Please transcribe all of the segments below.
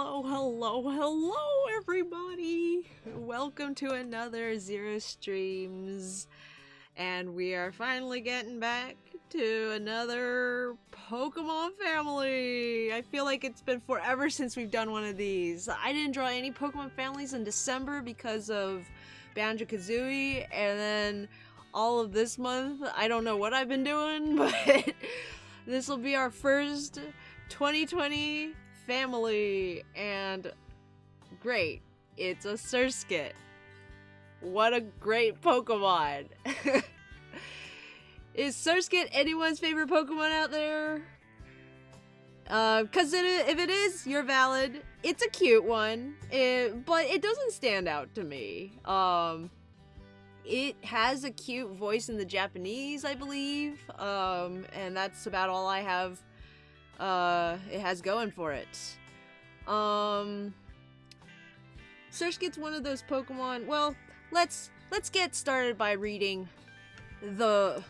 Hello, everybody! Welcome to another Zero Streams. And we are finally getting back to another Pokemon family. I feel like it's been forever since we've done one of these. I didn't draw any Pokemon families in December because of Banjo-Kazooie, and then all of this month, I don't know what I've been doing, but this will be our first 2020 family, and great, it's a Surskit. What a great Pokemon. Is Surskit anyone's favorite Pokemon out there? Because if it is, you're valid. It's a cute one, but it doesn't stand out to me. It has a cute voice in the Japanese, I believe, and that's about all I have it has going for it. Surskit's one of those Pokemon. Well, let's get started by reading the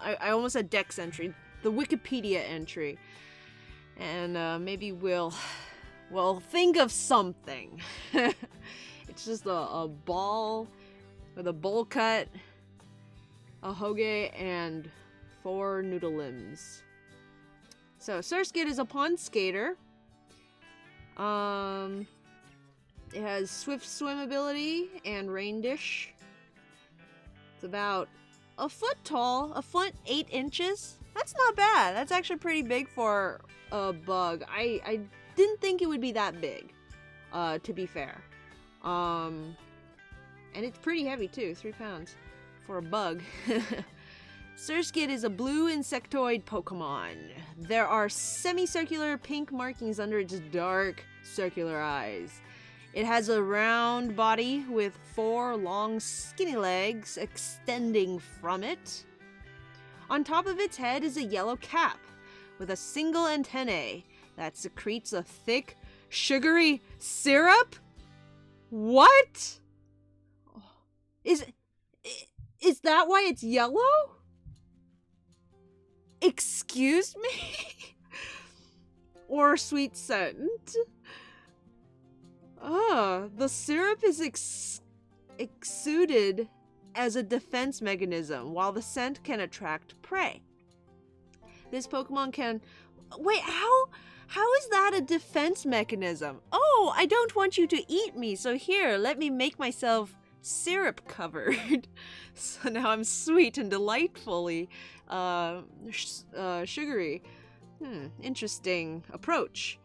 I almost said Dex entry, the Wikipedia entry, and maybe we'll think of something. It's just a ball with a bowl cut, a Hoge, and 4 noodle limbs. So Surskit is a pond skater. It has swift swim ability and rain dish. It's about a foot tall, 1 foot 8 inches. That's not bad. That's actually pretty big for a bug. I didn't think it would be that big, to be fair. And it's pretty heavy too, 3 pounds for a bug. Surskit is a blue insectoid Pokemon. There are semicircular pink markings under its dark circular eyes. It has a round body with 4 long skinny legs extending from it. On top of its head is a yellow cap with a single antennae that secretes a thick, sugary syrup? What? Is that why it's yellow? Excuse me? Or sweet scent? The syrup is exuded as a defense mechanism, while the scent can attract prey. This Pokemon can... Wait, how is that a defense mechanism? Oh, I don't want you to eat me, so here, let me make myself syrup covered. So now I'm sweet and delightfully sugary. Interesting approach.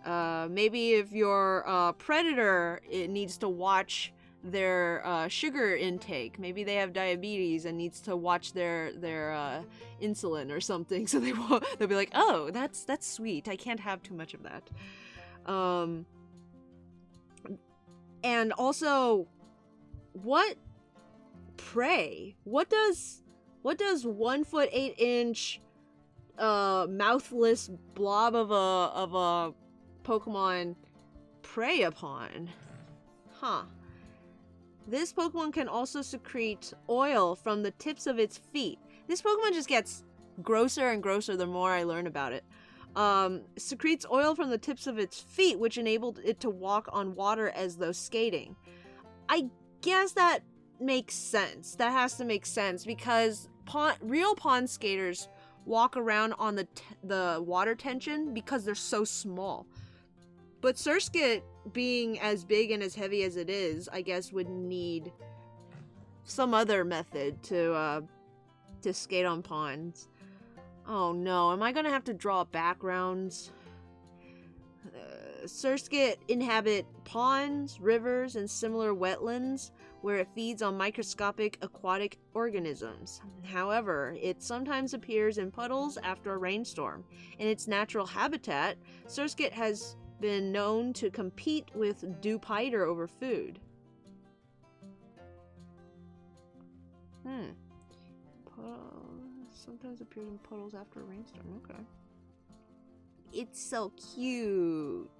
Maybe if your predator, it needs to watch their sugar intake. Maybe they have diabetes and needs to watch their insulin or something, so they'll be like, oh, that's sweet, I can't have too much of that. And also, what prey? What does 1 foot 8 inch mouthless blob of a Pokemon prey upon? This Pokemon can also secrete oil from the tips of its feet. This Pokemon just gets grosser and grosser the more I learn about it. Secretes oil from the tips of its feet, which enabled it to walk on water as though skating. I guess that makes sense. That has to make sense, because real pond skaters walk around on the water tension because they're so small. But Surskit, being as big and as heavy as it is, I guess would need some other method to skate on ponds. Oh no, am I gonna have to draw backgrounds? Surskit inhabit ponds, rivers, and similar wetlands where it feeds on microscopic aquatic organisms. However, it sometimes appears in puddles after a rainstorm. In its natural habitat, Surskit has been known to compete with Dewpider over food. Sometimes appears in puddles after a rainstorm. Okay. It's so cute.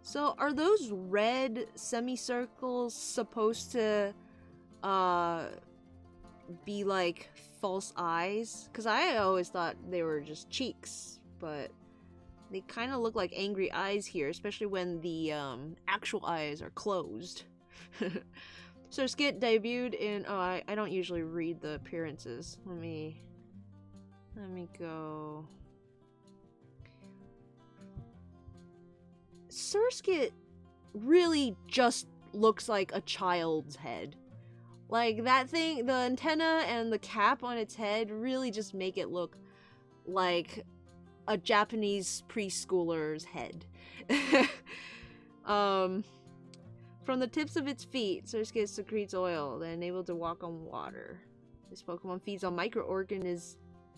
So are those red semicircles supposed to be like false eyes, because I always thought they were just cheeks, but they kind of look like angry eyes here, especially when the actual eyes are closed. Surskit debuted in... Oh, I don't usually read the appearances. Let me go... Surskit really just looks like a child's head. Like, that thing, the antenna and the cap on its head really just make it look like a Japanese preschooler's head. From the tips of its feet, Surskit secretes oil that enable it to walk on water. This Pokemon feeds on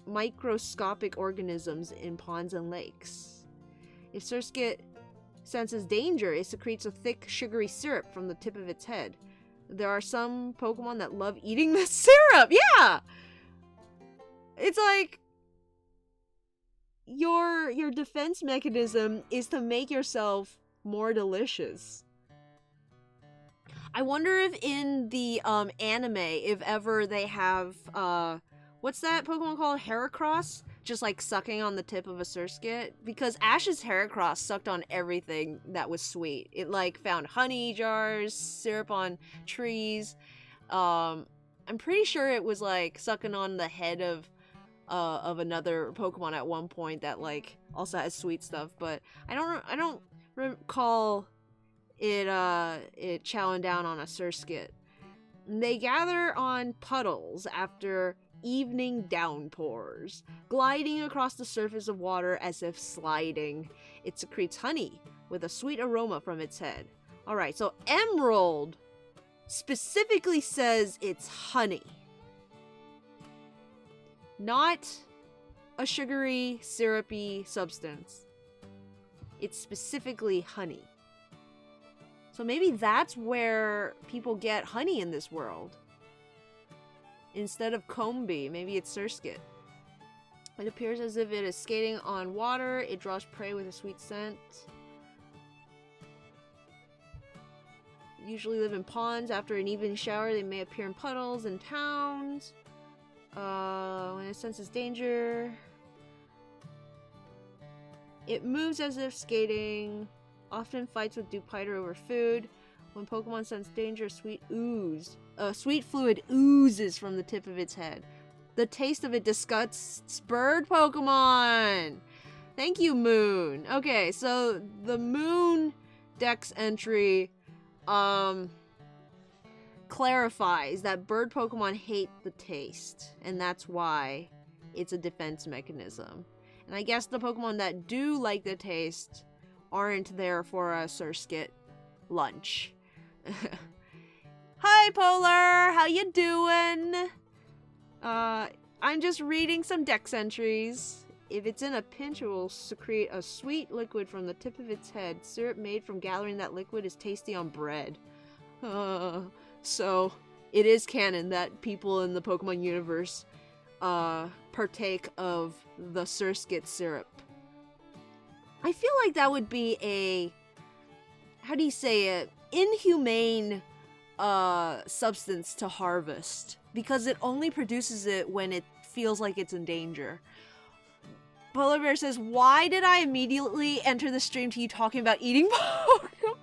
microscopic organisms in ponds and lakes. If Surskit senses danger, it secretes a thick, sugary syrup from the tip of its head. There are some Pokemon that love eating the syrup! Yeah! It's like... Your defense mechanism is to make yourself more delicious. I wonder if in the anime, if ever they have, what's that Pokemon called? Heracross? Just like sucking on the tip of a Surskit? Because Ash's Heracross sucked on everything that was sweet. It like found honey jars, syrup on trees. I'm pretty sure it was like sucking on the head of another Pokemon at one point that like also has sweet stuff, but I don't recall it chowing down on a Surskit. They gather on puddles after evening downpours, gliding across the surface of water as if sliding. It secretes honey with a sweet aroma from its head. Alright, so Emerald specifically says it's honey. Not a sugary, syrupy substance. It's specifically honey. So maybe that's where people get honey in this world. Instead of Combee, maybe it's Surskit. It appears as if it is skating on water. It draws prey with a sweet scent. Usually live in ponds. After an evening shower, they may appear in puddles in towns. When it senses danger, it moves as if skating. Often fights with Dewpider over food. When Pokemon sense danger, sweet fluid oozes from the tip of its head. The taste of it disgusts bird Pokemon. Thank you, Moon. Okay, so the Moon Dex entry clarifies that bird Pokemon hate the taste, and that's why it's a defense mechanism. And I guess the Pokemon that do like the taste aren't there for a Surskit lunch. Hi, Polar! How you doing? I'm just reading some Dex entries. If it's in a pinch, it will secrete a sweet liquid from the tip of its head. Syrup made from gathering that liquid is tasty on bread. So, it is canon that people in the Pokemon universe partake of the Surskit syrup. I feel like that would be a, how do you say it, inhumane substance to harvest, because it only produces it when it feels like it's in danger. Polar Bear says, why did I immediately enter the stream to you talking about eating Pokemon?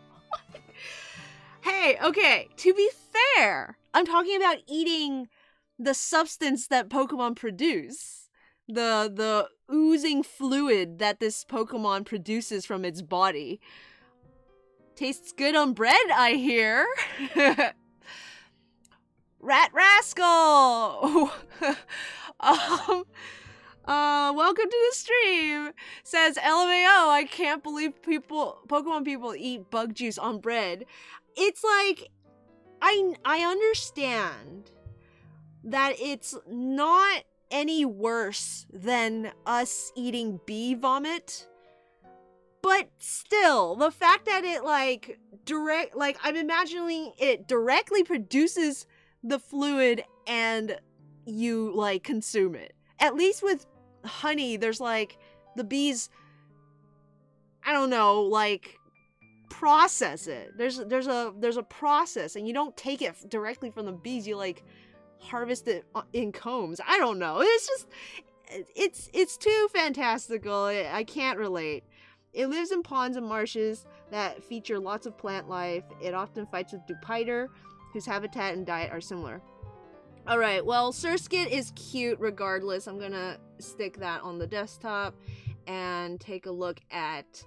Hey, okay, to be fair, I'm talking about eating the substance that Pokemon produce. The oozing fluid that this Pokemon produces from its body. Tastes good on bread, I hear. Rat Rascal! Welcome to the stream. Says LMAO, I can't believe Pokemon people eat bug juice on bread. It's like, I understand that it's not any worse than us eating bee vomit, but still, the fact that it I'm imagining it directly produces the fluid and you like consume it. At least with honey, there's like the bees, I don't know, like process it. There's a process, and you don't take it directly from the bees. You like harvest it in combs. I don't know. It's just, it's too fantastical. I can't relate. It lives in ponds and marshes that feature lots of plant life. It often fights with Dupiter, whose habitat and diet are similar. Alright, well, Surskit is cute regardless. I'm gonna stick that on the desktop and take a look at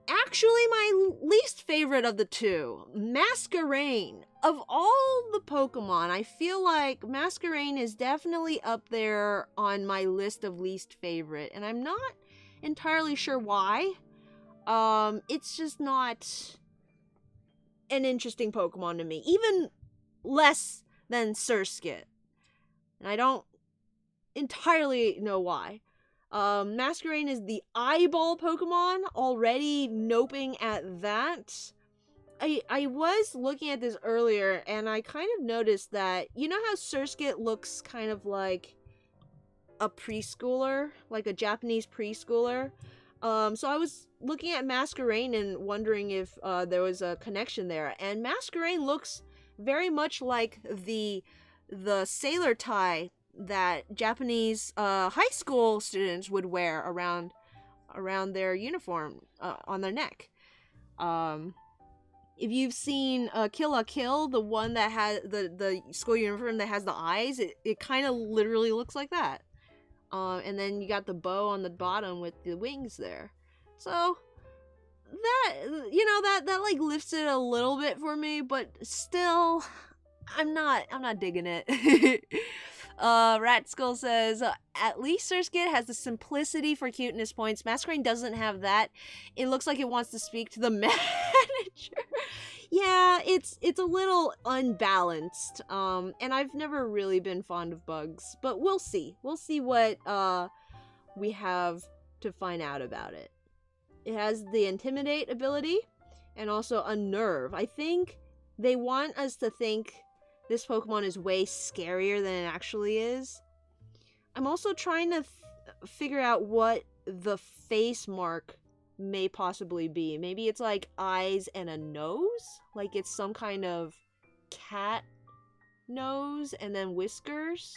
actually my least favorite of the two, Masquerain. Of all the Pokemon, I feel like Masquerain is definitely up there on my list of least favorite, and I'm not entirely sure why. It's just not an interesting Pokemon to me, even less than Surskit. And I don't entirely know why. Masquerain is the eyeball Pokemon, already noping at that. I was looking at this earlier, and I kind of noticed that, you know how Surskit looks kind of like a preschooler, like a Japanese preschooler? So I was looking at Masquerain and wondering if there was a connection there, and Masquerain looks very much like the sailor tie that Japanese high school students would wear around their uniform on their neck. If you've seen Kill la Kill, the one that has the school uniform that has the eyes, it kind of literally looks like that. And then you got the bow on the bottom with the wings there. So that, you know, that like lifts it a little bit for me, but still I'm not digging it. Rat Skull says, at least Surskit has the simplicity for cuteness points. Masquerain doesn't have that. It looks like it wants to speak to the manager. Yeah, it's a little unbalanced. And I've never really been fond of bugs, but we'll see. We'll see what we have to find out about it. It has the Intimidate ability and also Unnerve. I think they want us to think this Pokemon is way scarier than it actually is. I'm also trying to figure out what the face mark may possibly be. Maybe it's like eyes and a nose? Like it's some kind of cat nose and then whiskers?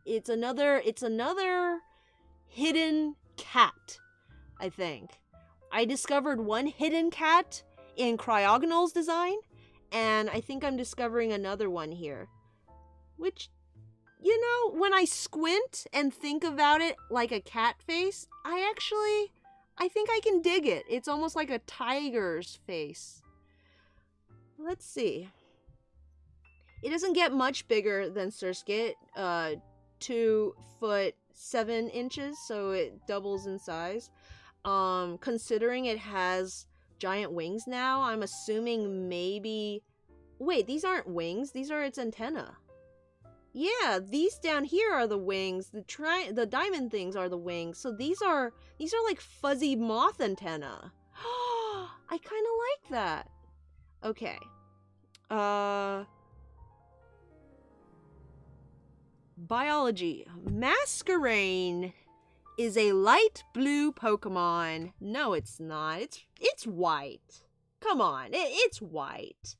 It's another hidden cat, I think. I discovered one hidden cat in Cryogonal's design, and I think I'm discovering another one here. Which, you know, when I squint and think about it like a cat face, I think I can dig it. It's almost like a tiger's face. Let's see. It doesn't get much bigger than Surskit. 2 foot 7 inches, so it doubles in size. Considering it has giant wings now, I'm assuming maybe... Wait, these aren't wings. These are its antenna. Yeah, these down here are the wings. The diamond things are the wings. So these are like fuzzy moth antenna. I kind of like that. Okay. Biology. Masquerain is a light blue Pokemon. No, it's not. It's white. Come on, it's white.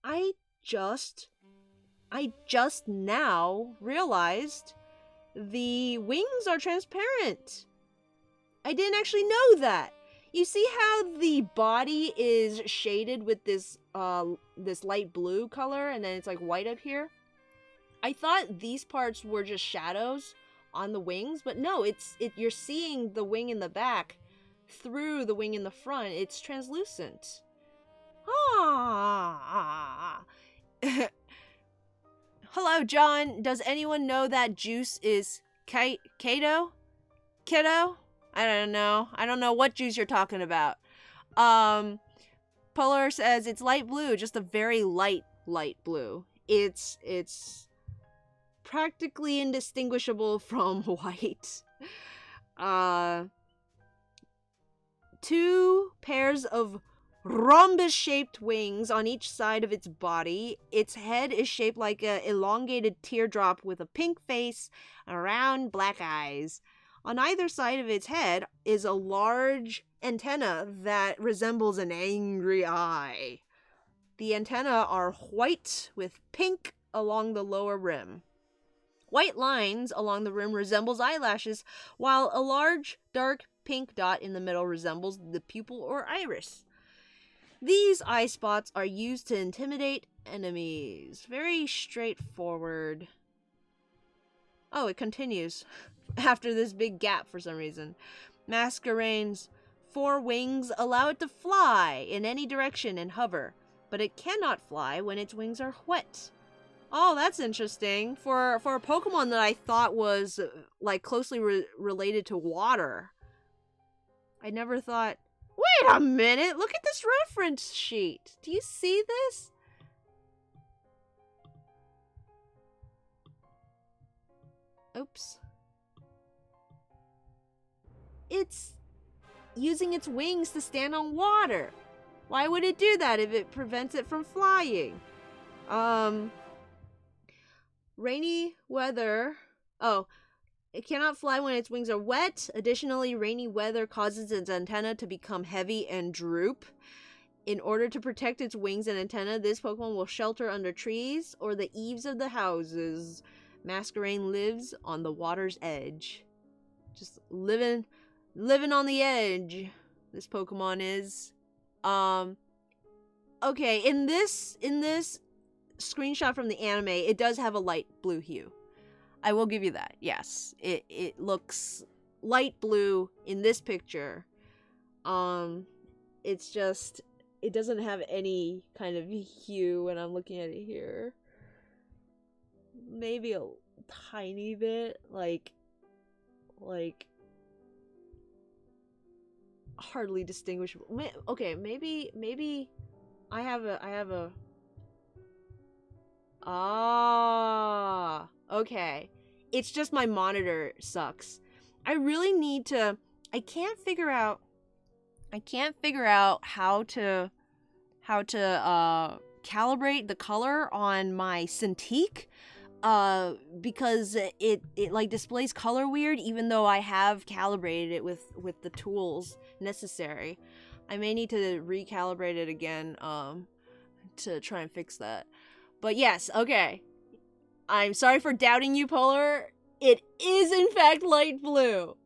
I just now realized the wings are transparent. I didn't actually know that. You see how the body is shaded with this light blue color, and then it's like white up here? I thought these parts were just shadows on the wings, but no, you're seeing the wing in the back through the wing in the front. It's translucent. Hello, John. Does anyone know that juice is Kiddo? I don't know. I don't know what juice you're talking about. Polar says it's light blue, just a very light blue. It's practically indistinguishable from white. 2 pairs of rhombus-shaped wings on each side of its body. Its head is shaped like an elongated teardrop with a pink face and round black eyes. On either side of its head is a large antenna that resembles an angry eye. The antennae are white with pink along the lower rim. White lines along the rim resembles eyelashes, while a large, dark pink dot in the middle resembles the pupil or iris. These eye spots are used to intimidate enemies. Very straightforward. Oh, it continues after this big gap for some reason. Masquerade's 4 wings allow it to fly in any direction and hover, but it cannot fly when its wings are wet. Oh, that's interesting. For a Pokemon that I thought was like closely related to water. I never thought... Wait a minute! Look at this reference sheet! Do you see this? Oops. It's using its wings to stand on water. Why would it do that if it prevents it from flying? Rainy weather. Oh, it cannot fly when its wings are wet. Additionally, rainy weather causes its antenna to become heavy and droop. In order to protect its wings and antenna, this Pokemon will shelter under trees or the eaves of the houses. Masquerade lives on the water's edge. Just living on the edge. This Pokemon is. Okay, in this screenshot from the anime, it does have a light blue hue. I will give you that. Yes, it looks light blue in this picture. It's just it doesn't have any kind of hue when I'm looking at it here. Maybe a tiny bit, like hardly distinguishable. Okay, maybe I have a. Ah, okay. It's just my monitor sucks. I really need to. I can't figure out how to calibrate the color on my Cintiq, because it like displays color weird even though I have calibrated it with the tools necessary. I may need to recalibrate it again to try and fix that. But yes, okay. I'm sorry for doubting you, Polar. It is in fact light blue.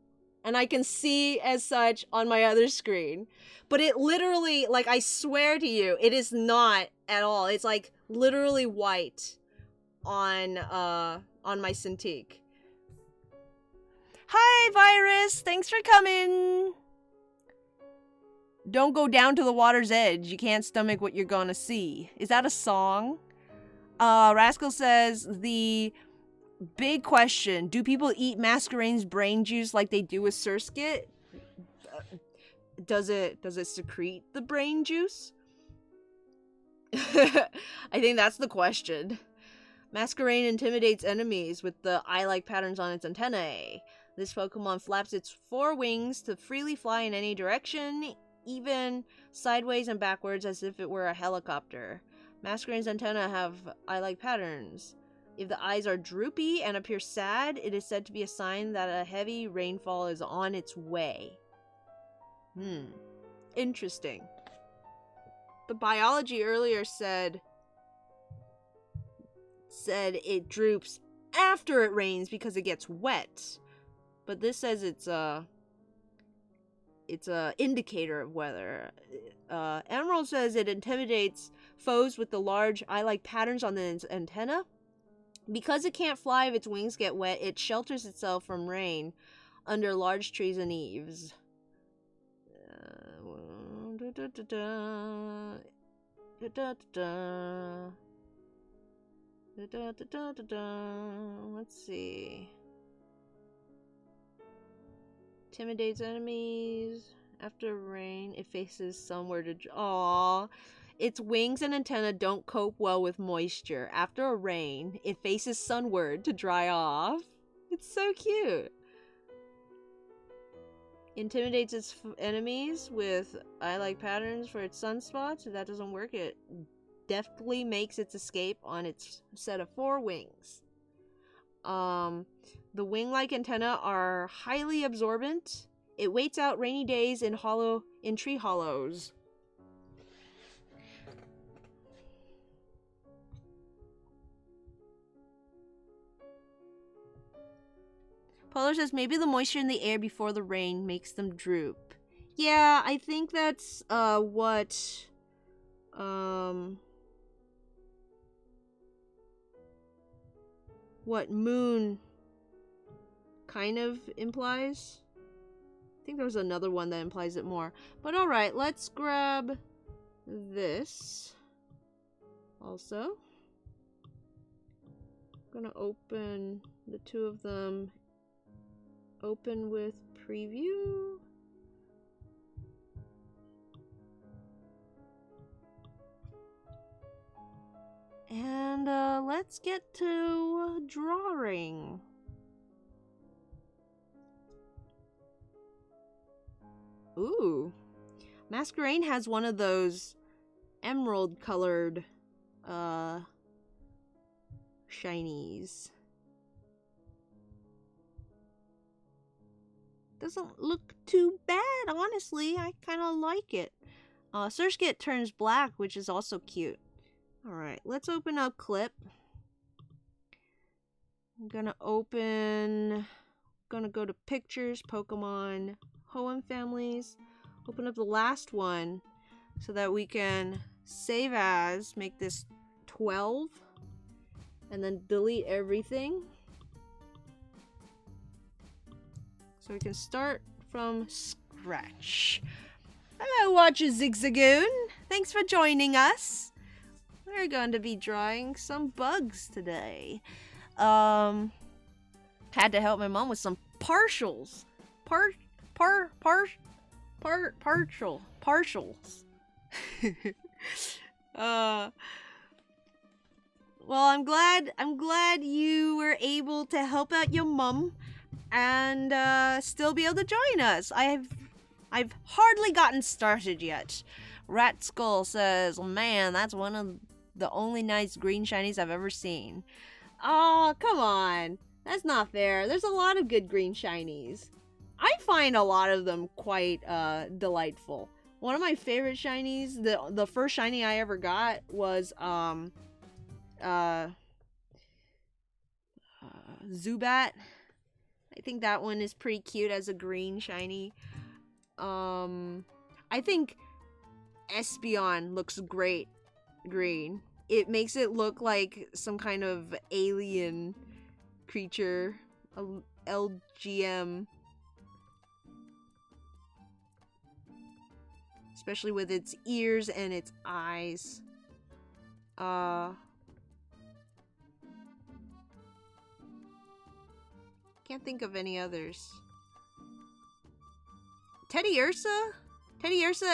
And I can see as such on my other screen. But it literally, like, I swear to you, it is not at all. It's like literally white on my Cintiq. Hi, Virus! Thanks for coming! Don't go down to the water's edge. You can't stomach what you're gonna see. Is that a song? Rascal says, the big question, do people eat Masquerade's brain juice like they do with Surskit? Does it secrete the brain juice? I think that's the question. Masquerade intimidates enemies with the eye-like patterns on its antennae. This Pokemon flaps its 4 wings to freely fly in any direction, even sideways and backwards as if it were a helicopter. Masquerade's antennae have eye-like patterns. If the eyes are droopy and appear sad, it is said to be a sign that a heavy rainfall is on its way. Interesting. The biology earlier said it droops after it rains because it gets wet. But this says it's a indicator of weather. Emerald says it intimidates foes with the large eye-like patterns on its antenna. Because it can't fly if its wings get wet, it shelters itself from rain under large trees and eaves. Let's see. Intimidates enemies. After rain, it faces somewhere to... Aww. Its wings and antenna don't cope well with moisture. After a rain, it faces sunward to dry off. It's so cute. Intimidates its enemies with eye-like patterns for its sunspots. If that doesn't work, it deftly makes its escape on its set of 4 wings. The wing-like antennae are highly absorbent. It waits out rainy days in tree hollows. Polar says maybe the moisture in the air before the rain makes them droop. Yeah, I think that's what moon kind of implies. I think there was another one that implies it more. But alright, let's grab this also. I'm gonna open the two of them. Open with preview. And let's get to drawing. Ooh. Masquerain has one of those emerald colored shinies. Doesn't look too bad, honestly. I kind of like it. Surskit turns black, which is also cute. Alright, let's open up Clip. I'm gonna go to Pictures, Pokemon, Hoenn Families. Open up the last one so that we can save as, make this 12, and then delete everything. So we can start from scratch. Hello, Watcher Zigzagoon. Thanks for joining us. We're going to be drawing some bugs today. Had to help my mom with some partials. Partials. Well, I'm glad you were able to help out your mom and still be able to join us. I've hardly gotten started yet. Rat Skull says, man, that's one of the only nice green shinies I've ever seen. Oh, come on. That's not fair. There's a lot of good green shinies. I find a lot of them quite delightful. One of my favorite shinies, the first shiny I ever got was Zubat. I think that one is pretty cute as a green shiny. I think Espeon looks great green. It makes it look like some kind of alien creature, a LGM. Especially with its ears and its eyes. Can't think of any others. Teddy Ursa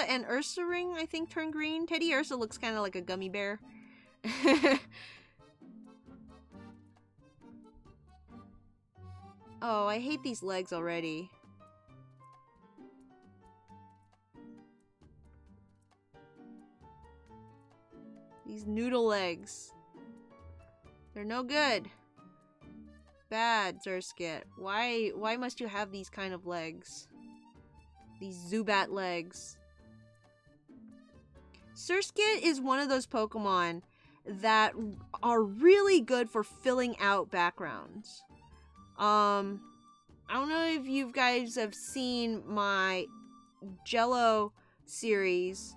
and Ursaring, I think, turn green. Teddy Ursa looks kind of like a gummy bear. Oh, I hate these legs already. These noodle legs. They're no good. Bad, Surskit. Why must you have these kind of legs? These Zubat legs. Surskit is one of those Pokemon that are really good for filling out backgrounds. I don't know if you guys have seen my Jello series.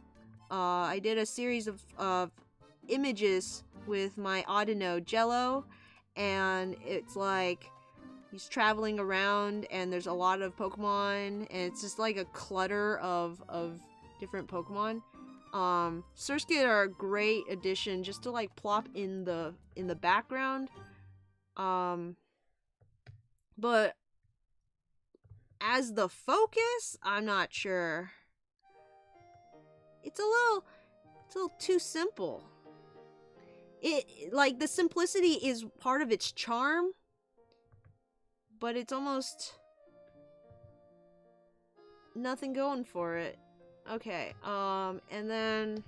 I did a series of images with my Audino Jello, and it's like he's traveling around and there's a lot of Pokemon and it's just like a clutter of different Pokemon. Surskit are a great addition just to like plop in the background. But as the focus, I'm not sure. It's a little too simple. It like the simplicity is part of its charm, but it's almost nothing going for it. Okay, and then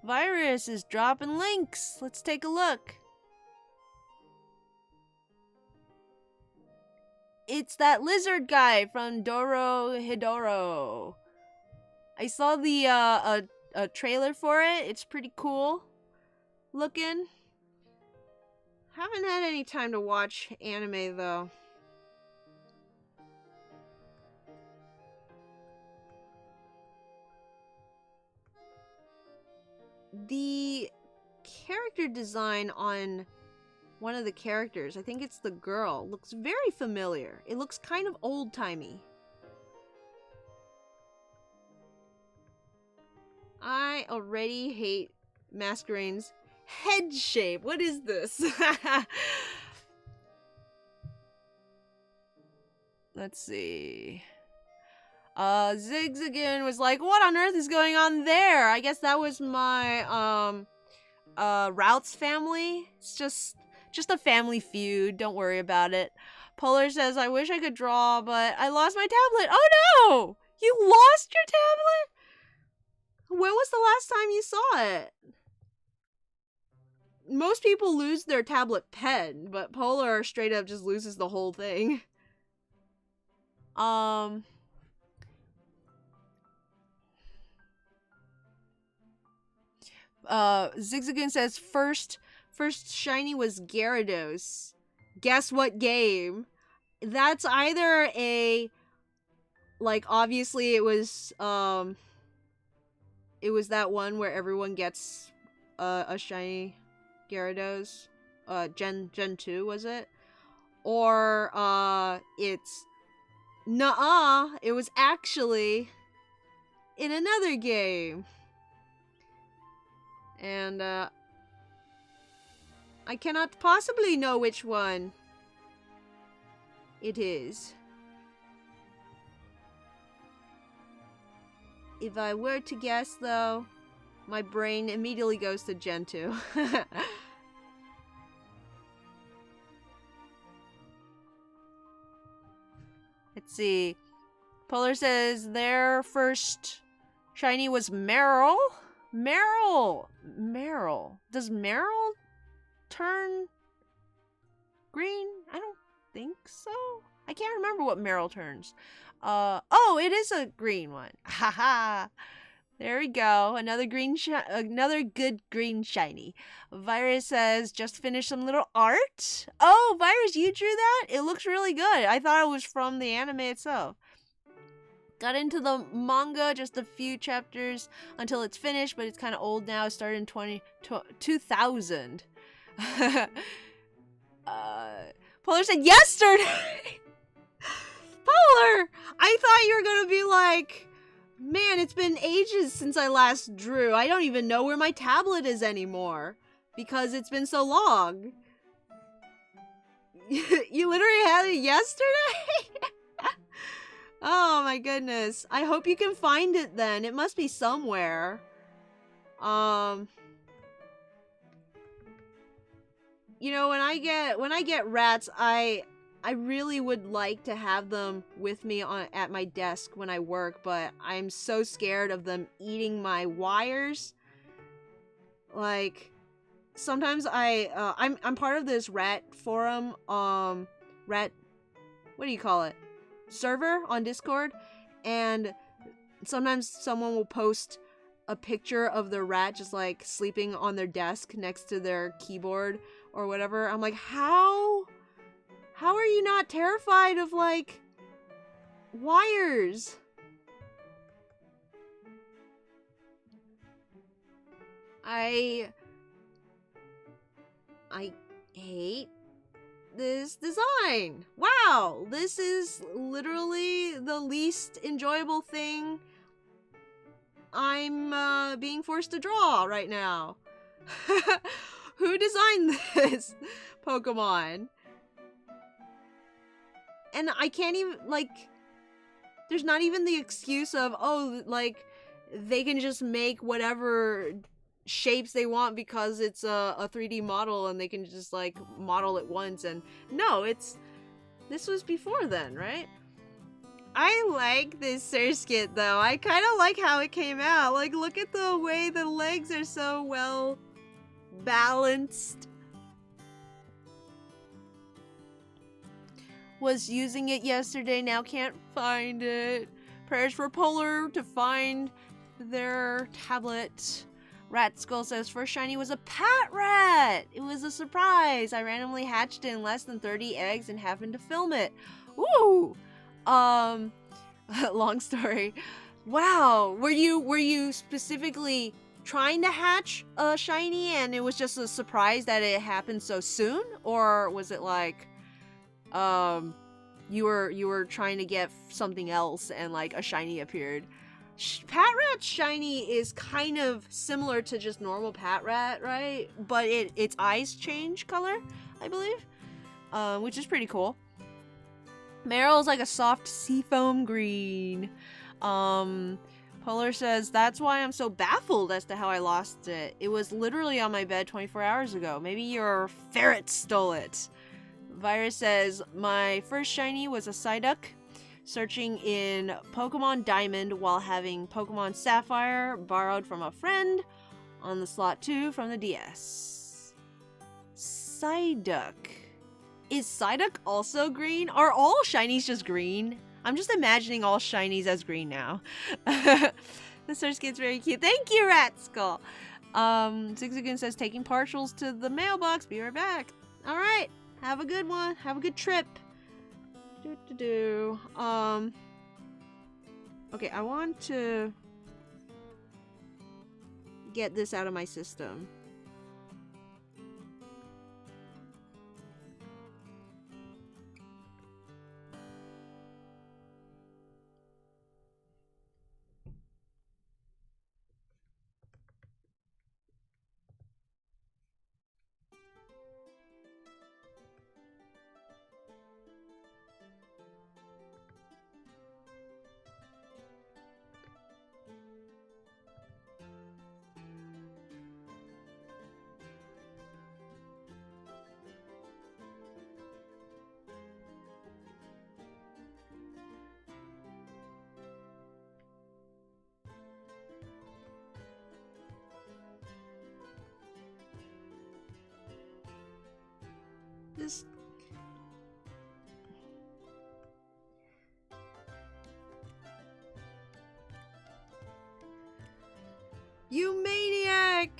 Virus is dropping links. Let's take a look. It's that lizard guy from Dorohedoro. I saw the a trailer for it. It's pretty cool looking. Haven't had any time to watch anime, though. The character design on one of the characters, I think it's the girl, looks very familiar. It looks kind of old-timey. I already hate Masquerade's head shape. What is this? Let's see. Zigzagoon was like, what on earth is going on there? I guess that was my, Routes family. It's just a family feud. Don't worry about it. Polar says, I wish I could draw, but I lost my tablet. Oh no! You lost your tablet? When was the last time you saw it? Most people lose their tablet pen, but Polar straight up just loses the whole thing. Zigzagoon says first shiny was Gyarados. Guess what game? That's either a, like, obviously it was that one where everyone gets a shiny Gyarados. Gen 2, was it? Or it's nuh-uh, it was actually in another game. And, I cannot possibly know which one it is. If I were to guess, though, my brain immediately goes to Gen 2. Let's see. Polar says their first shiny was Meryl. Meryl. Does Meryl turn green? I don't think so. I can't remember what Meryl turns. Oh, it is a green one. Haha. There we go. Another good green shiny. Virus says, just finished some little art. Oh, Virus, you drew that? It looks really good. I thought it was from the anime itself. Got into the manga, just a few chapters until it's finished, but it's kind of old now. It started in 2000. Polar said yesterday. Polar, I thought you were gonna be like, man, it's been ages since I last drew. I don't even know where my tablet is anymore because it's been so long. You literally had it yesterday? Oh my goodness. I hope you can find it then. It must be somewhere. You know, when I get rats, I really would like to have them with me at my desk when I work, but I'm so scared of them eating my wires. Like, sometimes I'm part of this rat forum, rat, what do you call it? Server on Discord, and sometimes someone will post a picture of the rat just like sleeping on their desk next to their keyboard or whatever. I'm like, how are you not terrified of like wires? I hate this design. Wow, this is literally the least enjoyable thing I'm being forced to draw right now. Who designed this Pokemon? And I can't even, like, there's not even the excuse of, oh, like, they can just make whatever shapes they want because it's a 3D model and they can just like model it once. And no, this was before then, right? I like this Surskit though. I kind of like how it came out. Like, look at the way the legs are so well balanced. Was using it yesterday, now can't find it. Prayers for Polar to find their tablet. Rat Skull says, first shiny was a pat rat. It was a surprise. I randomly hatched in less than 30 eggs and happened to film it. Woo! Long story. Wow. Were you specifically trying to hatch a shiny and it was just a surprise that it happened so soon? Or was it like, you were trying to get something else and like a shiny appeared? Pat Rat shiny is kind of similar to just normal Pat Rat, right? But its eyes change color, I believe, which is pretty cool. Meryl's like a soft seafoam green. Polar says, that's why I'm so baffled as to how I lost it. It was literally on my bed 24 hours ago. Maybe your ferret stole it. Virus says, my first shiny was a Psyduck. Searching in Pokemon Diamond while having Pokemon Sapphire borrowed from a friend on the slot 2 from the DS. Psyduck. Is Psyduck also green? Are all shinies just green? I'm just imagining all shinies as green now. The Surskit's very cute. Thank you, Rat Skull. Zigzagoon says, taking partials to the mailbox. Be right back. All right. Have a good one. Have a good trip. Okay, I want to get this out of my system. This... You maniac!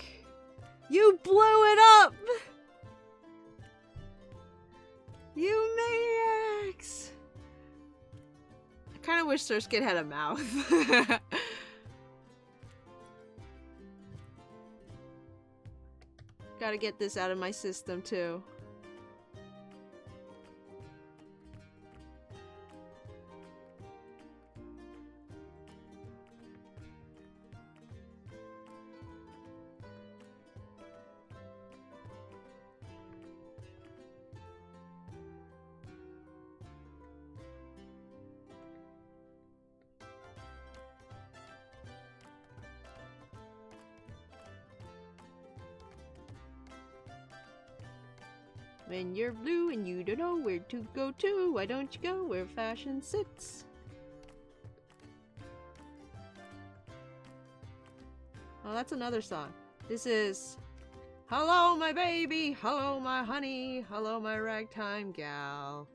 You blew it up! You maniacs! I kind of wish Surskit had a mouth. Gotta get this out of my system too. When you're blue and you don't know where to go to, why don't you go where fashion sits? Oh, that's another song. This is hello my baby, hello my honey, hello my ragtime gal.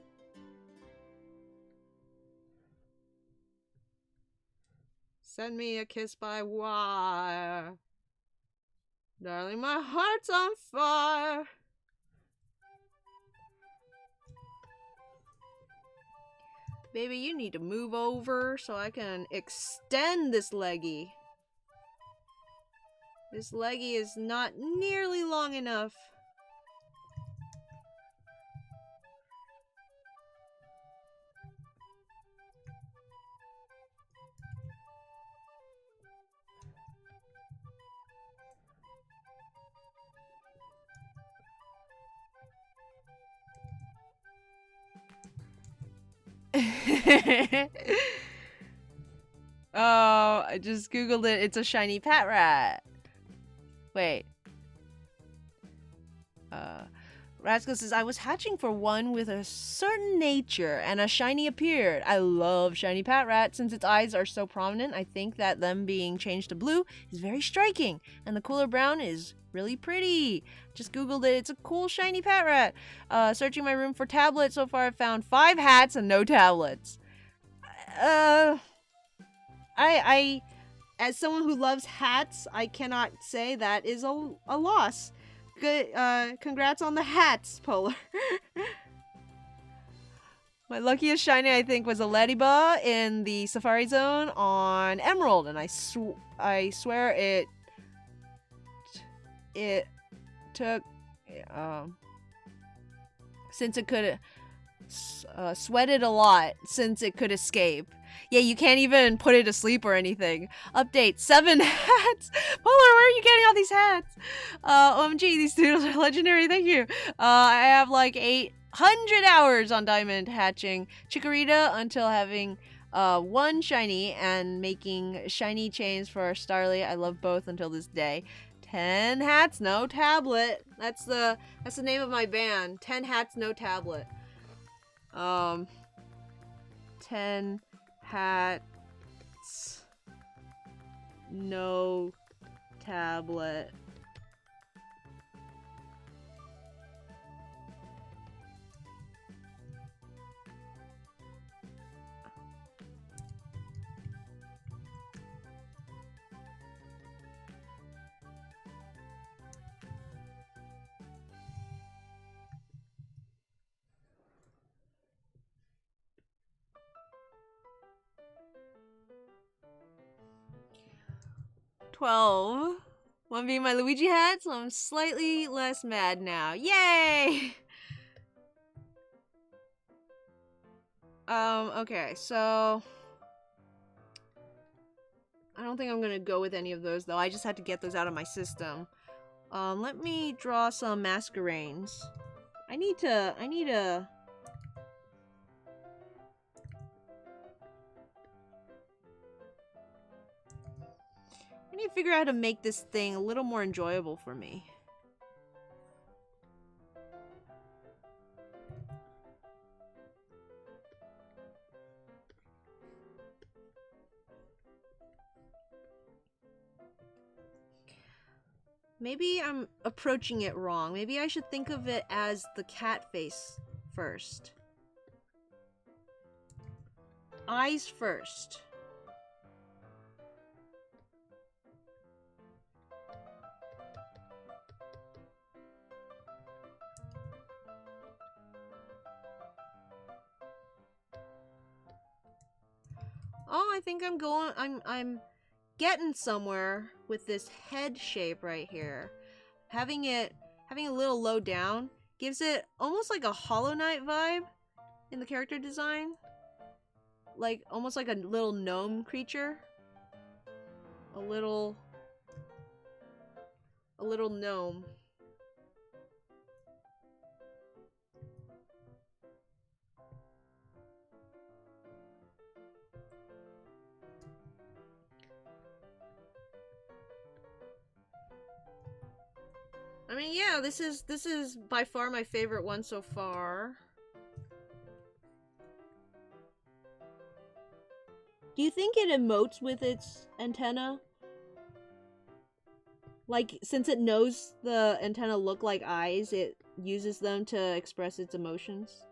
Send me a kiss by wire. Darling, my heart's on fire. Baby, you need to move over so I can extend this leggy. This leggy is not nearly long enough. Oh, I just googled it. It's a shiny Pat Rat. Wait. Rascal says, I was hatching for one with a certain nature, and a shiny appeared. I love shiny Pat Rat. Since its eyes are so prominent, I think that them being changed to blue is very striking, and the cooler brown is really pretty. Just googled it. It's a cool shiny Pat Rat. Searching my room for tablets. So far I've found 5 hats and no tablets. I as someone who loves hats, I cannot say that is a loss. Good, congrats on the hats, Polar. My luckiest shiny, I think, was a Ladybug in the Safari Zone on Emerald, and I swear it took, since it could sweated a lot since it could escape. Yeah, you can't even put it to sleep or anything. Update, 7 hats! Polar, where are you getting all these hats? OMG, these doodles are legendary, thank you. I have like 800 hours on diamond hatching Chikorita until having 1 shiny and making shiny chains for Starly. I love both until this day. 10 hats, no tablet. That's the name of my band. 10 hats, no tablet. 10 hats, no tablet. One being my Luigi hat, so I'm slightly less mad now. Yay! Okay, so I don't think I'm gonna go with any of those though. I just had to get those out of my system. Let me draw some Masquerains. I need to figure out how to make this thing a little more enjoyable for me. Maybe I'm approaching it wrong. Maybe I should think of it as the cat face first. Eyes first. Oh, I think I'm getting somewhere with this head shape right here. Having a little low down gives it almost like a Hollow Knight vibe in the character design. Like, almost like a little gnome creature. A little gnome. I mean, yeah, this is by far my favorite one so far. Do you think it emotes with its antenna? Like, since it knows the antenna look like eyes, it uses them to express its emotions?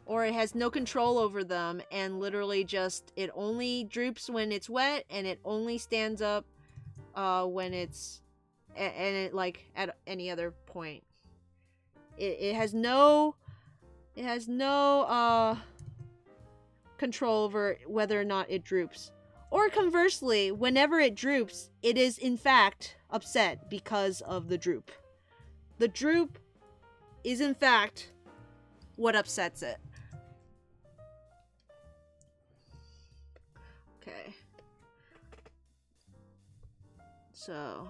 Or it has no control over them and literally just, it only droops when it's wet and it only stands up when it's, and it, like, at any other point. It has no control over whether or not it droops. Or conversely, whenever it droops, it is in fact upset because of the droop. The droop is in fact what upsets it. Okay. So...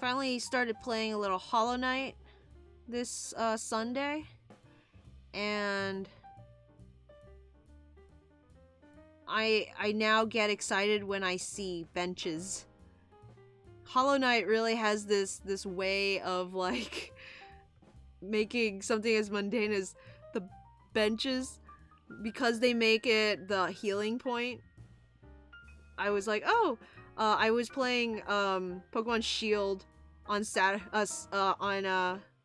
finally started playing a little Hollow Knight this Sunday, and I now get excited when I see benches. Hollow Knight really has this way of like making something as mundane as the benches, because they make it the healing point. I was like, oh, I was playing Pokemon Shield on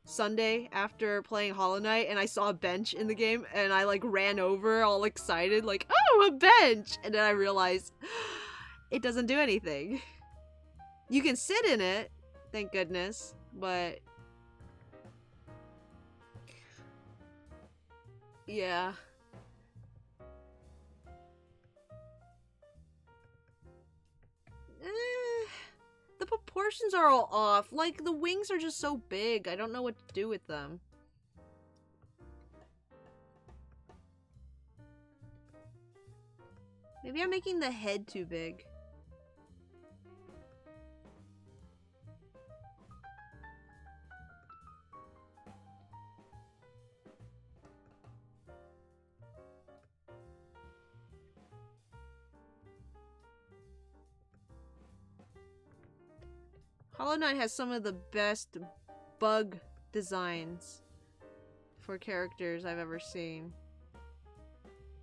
Sunday after playing Hollow Knight, and I saw a bench in the game, and I like ran over all excited like, oh, a bench, and then I realized it doesn't do anything. You can sit in it, thank goodness, but yeah. The proportions are all off. Like, the wings are just so big. I don't know what to do with them. Maybe I'm making the head too big. Hollow Knight has some of the best bug designs for characters I've ever seen.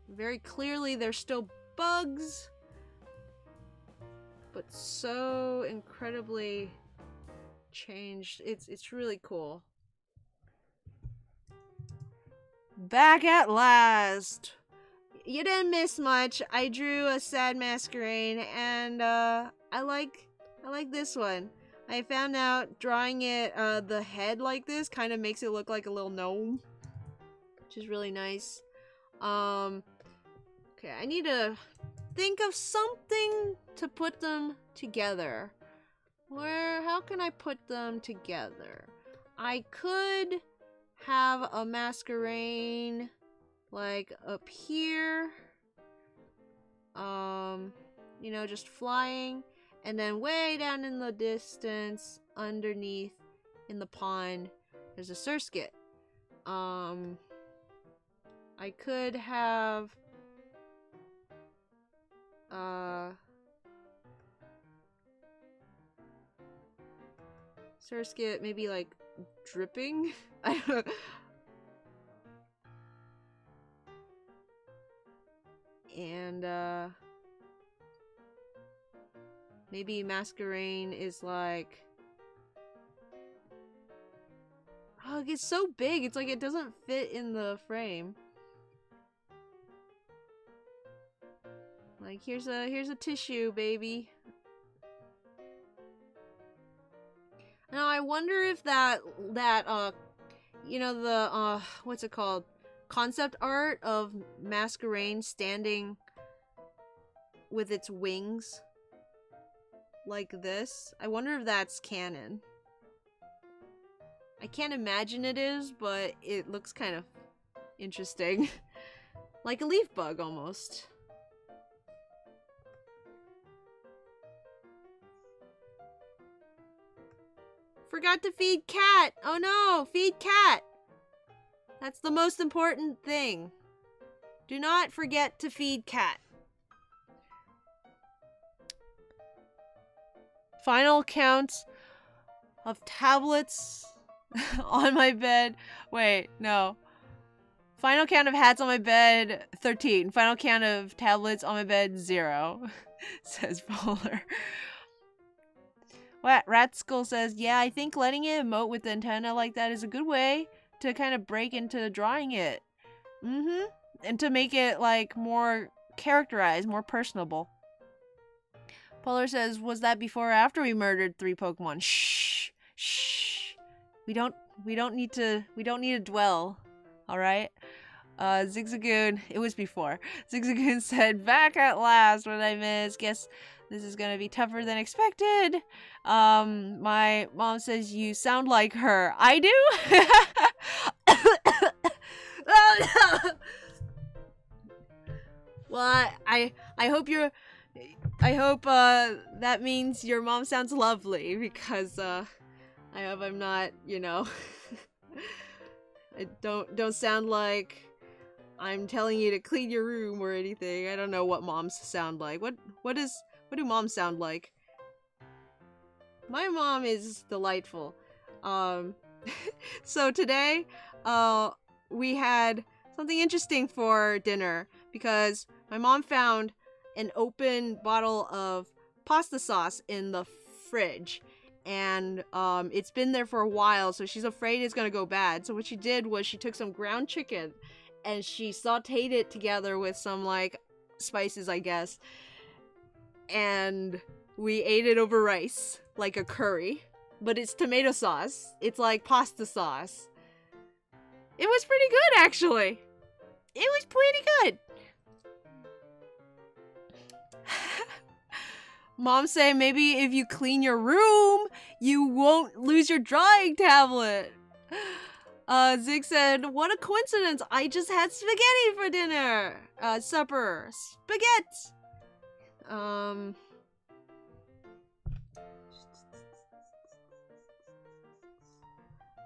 Very clearly they're still bugs, but so incredibly changed. It's really cool. Back at last! You didn't miss much. I drew a sad masquerade, and I like this one. I found out drawing it, the head like this kind of makes it look like a little gnome, which is really nice. Okay, I need to think of something to put them together. How can I put them together? I could have a masquerade, like, up here. You know, just flying. And then way down in the distance, underneath, in the pond, there's a Surskit. I could have... Surskit maybe, like, dripping? I don't know. And, maybe masquerade is like... Oh, it's so big. It's like it doesn't fit in the frame. Like, here's a tissue, baby. Now, I wonder if that you know, the, what's it called? Concept art of masquerade standing with its wings. Like this. I wonder if that's canon. I can't imagine it is, but it looks kind of interesting. Like a leaf bug, almost. Forgot to feed cat! Oh no! Feed cat! That's the most important thing. Do not forget to feed cat. Final count of tablets on my bed. Wait, no. Final count of hats on my bed, 13. Final count of tablets on my bed, 0. Says Polar. What? Ratskull says, yeah, I think letting it emote with the antenna like that is a good way to kind of break into drawing it. And to make it, like, more characterized, more personable. Polar says, was that before or after we murdered 3 Pokemon? Shh. Shh. We don't need to dwell. Alright? Zigzagoon, it was before. Zigzagoon said, back at last, what I missed. Guess this is gonna be tougher than expected. My mom says you sound like her. I do? Well, I hope that means your mom sounds lovely, because I hope I'm not, you know, I don't sound like I'm telling you to clean your room or anything. I don't know what moms sound like. What do moms sound like? My mom is delightful. So today, we had something interesting for dinner because my mom found an open bottle of pasta sauce in the fridge. And it's been there for a while, so she's afraid it's gonna go bad. So what she did was she took some ground chicken and she sauteed it together with some like spices, I guess. And we ate it over rice, like a curry. But it's tomato sauce. It's like pasta sauce. It was pretty good, actually. It was pretty good. Mom said maybe if you clean your room, you won't lose your drawing tablet. Zig said, what a coincidence. I just had spaghetti for dinner. Supper. Spaghetti.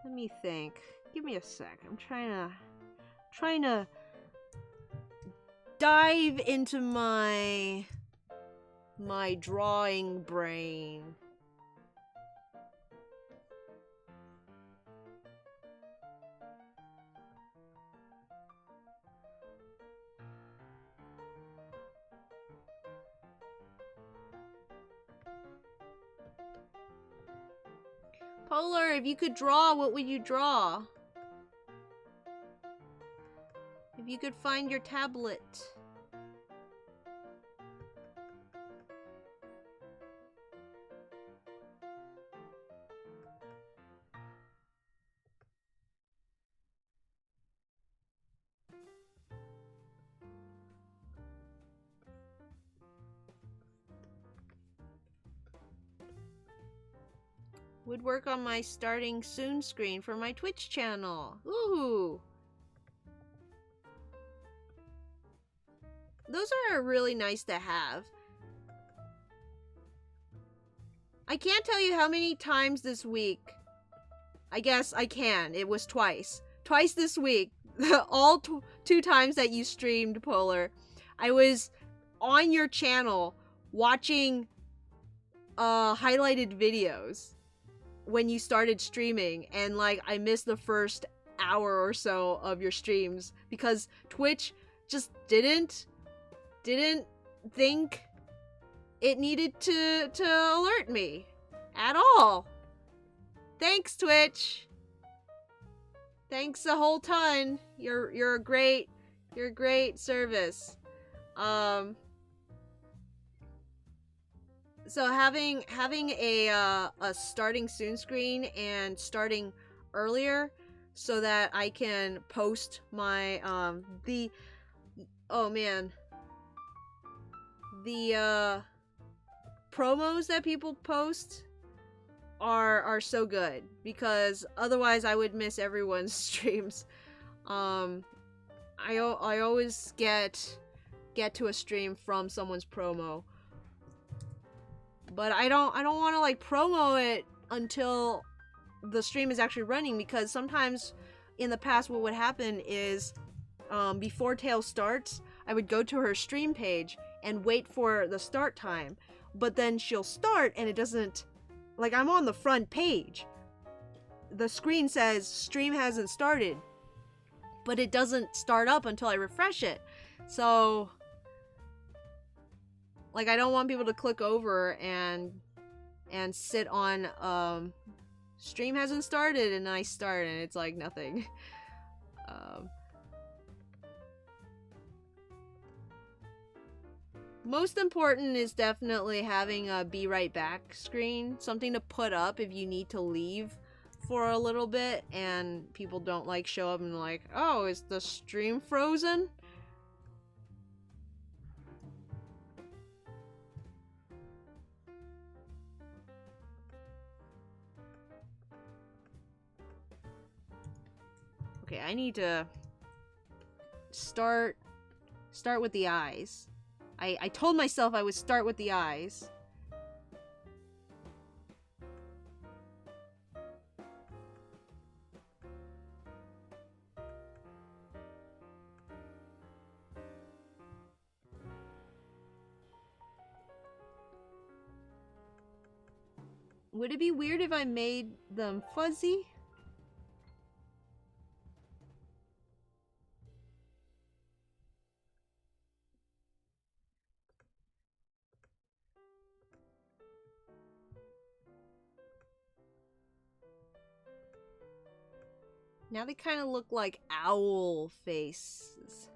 Let me think. Give me a sec. I'm trying to dive into my drawing brain. Polar, if you could draw, what would you draw? If you could find your tablet. Would work on my starting soon screen for my Twitch channel. Ooh. Those are really nice to have. I can't tell you how many times this week. I guess I can. It was twice. Twice this week. All two times that you streamed, Polar. I was on your channel watching highlighted videos when you started streaming, and like I missed the first hour or so of your streams because Twitch just didn't think it needed to alert me at all. Thanks, Twitch. Thanks a whole ton. You're a great service. So having a starting soon screen and starting earlier so that I can post my the promos that people post are so good, because otherwise I would miss everyone's streams. I always get to a stream from someone's promo. But I don't want to like promo it until the stream is actually running, because sometimes in the past what would happen is before Tail starts, I would go to her stream page and wait for the start time. But then she'll start and it doesn't, like, I'm on the front page. The screen says stream hasn't started, but it doesn't start up until I refresh it. So like, I don't want people to click over and sit on stream hasn't started and I start and it's like nothing. Most important is definitely having a be right back screen, something to put up if you need to leave for a little bit and people don't like show up and like, oh, is the stream frozen? Okay, I need to start with the eyes. I told myself I would start with the eyes. Would it be weird if I made them fuzzy? Now they kind of look like owl faces.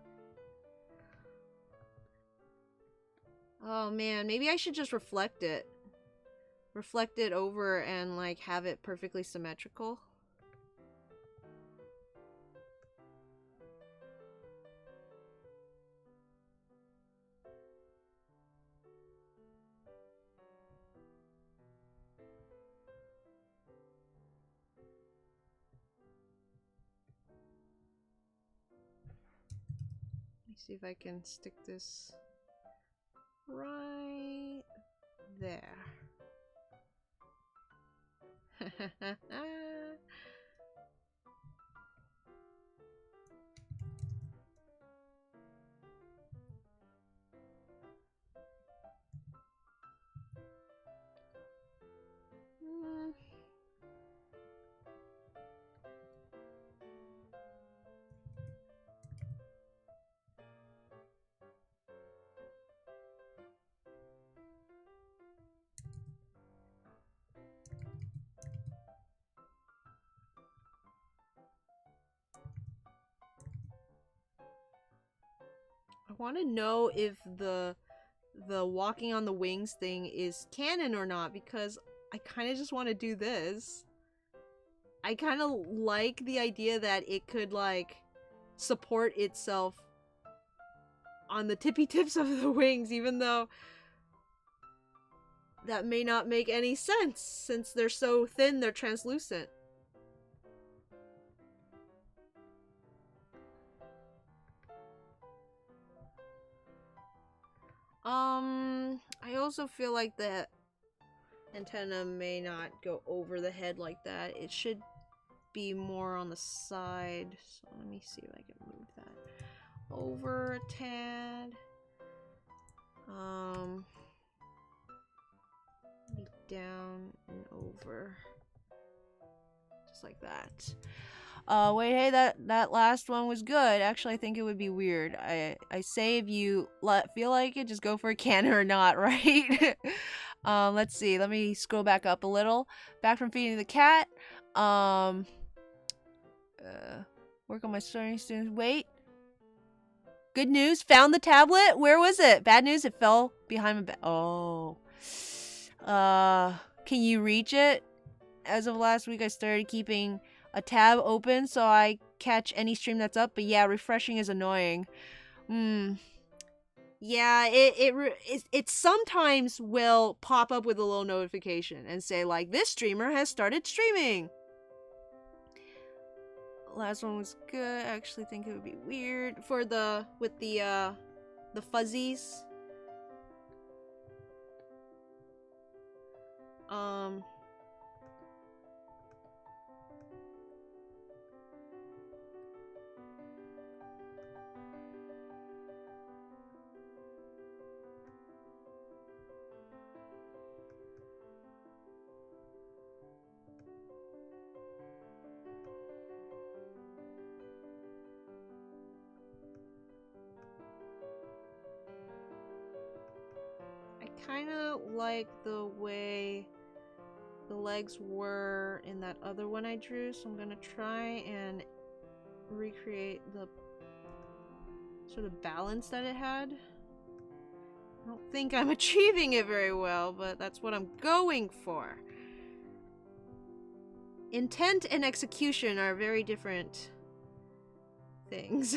Oh man, maybe I should just reflect it. Reflect it over and like have it perfectly symmetrical. Let me see if I can stick this right there. I want to know if the walking on the wings thing is canon or not, because I kind of just want to do this. I kind of like the idea that it could like support itself on the tippy tips of the wings, even though that may not make any sense since they're so thin, they're translucent. I also feel like the antenna may not go over the head like that. It should be more on the side. So let me see if I can move that over a tad. Maybe down and over. Just like that. Wait, hey, that last one was good. Actually, I think it would be weird. I say if you feel like it, just go for a cannon or not, right? Let's see. Let me scroll back up a little. Back from feeding the cat. Work on my studying students. Wait. Good news. Found the tablet. Where was it? Bad news. It fell behind my bed. Oh. Can you reach it? As of last week, I started keeping a tab open so I catch any stream that's up, but yeah, refreshing is annoying. Yeah, it sometimes will pop up with a little notification and say like, this streamer has started streaming. Last one was good. I actually think it would be weird for with the fuzzies. Kind of like the way the legs were in that other one I drew, so I'm gonna try and recreate the sort of balance that it had. I don't think I'm achieving it very well, but that's what I'm going for. Intent and execution are very different things.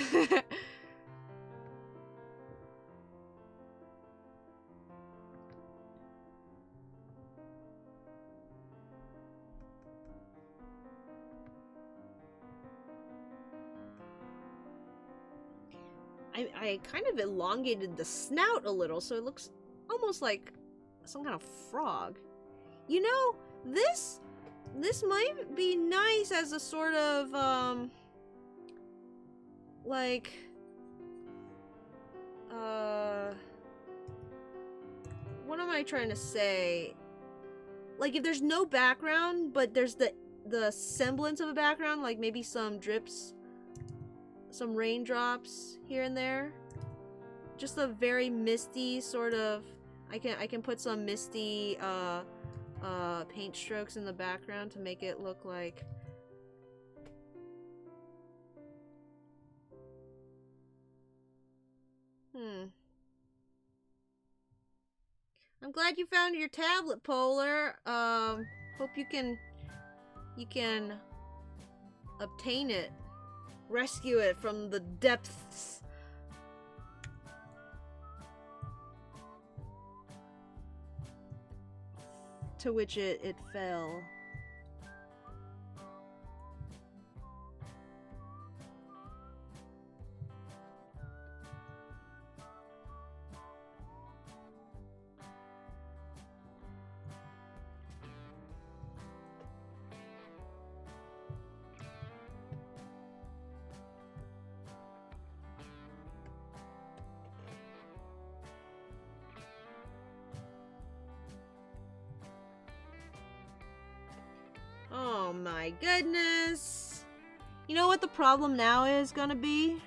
I kind of elongated the snout a little, so it looks almost like some kind of frog. You know, this might be nice as a sort of, like, what am I trying to say? like if there's no background, but there's the semblance of a background, like maybe some drips, some raindrops here and there. Just a very misty sort of, I can put some misty paint strokes in the background to make it look like I'm glad you found your tablet, Polar. Hope you can obtain it. Rescue it from the depths. To which it fell. Oh my goodness. You know what the problem now is gonna be?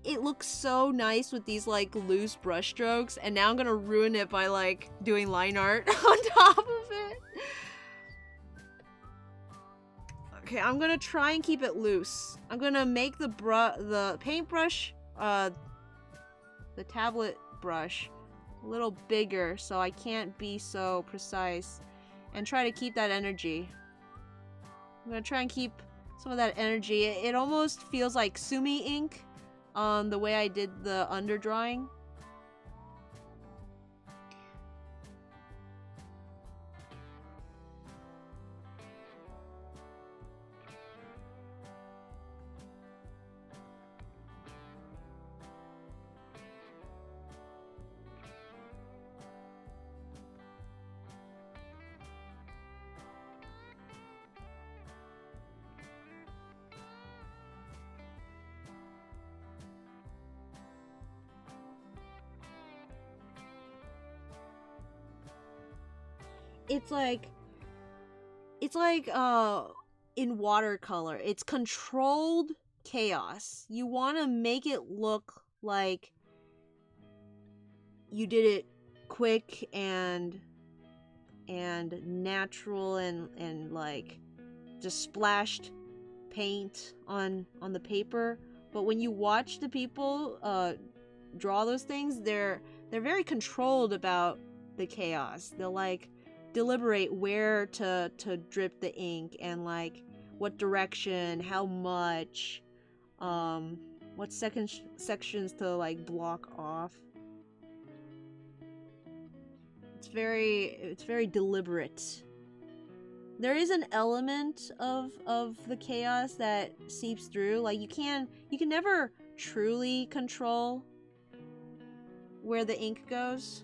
It looks so nice with these like loose brush strokes, and now I'm gonna ruin it by like doing line art on top of it. Okay, I'm gonna try and keep it loose. I'm gonna make the paintbrush, the tablet brush, a little bigger so I can't be so precise. And try to keep that energy. I'm gonna try and keep some of that energy. It almost feels like Sumi ink, the way I did the underdrawing. It's like in watercolor. It's controlled chaos. You want to make it look like you did it quick and natural and like just splashed paint on the paper. But when you watch the people draw those things, they're very controlled about the chaos. They'll like deliberate where to drip the ink and like what direction, how much, what sections to like block off. It's very deliberate. There is an element of the chaos that seeps through. Like you can never truly control where the ink goes.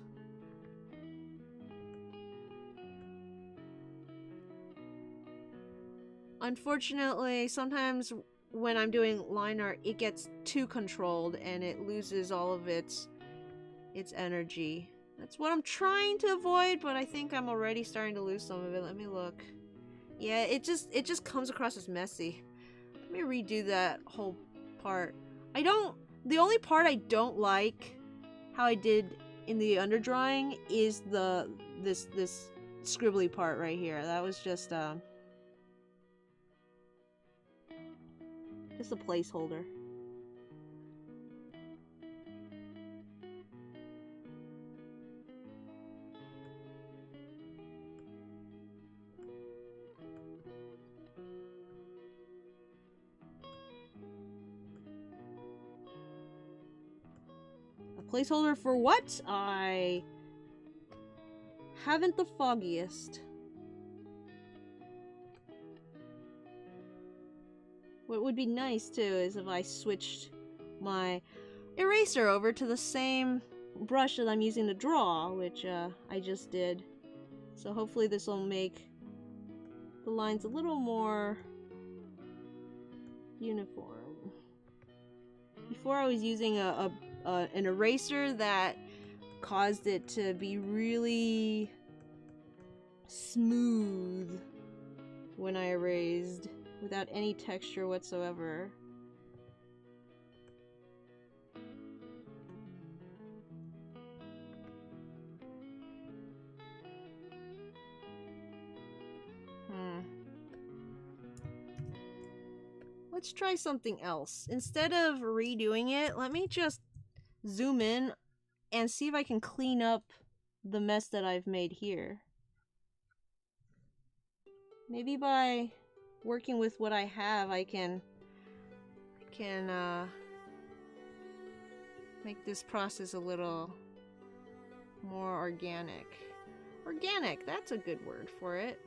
Unfortunately, sometimes when I'm doing line art, it gets too controlled and it loses all of its energy. That's what I'm trying to avoid, but I think I'm already starting to lose some of it. Let me look. Yeah, it just comes across as messy. Let me redo that whole part. The only part I don't like how I did in the underdrawing is this scribbly part right here. That was just a placeholder. A placeholder for what? I haven't the foggiest. What would be nice too is if I switched my eraser over to the same brush that I'm using to draw, which I just did. So hopefully this will make the lines a little more uniform. Before I was using an eraser that caused it to be really smooth when I erased, without any texture whatsoever. Let's try something else. Instead of redoing it, let me just zoom in and see if I can clean up the mess that I've made here. Maybe by working with what I have, I can make this process a little more organic. Organic, that's a good word for it.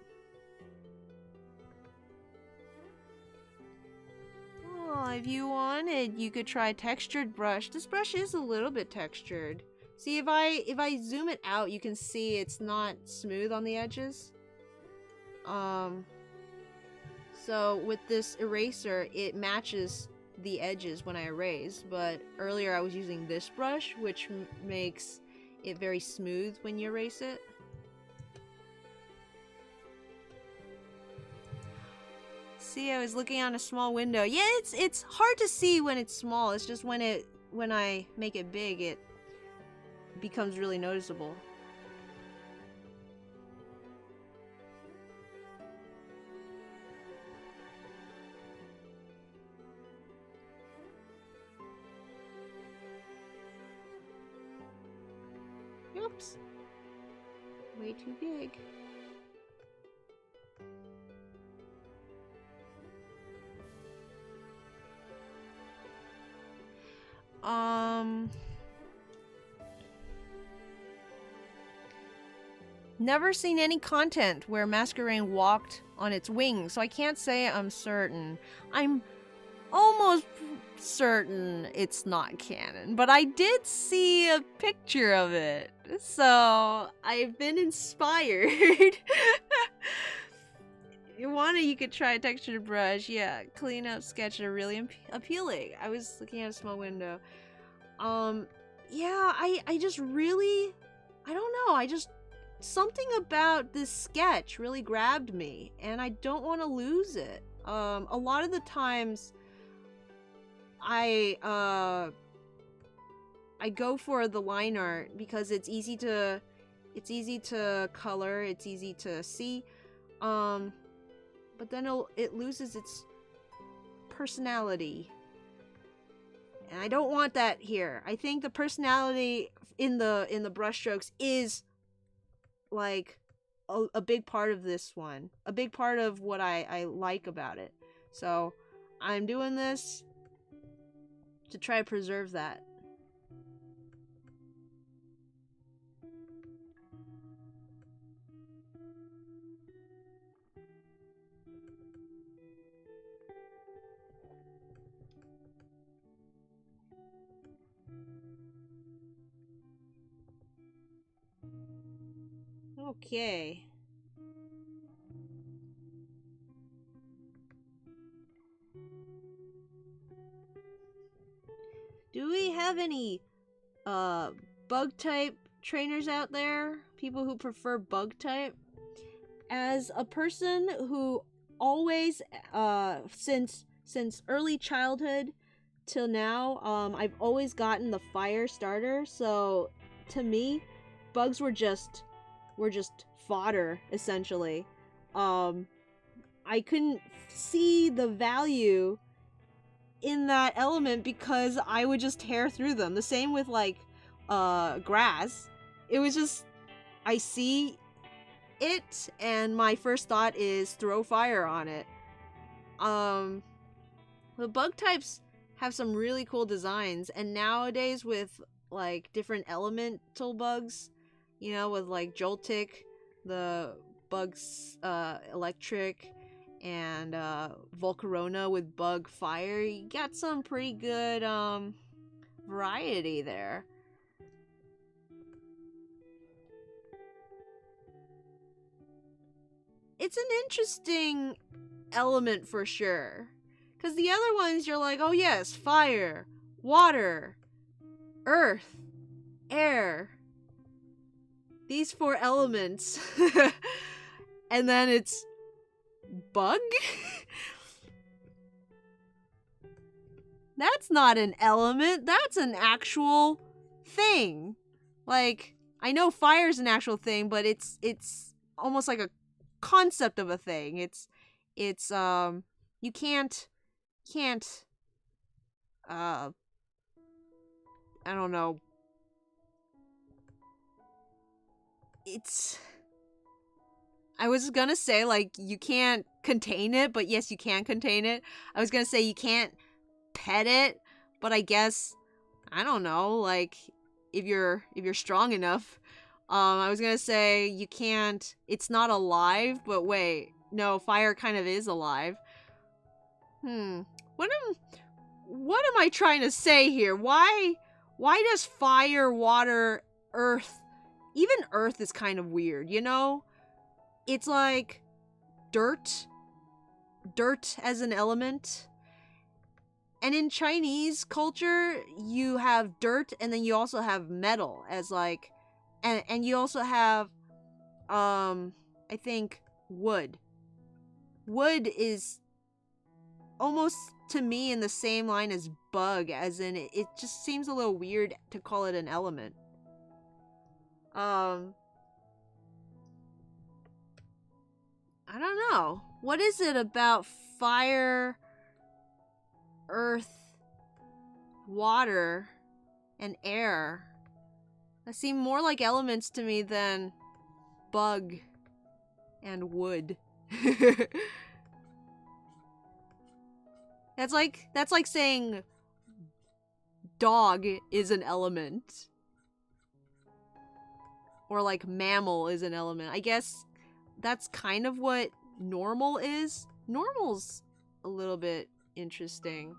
Oh, if you wanted, you could try textured brush. This brush is a little bit textured. See, if I zoom it out, you can see it's not smooth on the edges. So with this eraser, it matches the edges when I erase, but earlier I was using this brush, which makes it very smooth when you erase it. See, I was looking on a small window. Yeah, it's hard to see when it's small. It's just when I make it big, it becomes really noticeable. Oops. Way too big. Never seen any content where Masquerain walked on its wings, so I can't say I'm certain. I'm almost certain it's not canon, but I did see a picture of it, so I've been inspired. You wanna, you could try a textured brush. Yeah, clean up sketch are really appealing. I was looking at a small window. Yeah, I just really, I don't know, something about this sketch really grabbed me, and I don't want to lose it. A lot of the times, I go for the line art because it's easy to color, it's easy to see, but then it loses its personality. And I don't want that here. I think the personality in the brushstrokes is like a big part of this one. A big part of what I like about it. So I'm doing this to try to preserve that. Okay. Do we have any bug type trainers out there? People who prefer bug type? As a person who always since early childhood till now, I've always gotten the fire starter, so to me, bugs were just fodder, essentially. I couldn't see the value in that element because I would just tear through them. The same with like grass. It was just, I see it and my first thought is throw fire on it. The bug types have some really cool designs, and nowadays with like different elemental bugs, you know, with like Joltik, the bugs electric, and Volcarona with bug fire, you got some pretty good variety there. It's an interesting element for sure, because the other ones you're like, oh yes, fire, water, earth, air. These 4 elements And then it's bug? That's not an element. That's an actual thing. Like, I know fire's an actual thing, but it's almost like a concept of a thing. It's you can't I don't know. I was gonna say, like, you can't contain it, but yes, you can contain it. I was gonna say you can't pet it, but I guess, I don't know, like, if you're strong enough. I was gonna say you can't, it's not alive, but wait, no, fire kind of is alive. What am I trying to say here? Why does fire, water, earth, even earth is kind of weird, you know? It's like dirt as an element. And in Chinese culture, you have dirt, and then you also have metal as like, and you also have, I think, wood. Wood is almost, to me, in the same line as bug, as in, it just seems a little weird to call it an element. I don't know. What is it about fire, earth, water, and air that seem more like elements to me than bug and wood? That's like saying dog is an element. Or like mammal is an element. I guess that's kind of what normal is. Normal's a little bit interesting.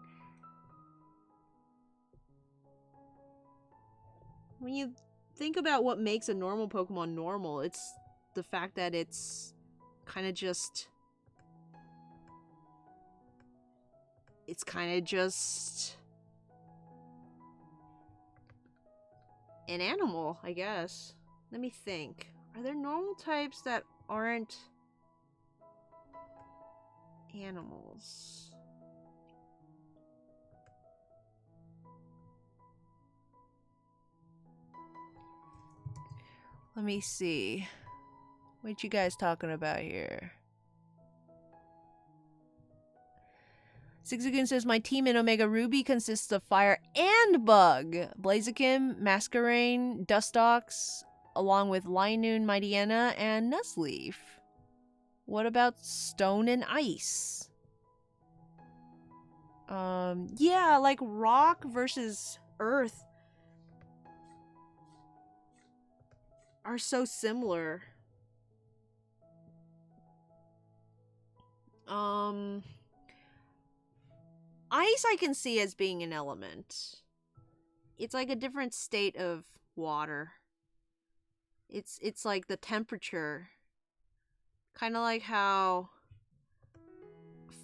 When you think about what makes a normal Pokemon normal, it's the fact that it's kind of just... It's kind of just... an animal, I guess. Let me think. Are there normal types that aren't animals? Let me see. What you guys talking about here? Zigzagoon says, my team in Omega Ruby consists of fire and bug. Blaziken, Masquerain, Dustox, along with Linoon, Mightyena, and Nuzleaf. What about stone and ice? Yeah, like rock versus earth are so similar. Ice I can see as being an element. It's like a different state of water. It's like the temperature. Kind of like how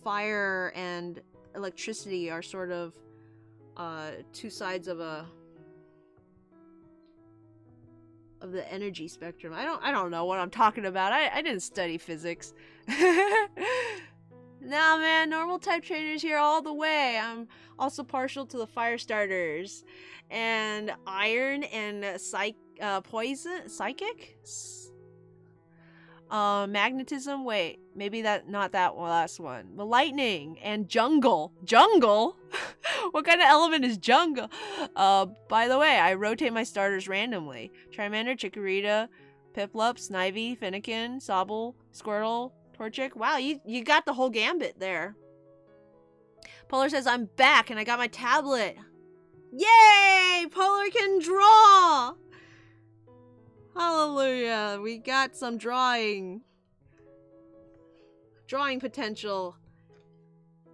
fire and electricity are sort of two sides of the energy spectrum. I don't know what I'm talking about. I didn't study physics. Nah, man, normal type trainers here all the way. I'm also partial to the fire starters. And iron and poison, psychic? Magnetism, wait, maybe not that last one. But lightning and jungle. Jungle? What kind of element is jungle? By the way, I rotate my starters randomly. Charmander, Chikorita, Piplup, Snivy, Fennekin, Sobble, Squirtle, Torchic. Wow, you got the whole gambit there. Polar says, I'm back and I got my tablet. Yay! Polar can draw! Hallelujah, we got some drawing potential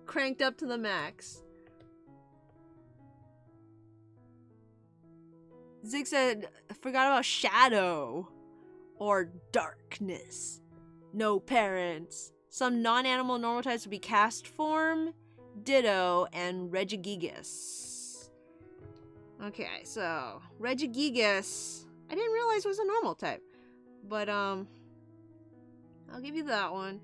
cranked up to the max. Zig said, forgot about shadow or darkness. No parents. Some non-animal normal types would be cast form, ditto, and Regigigas. Okay, so Regigigas, I didn't realize it was a normal type. But I'll give you that one.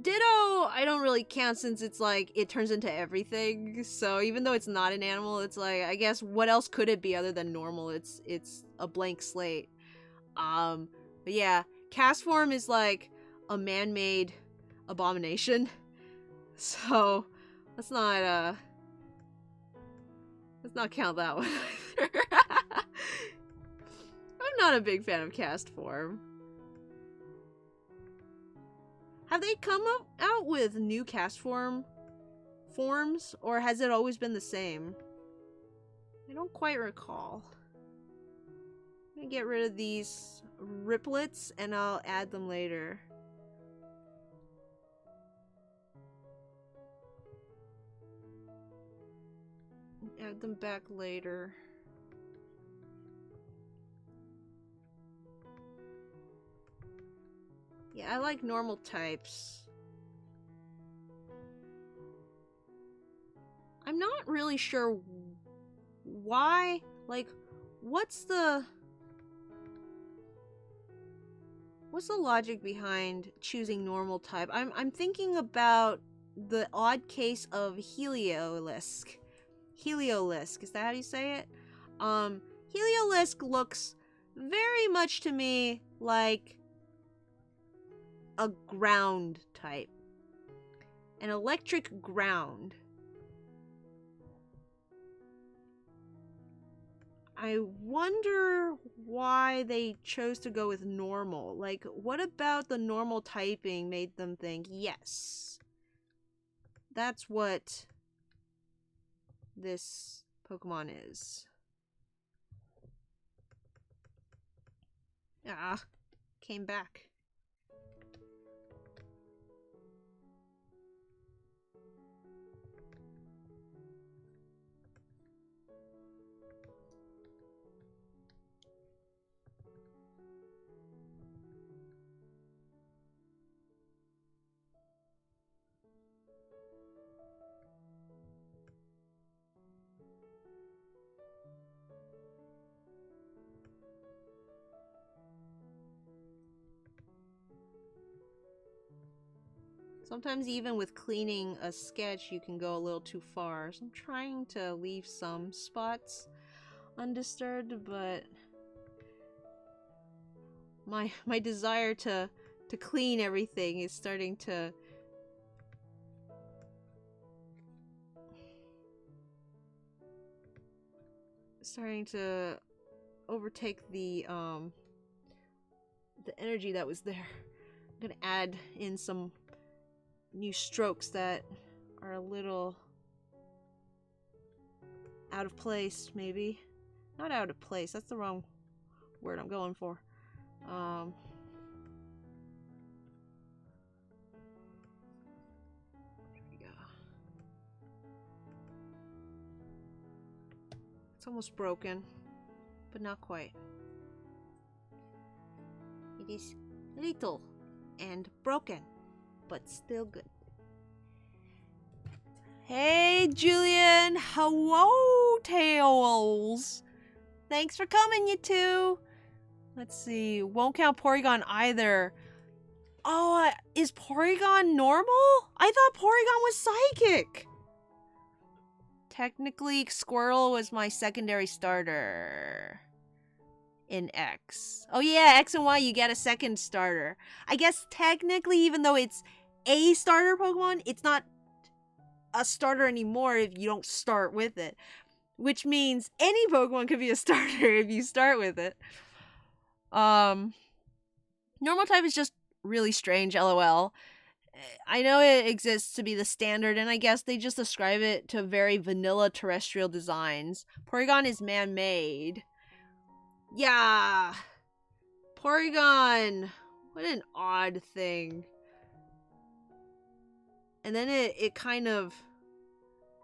Ditto, I don't really count since it's like, it turns into everything. So even though it's not an animal, it's like, I guess what else could it be other than normal? It's a blank slate. But yeah, cast form is like a man-made abomination. So let's not count that one either. I'm not a big fan of cast form. Have they come out with new cast forms, or has it always been the same? I don't quite recall. I'm gonna get rid of these riplets and I'll add them later. Add them back later. Yeah, I like normal types. I'm not really sure why, like, what's the logic behind choosing normal type? I'm thinking about the odd case of Heliolisk. Heliolisk, is that how you say it? Heliolisk looks very much to me like a ground type. An electric ground. I wonder why they chose to go with normal. Like, what about the normal typing made them think, yes, that's what this Pokemon is. Ah, came back. Sometimes even with cleaning a sketch, you can go a little too far. So I'm trying to leave some spots undisturbed, but my desire to clean everything is starting to overtake the energy that was there. I'm gonna add in some new strokes that are a little out of place, maybe. Not out of place, that's the wrong word I'm going for. There we go. It's almost broken, but not quite. It is little and broken, but still good. Hey, Julian! Hello, Tails! Thanks for coming, you two! Let's see. Won't count Porygon either. Oh, is Porygon normal? I thought Porygon was psychic! Technically, Squirrel was my secondary starter in X. Oh yeah, X and Y, you get a second starter. I guess technically, even though it's a starter Pokemon, it's not a starter anymore if you don't start with it. Which means any Pokemon could be a starter if you start with it. Normal type is just really strange, lol. I know it exists to be the standard, and I guess they just ascribe it to very vanilla terrestrial designs. Porygon is man-made. Yeah! Porygon! What an odd thing. And then it kind of...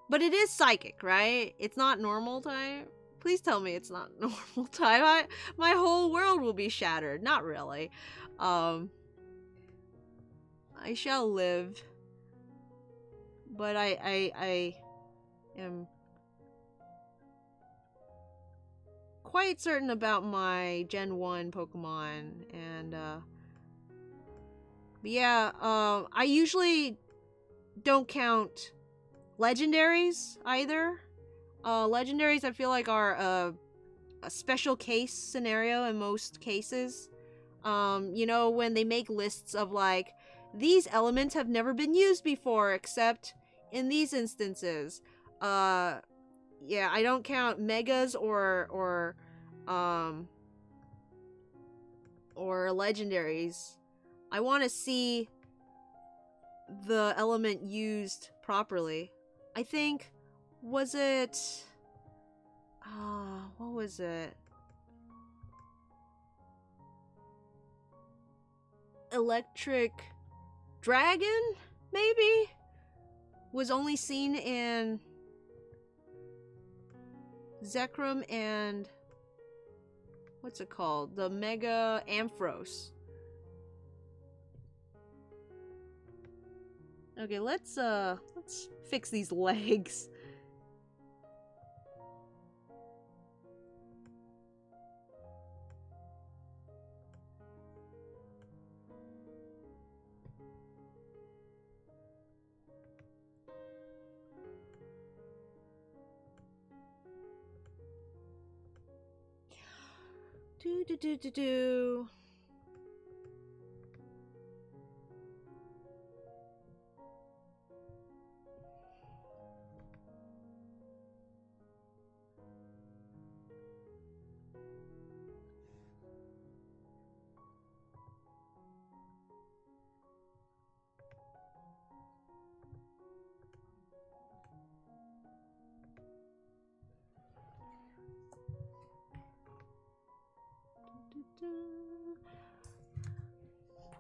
But it is psychic, right? It's not normal type? Please tell me it's not normal type. My whole world will be shattered. Not really. I shall live. But I am quite certain about my Gen 1 Pokemon, and But yeah, I usually don't count legendaries either. Legendaries I feel like are a special case scenario in most cases. You know, when they make lists of like, these elements have never been used before except in these instances. Yeah, I don't count megas or legendaries. I want to see the element used properly. I think, was it what was it? Electric Dragon, maybe? Was only seen in Zekrom and what's it called? The Mega Amphros. Okay, let's fix these legs. Do.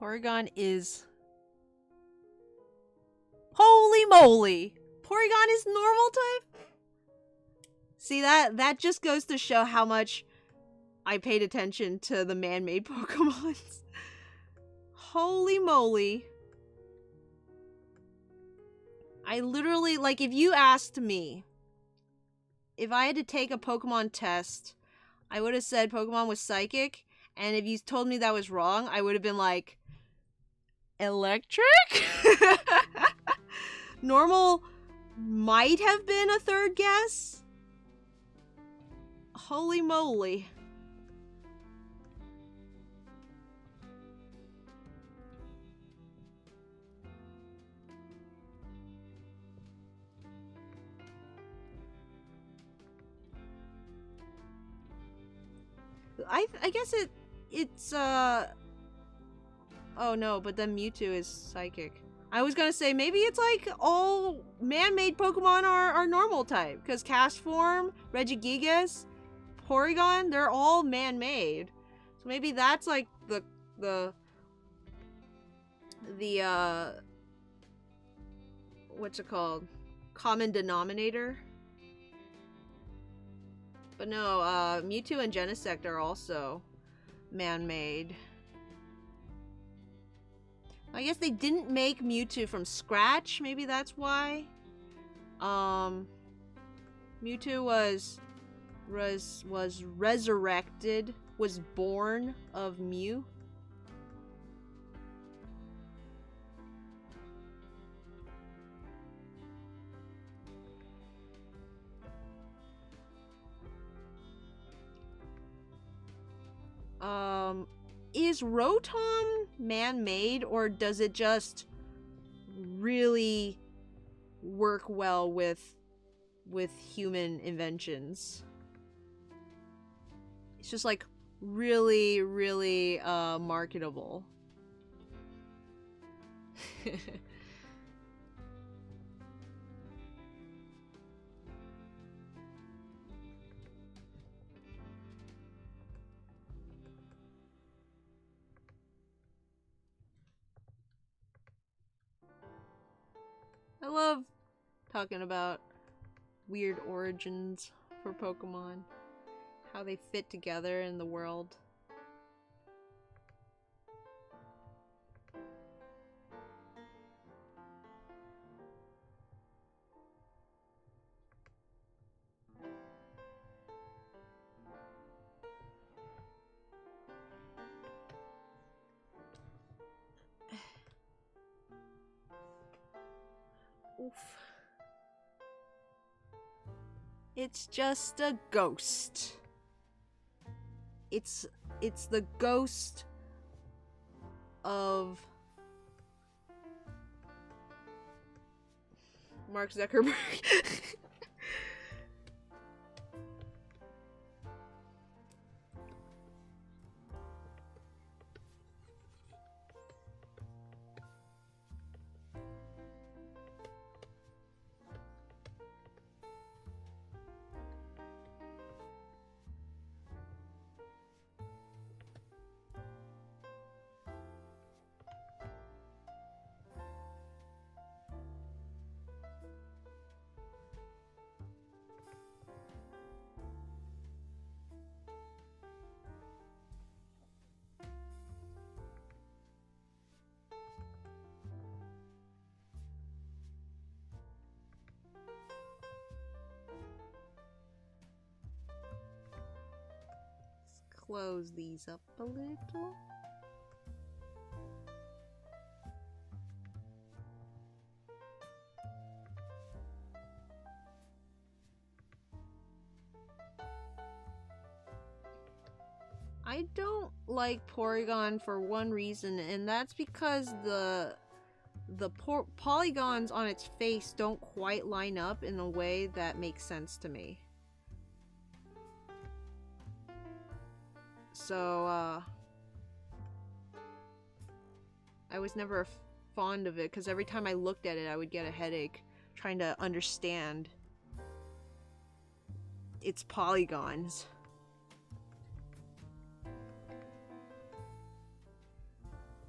Porygon is... Holy moly! Porygon is normal type? See, that just goes to show how much I paid attention to the man-made Pokemons. Holy moly. I literally, like, if you asked me if I had to take a Pokemon test, I would have said Pokemon was psychic, and if you told me that was wrong, I would have been like, electric? Normal might have been a third guess. Holy moly. I guess it's oh no, but then Mewtwo is psychic. I was gonna say maybe it's like all man-made Pokemon are normal type, because Castform, Regigigas, Porygon, they're all man-made. So maybe that's like the what's it called? Common denominator. But no, Mewtwo and Genesect are also man-made. I guess they didn't make Mewtwo from scratch. Maybe that's why. Mewtwo was resurrected, was born of Mew. Is Rotom man-made, or does it just really work well with human inventions? It's just like really, really marketable. I love talking about weird origins for Pokemon. How they fit together in the world. It's just a ghost. It's the ghost of Mark Zuckerberg. Close these up a little. I don't like Porygon for one reason, and that's because the polygons on its face don't quite line up in a way that makes sense to me. So, I was never fond of it, because every time I looked at it, I would get a headache trying to understand its polygons.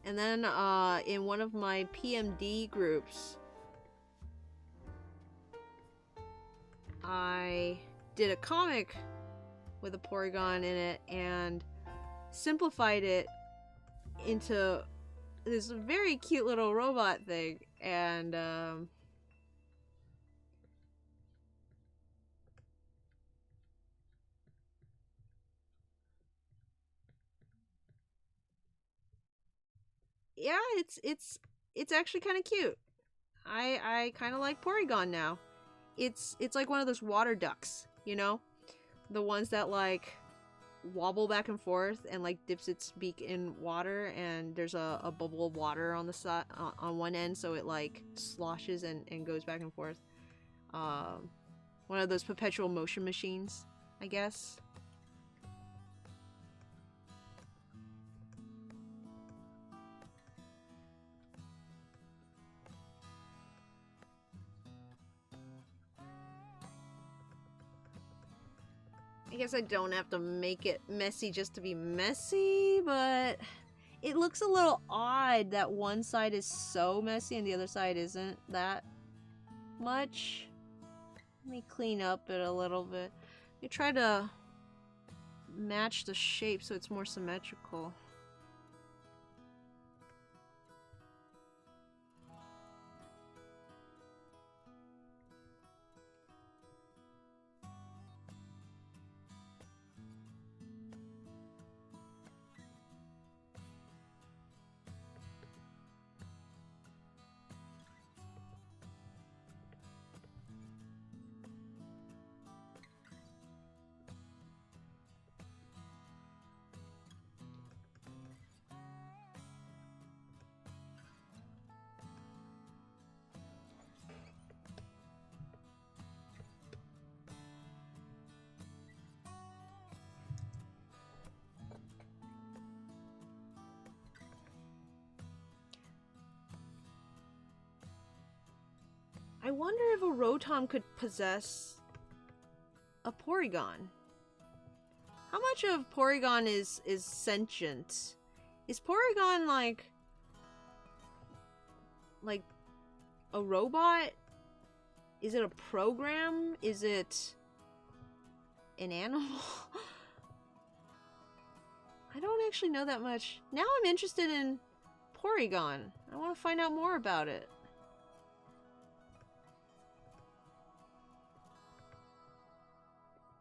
And then, in one of my PMD groups, I did a comic with a Porygon in it and simplified it into this very cute little robot thing. And, yeah, it's actually kind of cute. I kind of like Porygon now. It's like one of those water ducks, you know? The ones that like wobble back and forth and like dips its beak in water, and there's a bubble of water on the side on one end, so it like sloshes and goes back and forth. One of those perpetual motion machines, I guess. I guess I don't have to make it messy just to be messy, but it looks a little odd that one side is so messy and the other side isn't that much. Let me clean up it a little bit. Let me try to match the shape so it's more symmetrical. I wonder if a Rotom could possess a Porygon. How much of Porygon is sentient? Is Porygon like a robot? Is it a program? Is it an animal? I don't actually know that much. Now I'm interested in Porygon. I want to find out more about it.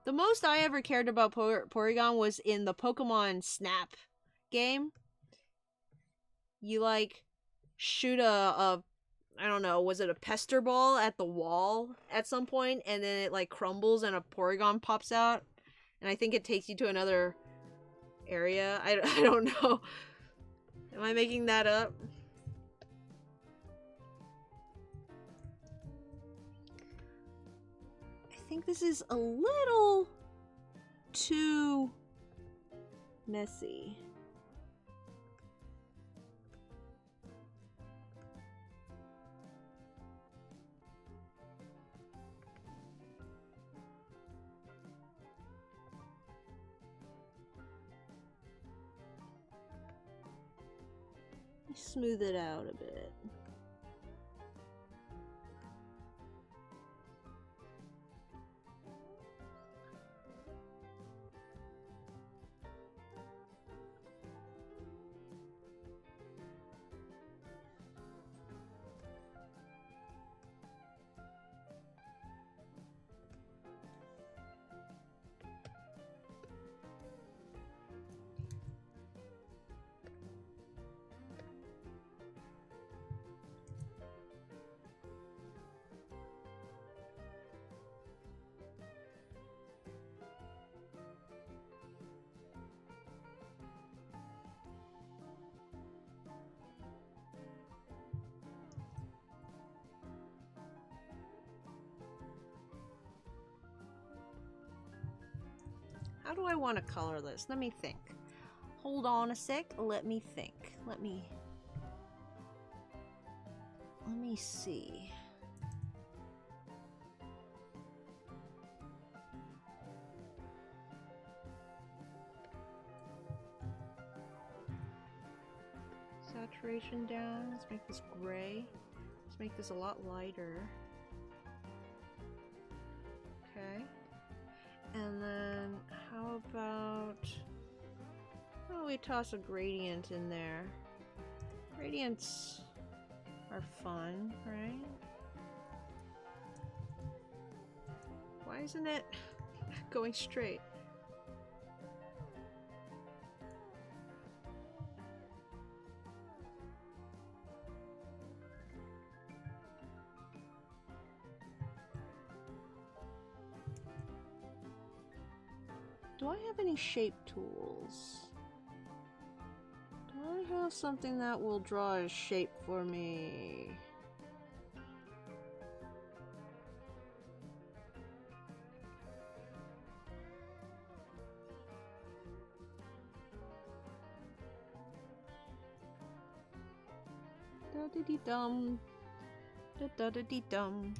The most I ever cared about Porygon was in the Pokemon Snap game. You like shoot a I don't know, was it a pester ball at the wall at some point, and then it like crumbles and a Porygon pops out, and I think it takes you to another area. I don't know. Am I making that up? I think this is a little too messy. Smooth it out a bit. How do I want to color this? Let me think. Hold on a sec. Let me think. Let me see. Saturation down. Let's make this gray. Let's make this a lot lighter. Okay. And then how about we toss a gradient in there? Gradients are fun, right? Why isn't it going straight? Do I have any shape tools? Do I have something that will draw a shape for me? Da-da-dee-dum. Da-da-da-dee-dum.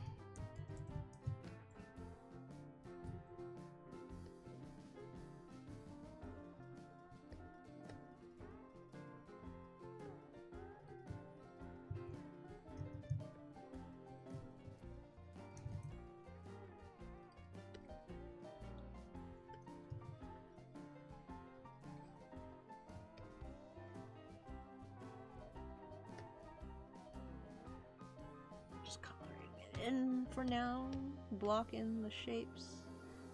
Just coloring it in for now, blocking the shapes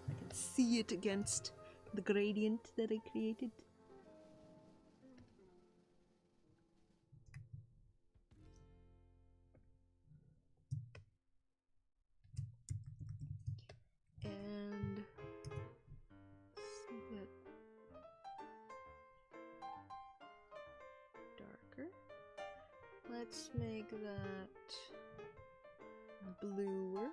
so I can see it against the gradient that I created. And let's make it darker. Let's make that bluer.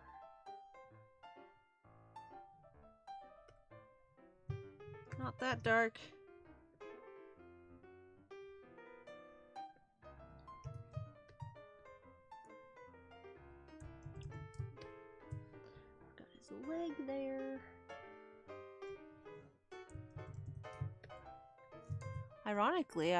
Not that dark. Got his leg there. Ironically,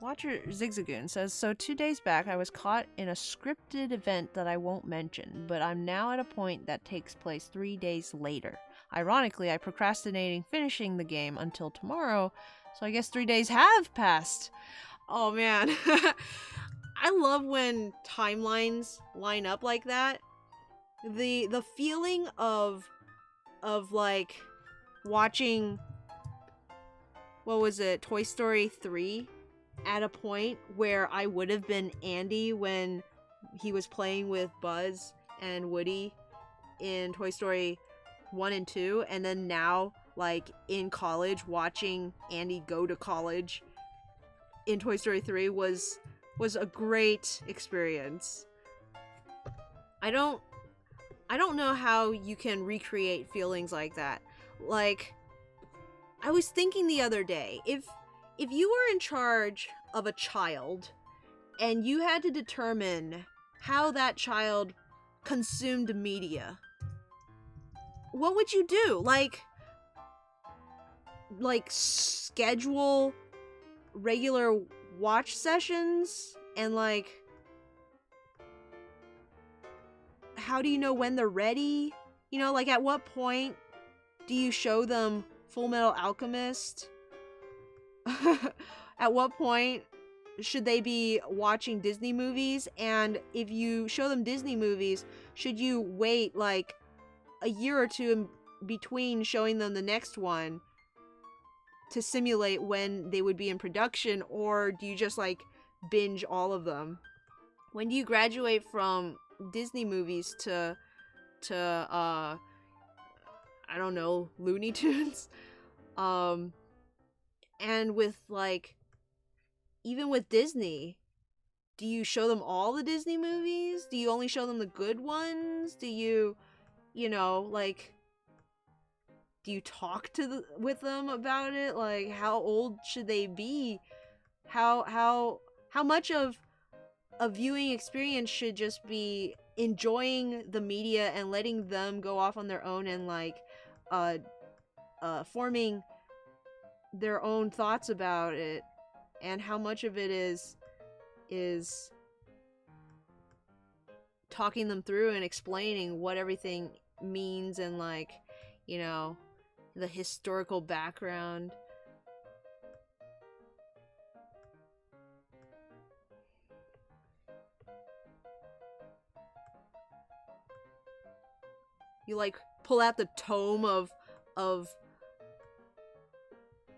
Watcher Zigzagoon says, so 2 days back I was caught in a scripted event that I won't mention, but I'm now at a point that takes place 3 days later. Ironically, I procrastinating finishing the game until tomorrow, so I guess 3 days have passed. Oh man. I love when timelines line up like that. The feeling of like watching, what was it, Toy Story 3? at a point where I would have been Andy when he was playing with Buzz and Woody in Toy Story 1 and 2, and then now, like, in college, watching Andy go to college in Toy Story 3 was a great experience. I don't know how you can recreate feelings like that. Like, I was thinking the other day, if you were in charge of a child and you had to determine how that child consumed media, what would you do? Like schedule regular watch sessions, and like, how do you know when they're ready? You know, like, at what point do you show them Full Metal Alchemist? At what point should they be watching Disney movies? And if you show them Disney movies, should you wait like a year or two in between showing them the next one to simulate when they would be in production? Or do you just like binge all of them? When do you graduate from Disney movies to I don't know, Looney Tunes? And with, like, even with Disney, do you show them all the Disney movies? Do you only show them the good ones? Do you know, like, do you talk with them about it? Like, how old should they be? How much of a viewing experience should just be enjoying the media and letting them go off on their own and like forming their own thoughts about it, and how much of it is talking them through and explaining what everything means, and like, you know, the historical background. You like pull out the tome of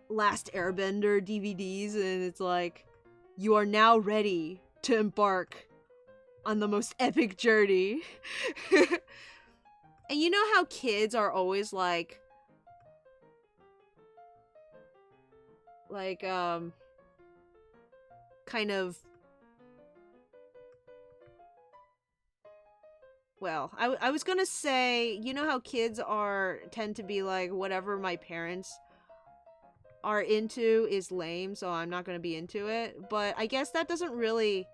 Last Airbender DVDs, and it's like, you are now ready to embark on the most epic journey. And you know how kids are always like kind of, well, I was gonna say, you know how kids tend to be like, whatever my parents are into is lame, so I'm not gonna be into it. But I guess that doesn't really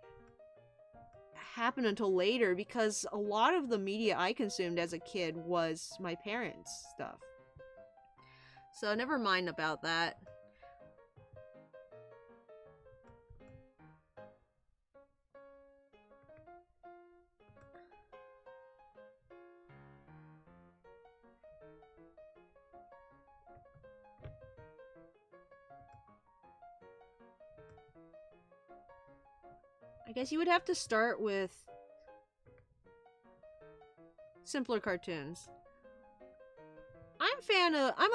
happen until later, because a lot of the media I consumed as a kid was my parents' stuff. So never mind about that. I guess you would have to start with simpler cartoons. I'm a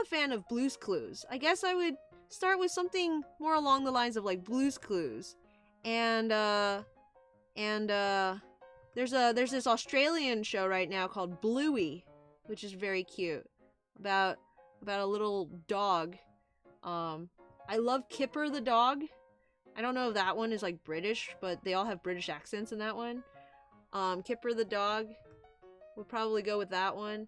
fan of Blue's Clues. I guess I would start with something more along the lines of like Blue's Clues. And there's this Australian show right now called Bluey, which is very cute. About a little dog. I love Kipper the dog. I don't know if that one is like British, but they all have British accents in that one. Kipper the dog would probably go with that one.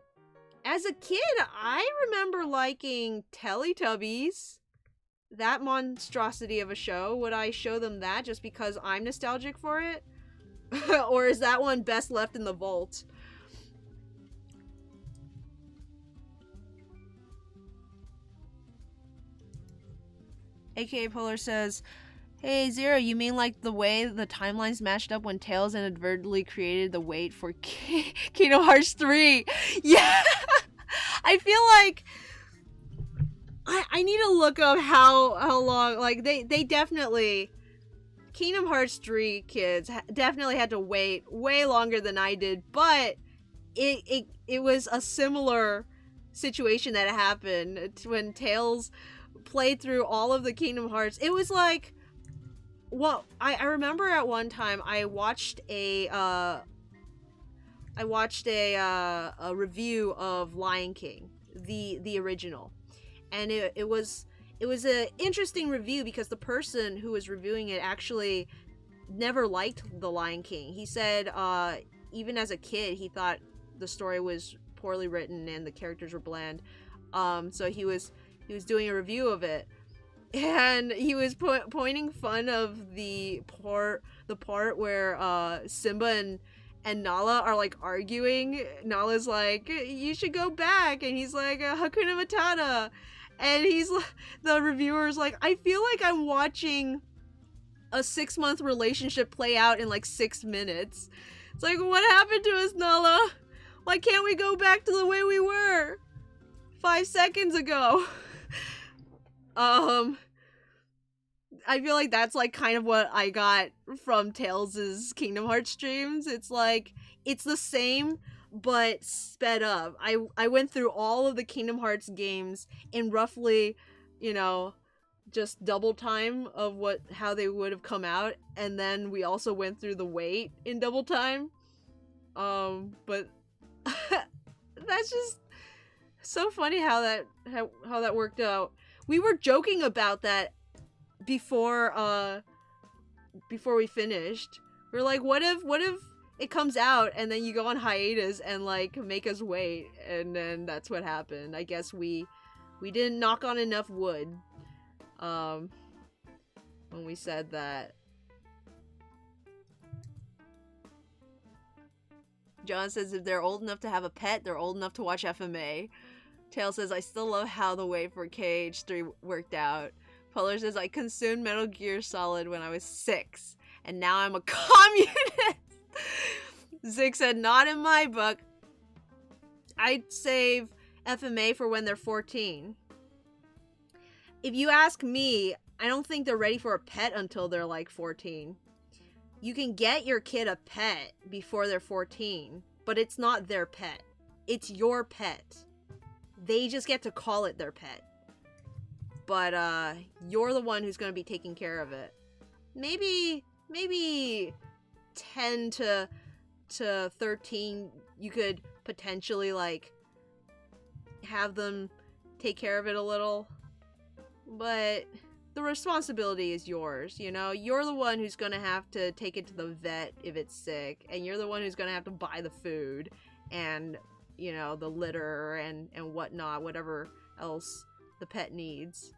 As a kid, I remember liking Teletubbies. That monstrosity of a show. Would I show them that just because I'm nostalgic for it? Or is that one best left in the vault? AKA Polar says, hey, Zero, you mean like the way the timelines matched up when Tails inadvertently created the weight for Kingdom Hearts 3? Yeah! I feel like I need to look up how long, like, they definitely, Kingdom Hearts 3 kids definitely had to wait way longer than I did, but it was a similar situation that happened when Tails played through all of the Kingdom Hearts. It was like Well, I remember at one time I watched a review of Lion King, the original, and it was an interesting review because the person who was reviewing it actually never liked The Lion King. He said even as a kid he thought the story was poorly written and the characters were bland. So he was doing a review of it, and he was pointing fun of the part where Simba and Nala are like arguing. Nala's like, "You should go back," and he's like, "Hakuna Matata," and the reviewer's like, "I feel like I'm watching a 6-month relationship play out in like 6 minutes." It's like, what happened to us, Nala? Why can't we go back to the way we were 5 seconds ago? I feel like that's like kind of what I got from Tails' Kingdom Hearts streams. It's like, it's the same, but sped up. I went through all of the Kingdom Hearts games in roughly, just double time of how they would have come out, and then we also went through the wait in double time. But that's just so funny how that worked out. We were joking about that before we finished. We're like, what if it comes out and then you go on hiatus and like make us wait? And then that's what happened. I guess we didn't knock on enough wood when we said that. John says if they're old enough to have a pet, they're old enough to watch FMA. Tail says I still love how the wait for KH3 worked out. Polar says I consumed Metal Gear Solid when I was 6, and now I'm a communist. Zig said not in my book. I'd save FMA for when they're 14. If you ask me, I don't think they're ready for a pet until they're like 14. You can get your kid a pet before they're 14, but it's not their pet. It's your pet. They just get to call it their pet. But you're the one who's going to be taking care of it. Maybe 10 to 13 you could potentially like have them take care of it a little. But the responsibility is yours, You're the one who's going to have to take it to the vet if it's sick, and you're the one who's going to have to buy the food and, the litter and whatnot, whatever else the pet needs.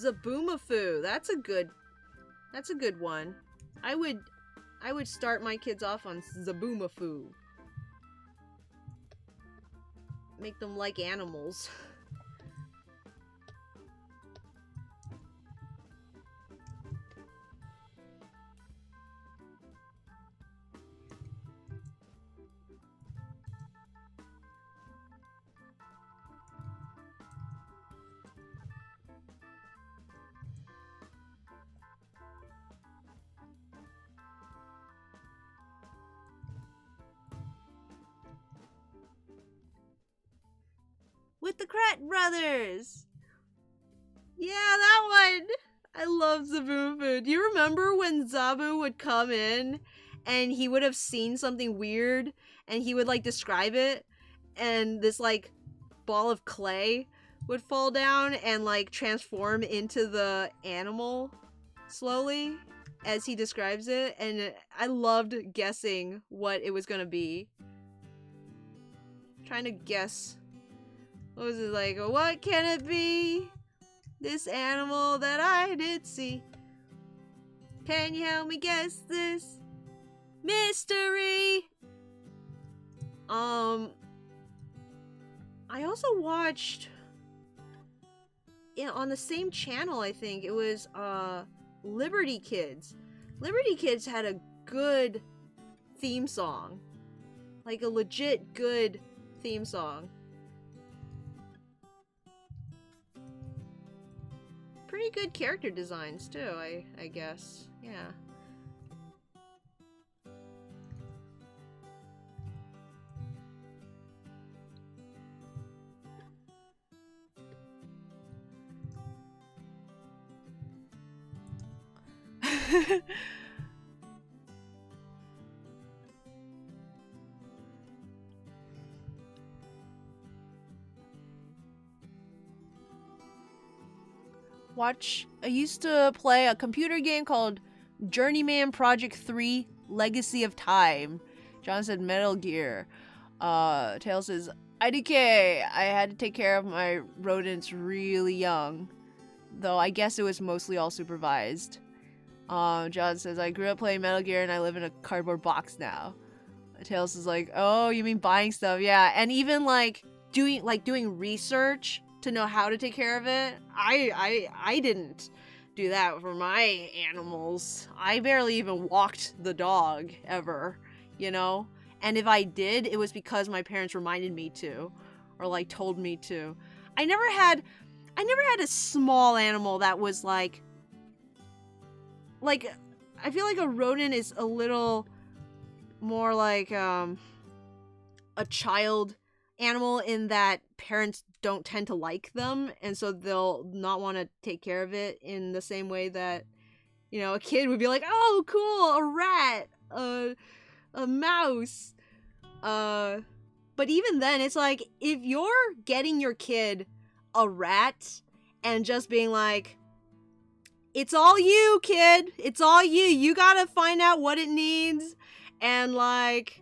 Zaboomafoo. That's a good one. I would start my kids off on Zaboomafoo. Make them like animals. With the Krat brothers. Yeah, that one. I love Zaboomafoo. Do you remember when Zabu would come in and he would have seen something weird and he would like describe it, and this like ball of clay would fall down and like transform into the animal slowly as he describes it, and I loved guessing what it was gonna be. Trying to guess. What was it like? What can it be? This animal that I did see. Can you help me guess this mystery? I also watched on the same channel, I think it was Liberty Kids. Liberty Kids had a good theme song. Like a legit good theme song. pretty good character designs too, I guess. Yeah. I used to play a computer game called Journeyman Project 3 Legacy of Time. John said Metal Gear. Tail says, IDK, I had to take care of my rodents really young. Though I guess it was mostly all supervised. John says, I grew up playing Metal Gear and I live in a cardboard box now. Tails is like, oh, you mean buying stuff? Yeah, and even doing research to know how to take care of it. I didn't do that for my animals. I barely even walked the dog ever, you know? And if I did, it was because my parents reminded me to, or like told me to. I never had a small animal that was like I feel like a rodent is a little more like a child animal in that parents don't tend to like them, and so they'll not want to take care of it in the same way that, you know, a kid would be like, oh cool, a rat, a mouse. But even then, it's like, if you're getting your kid a rat and just being like, it's all you, kid, it's all you gotta find out what it needs, and like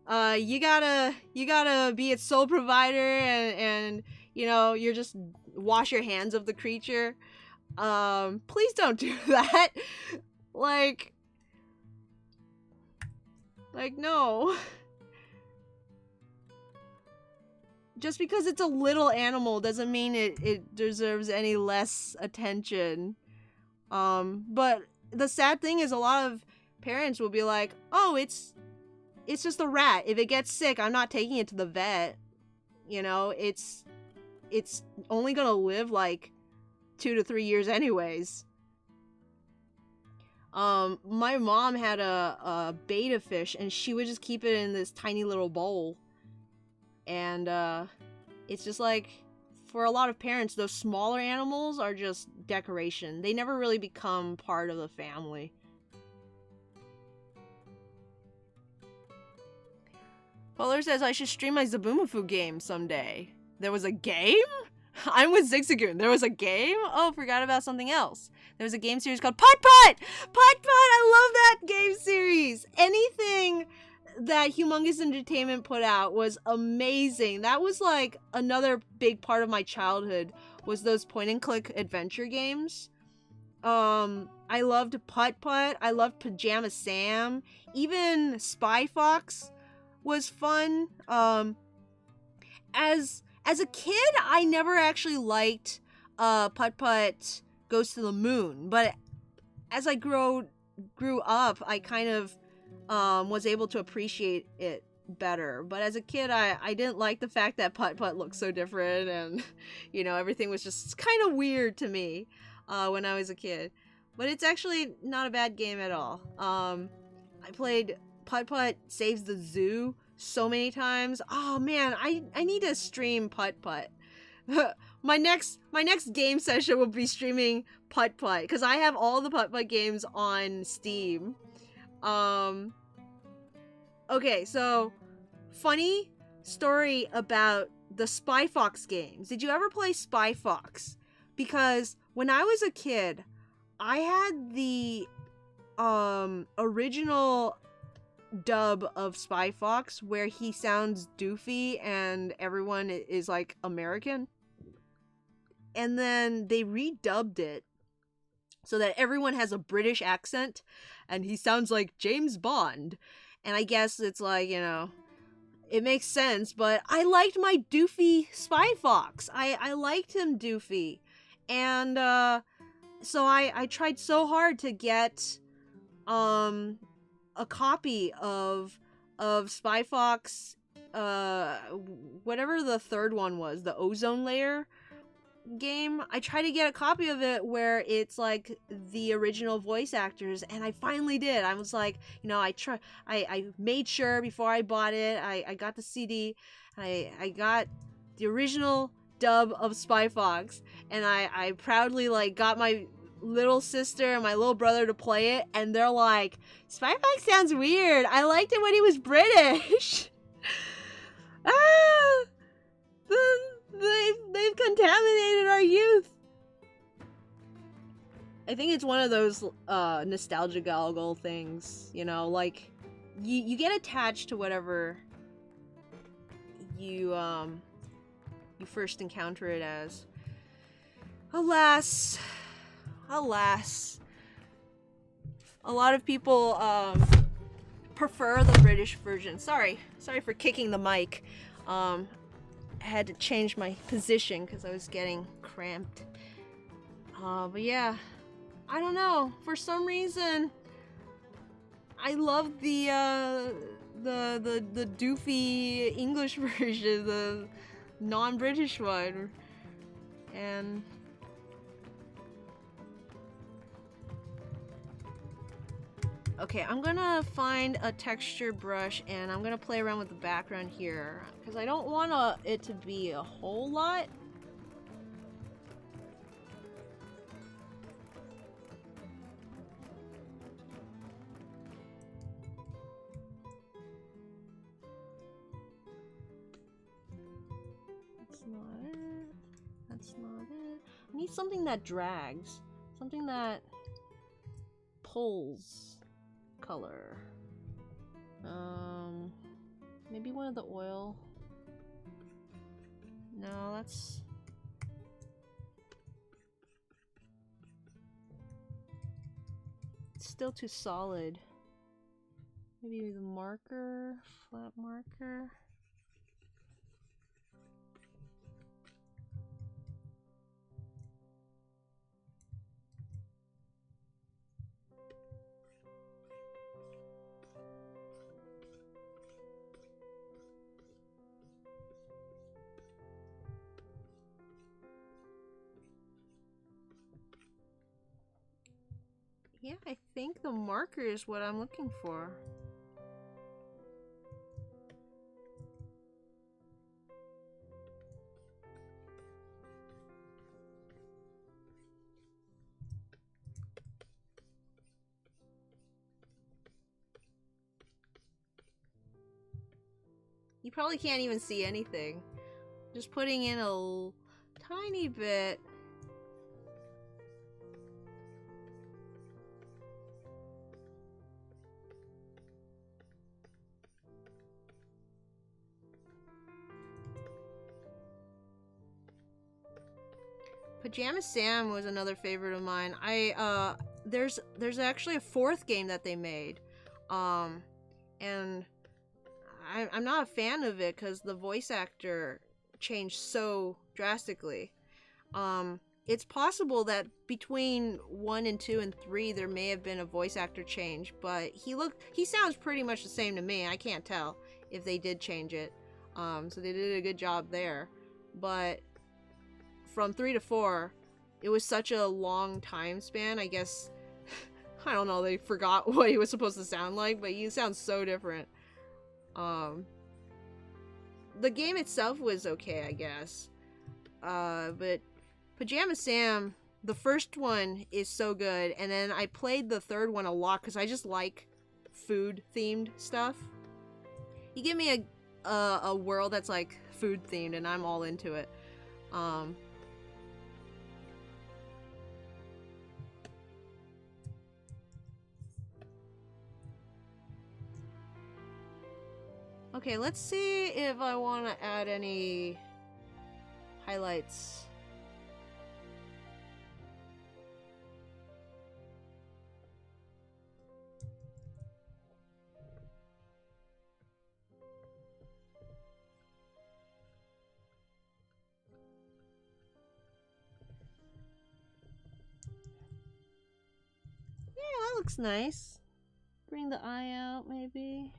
you gotta be its sole provider, and you know, you're just wash your hands of the creature. Please don't do that. like no. Just because it's a little animal doesn't mean it deserves any less attention. But the sad thing is, a lot of parents will be like, oh, it's just a rat. If it gets sick, I'm not taking it to the vet. You know, it's only gonna live like 2 to 3 years anyways. My mom had a betta fish, and she would just keep it in this tiny little bowl. And it's just like, for a lot of parents, those smaller animals are just decoration. They never really become part of the family. Polar says I should stream my Zabumafu game someday. There was a game? I'm with Zigzagoon. There was a game? Oh, forgot about something else. There was a game series called Putt Putt! Putt Putt! I love that game series! Anything that Humongous Entertainment put out was amazing. That was like another big part of my childhood, was those point and click adventure games. I loved Putt Putt. I loved Pajama Sam. Even Spy Fox was fun. As a kid, I never actually liked Putt Putt Goes to the Moon, but as I grew up, I kind of was able to appreciate it better. But as a kid, I didn't like the fact that Putt Putt looked so different, and you know, everything was just kind of weird to me when I was a kid. But it's actually not a bad game at all. I played Putt Putt Saves the Zoo so many times. Oh man, I need to stream Putt Putt. my next game session will be streaming Putt Putt, because I have all the Putt Putt games on Steam. Okay, so funny story about the Spy Fox games. Did you ever play Spy Fox? Because when I was a kid, I had the original dub of Spy Fox where he sounds doofy and everyone is like American. And then they redubbed it so that everyone has a British accent and he sounds like James Bond. And I guess it's like, you know, it makes sense, but I liked my doofy Spy Fox. I liked him doofy. And so I tried so hard to get a copy of Spy Fox, whatever the third one was, the Ozone Layer, game, I tried to get a copy of it where it's like the original voice actors, and I finally did. I was like, you know, I made sure before I bought it, I got the CD, I got the original dub of Spy Fox, and I proudly like got my little sister and my little brother to play it, and they're like, Spy Fox sounds weird. I liked it when he was British. Ah! They've contaminated our youth. I think it's one of those nostalgia goggle things, you know, like you get attached to whatever you first encounter it as. Alas, a lot of people prefer the British version. Sorry for kicking the mic. I had to change my position because I was getting cramped. But yeah, I don't know. For some reason, I love the doofy English version, the non-British one, and okay, I'm gonna find a texture brush and I'm gonna play around with the background here because I don't want it to be a whole lot. That's not it. That's not it. I need something that drags. Something that pulls color. Maybe one of the oil. No, that's it's still too solid. Maybe the marker, flat marker. Yeah, I think the marker is what I'm looking for. You probably can't even see anything. Just putting in a tiny bit. Pajama Sam was another favorite of mine. There's actually a fourth game that they made, and I'm not a fan of it because the voice actor changed so drastically. It's possible that between 1 and 2 and 3 there may have been a voice actor change, but he sounds pretty much the same to me. I can't tell if they did change it. So they did a good job there. But from 3 to 4, it was such a long time span. I guess I don't know, they forgot what he was supposed to sound like, but he sounds so different. The game itself was okay, I guess. But Pajama Sam, the first one is so good, and then I played the third one a lot because I just like food-themed stuff. You give me a world that's like food-themed, and I'm all into it. Okay, let's see if I want to add any highlights. Yeah, that looks nice. Bring the eye out, maybe.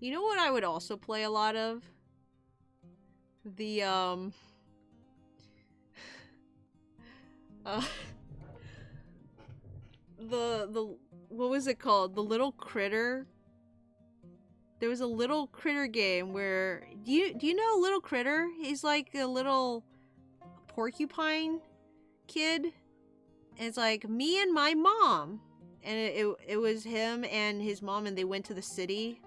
You know what I would also play a lot of? The, uh, what was it called? The Little Critter? There was a Little Critter game where, do you know Little Critter? He's like a little porcupine kid. And it's like, me and my mom. And it was him and his mom, and they went to the city.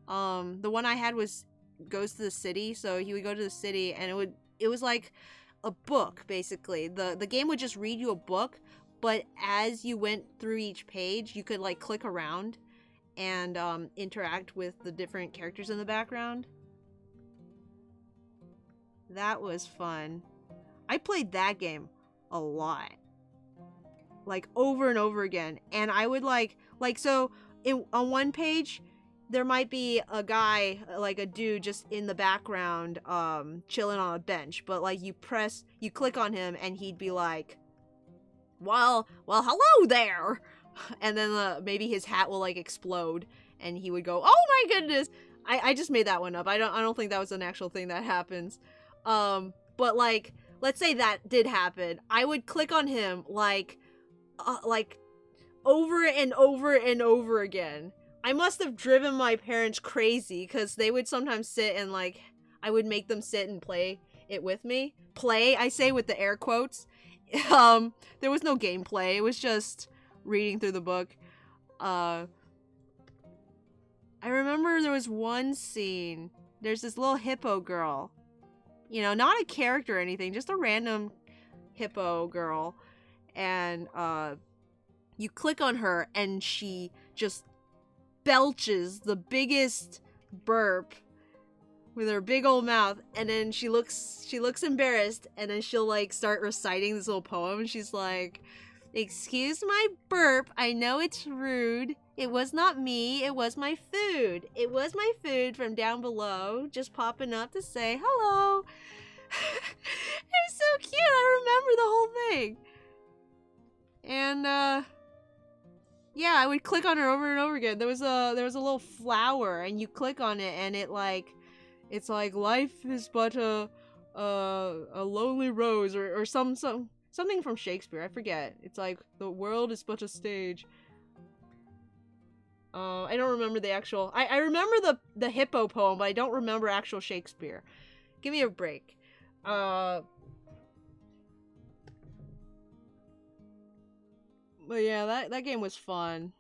The one I had was goes to the city, so he would go to the city, and it was like a book, basically. The game would just read you a book, but as you went through each page, you could like click around and interact with the different characters in the background. That was fun. I played that game a lot. Like over and over again. And I would so on one page there might be a guy, like a dude just in the background chilling on a bench, but like you click on him and he'd be like, well hello there, and then maybe his hat will like explode and he would go, oh my goodness. I just made that one up. I don't think that was an actual thing that happens. But like, let's say that did happen. I would click on him like over and over and over again. I must have driven my parents crazy, because they would sometimes sit and like, I would make them sit and play it with me. Play, I say with the air quotes. There was no gameplay. It was just reading through the book. I remember there was one scene. There's this little hippo girl. You know, not a character or anything, just a random hippo girl. And you click on her and she just belches the biggest burp with her big old mouth, and then she looks embarrassed, and then she'll like start reciting this little poem. She's like, excuse my burp, I know it's rude, it was not me, it was my food, it was my food from down below, just popping up to say hello. It was so cute. I remember the whole thing. And yeah, I would click on her over and over again. There was a little flower, and you click on it, and it's like life is but a lonely rose, or something from Shakespeare. I forget. It's like the world is but a stage. I don't remember the actual. I remember the hippo poem, but I don't remember actual Shakespeare. Give me a break. But yeah, that game was fun.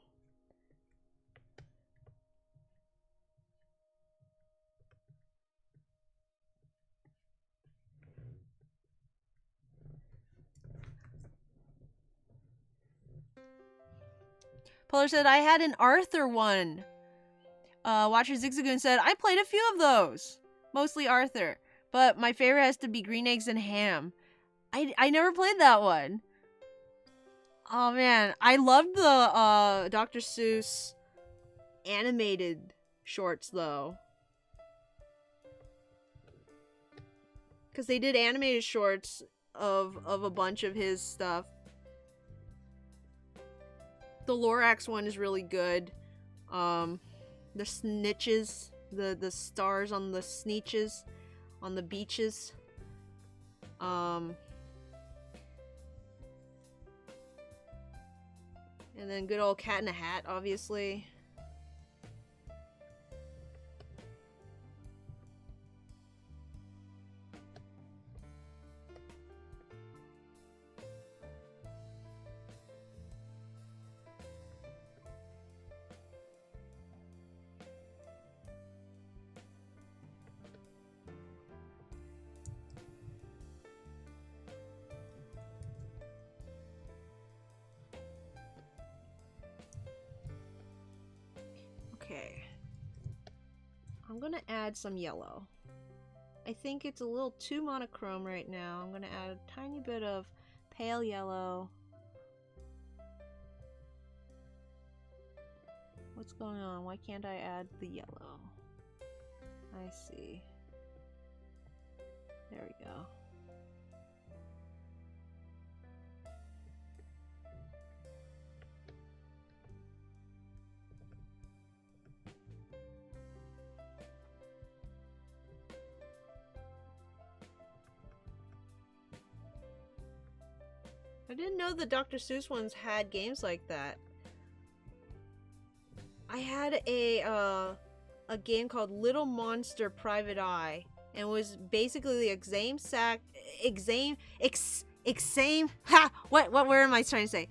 Polar said, I had an Arthur one. Watcher Zigzagoon said, I played a few of those. Mostly Arthur. But my favorite has to be Green Eggs and Ham. I never played that one. Oh man, I loved the Dr. Seuss animated shorts though. Because they did animated shorts of a bunch of his stuff. The Lorax one is really good. The snitches, the stars on the sneeches, on the beaches. And then good old Cat in a Hat, obviously. Okay. I'm gonna add some yellow. I think it's a little too monochrome right now. I'm gonna add a tiny bit of pale yellow. What's going on? Why can't I add the yellow? I see. There we go. I didn't know the Dr. Seuss ones had games like that. I had a game called Little Monster Private Eye, and it was basically the what word am I trying to say?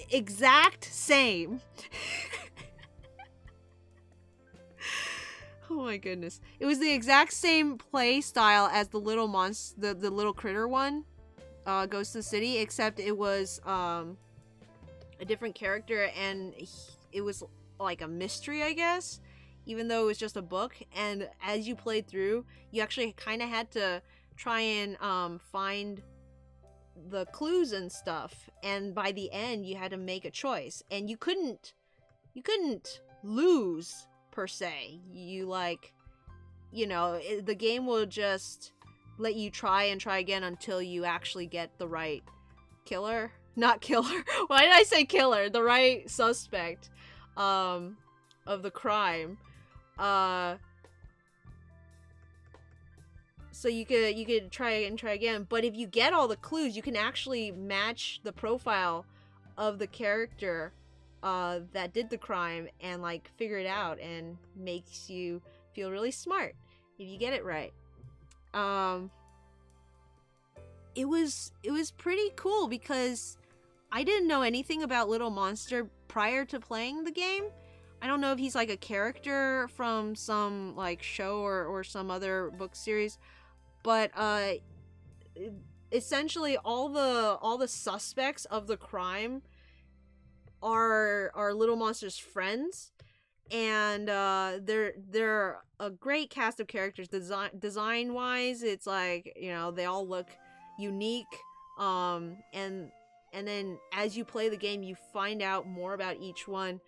Exact same. Oh my goodness. It was the exact same play style as the little monster, the little critter one, Goes to the City, except it was a different character, and it was like a mystery, I guess, even though it was just a book. And as you played through, you actually kind of had to try and find the clues and stuff, and by the end you had to make a choice, and you couldn't lose per se. You the game will just let you try and try again until you actually get the right killer. Not killer. Why did I say killer? The right suspect of the crime. So you could try and try again, but if you get all the clues, you can actually match the profile of the character that did the crime and like figure it out, and makes you feel really smart if you get it right. It was pretty cool because I didn't know anything about Little Monster prior to playing the game. I don't know if he's like a character from some like show or some other book series, but essentially all the suspects of the crime are Little Monster's friends, and they're a great cast of characters. Design wise, it's like, they all look unique, and then as you play the game, you find out more about each one,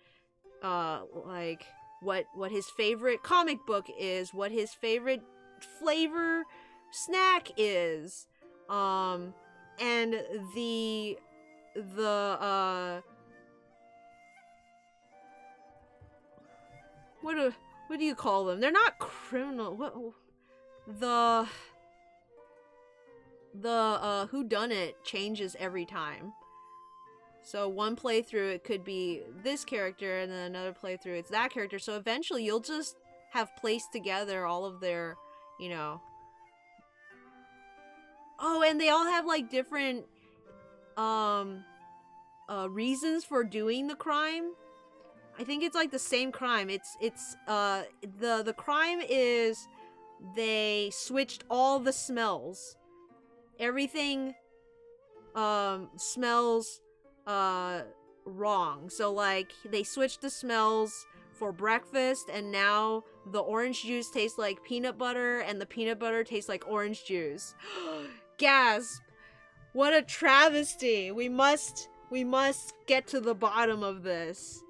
like what his favorite comic book is, what his favorite flavor snack is, and the what do you call them? They're not criminal. What the whodunit changes every time. So one playthrough it could be this character, and then another playthrough it's that character. So eventually you'll just have placed together all of their, Oh, and they all have like different reasons for doing the crime. I think it's like the same crime. The crime is they switched all the smells. Everything smells wrong. So like they switched the smells for breakfast, and now the orange juice tastes like peanut butter and the peanut butter tastes like orange juice. Gasp. What a travesty. We must get to the bottom of this.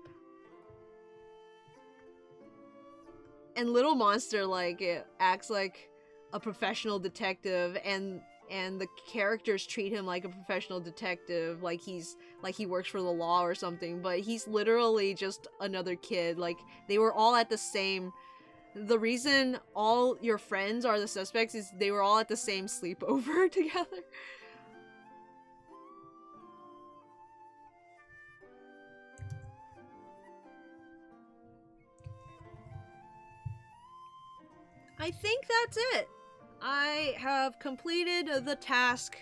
And Little Monster, like, it acts like a professional detective, and the characters treat him like a professional detective, like he works for the law or something, but he's literally just another kid. Like, they were all at the same... The reason all your friends are the suspects is they were all at the same sleepover together. I think that's it. I have completed the task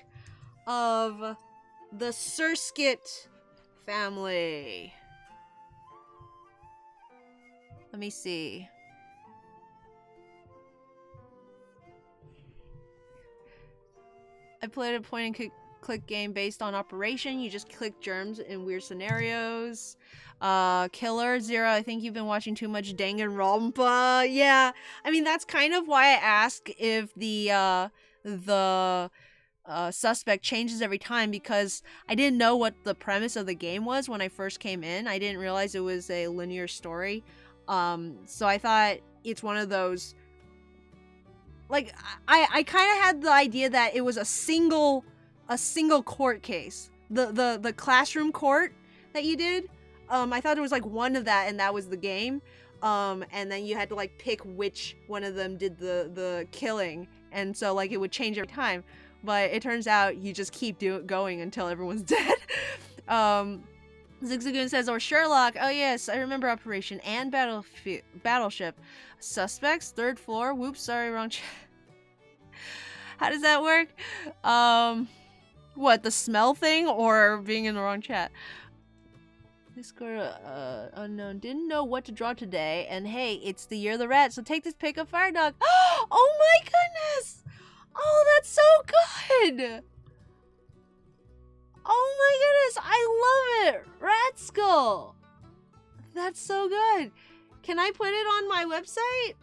of the Surskit family. Let me see. I played a point and click game based on operation. You just click germs in weird scenarios. Killer Zero, I think you've been watching too much Danganronpa. Yeah, I mean, that's kind of why I ask if the suspect changes every time, because I didn't know what the premise of the game was when I first came in. I didn't realize it was a linear story. So I thought it's one of those, like, I kind of had the idea that it was a single court case. The classroom court that you did. I thought it was like one of that, and that was the game. And then you had to like pick which one of them did the killing, and so like it would change every time. but it turns out you just keep going until everyone's dead. Zigzagoon says, or Sherlock. Oh yes, I remember Operation and Battleship. Suspects, 3rd floor. Whoops, sorry, wrong chat. How does that work? What, the smell thing or being in the wrong chat? Discord unknown. Didn't know what to draw today, and hey, it's the year of the rat, so take this pick of Fire Dog. Oh my goodness! Oh, that's so good! Oh my goodness, I love it! Rat Skull! That's so good. Can I put it on my website?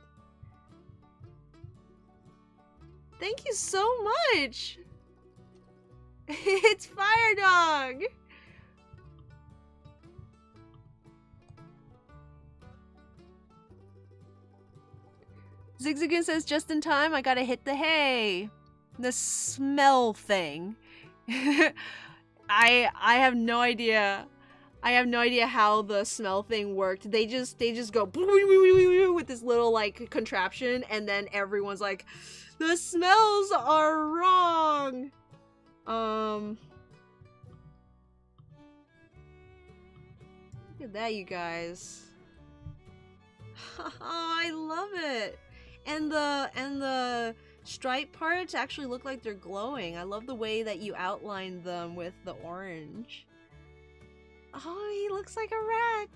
Thank you so much! It's Fire Dog! Zigzagoon says, just in time, I gotta hit the hay. The smell thing. I have no idea. I have no idea how the smell thing worked. They just go with this little like contraption, and then everyone's like, the smells are wrong. Look at that, you guys. Oh, I love it. And the stripe parts actually look like they're glowing. I love the way that you outlined them with the orange. Oh, he looks like a rat.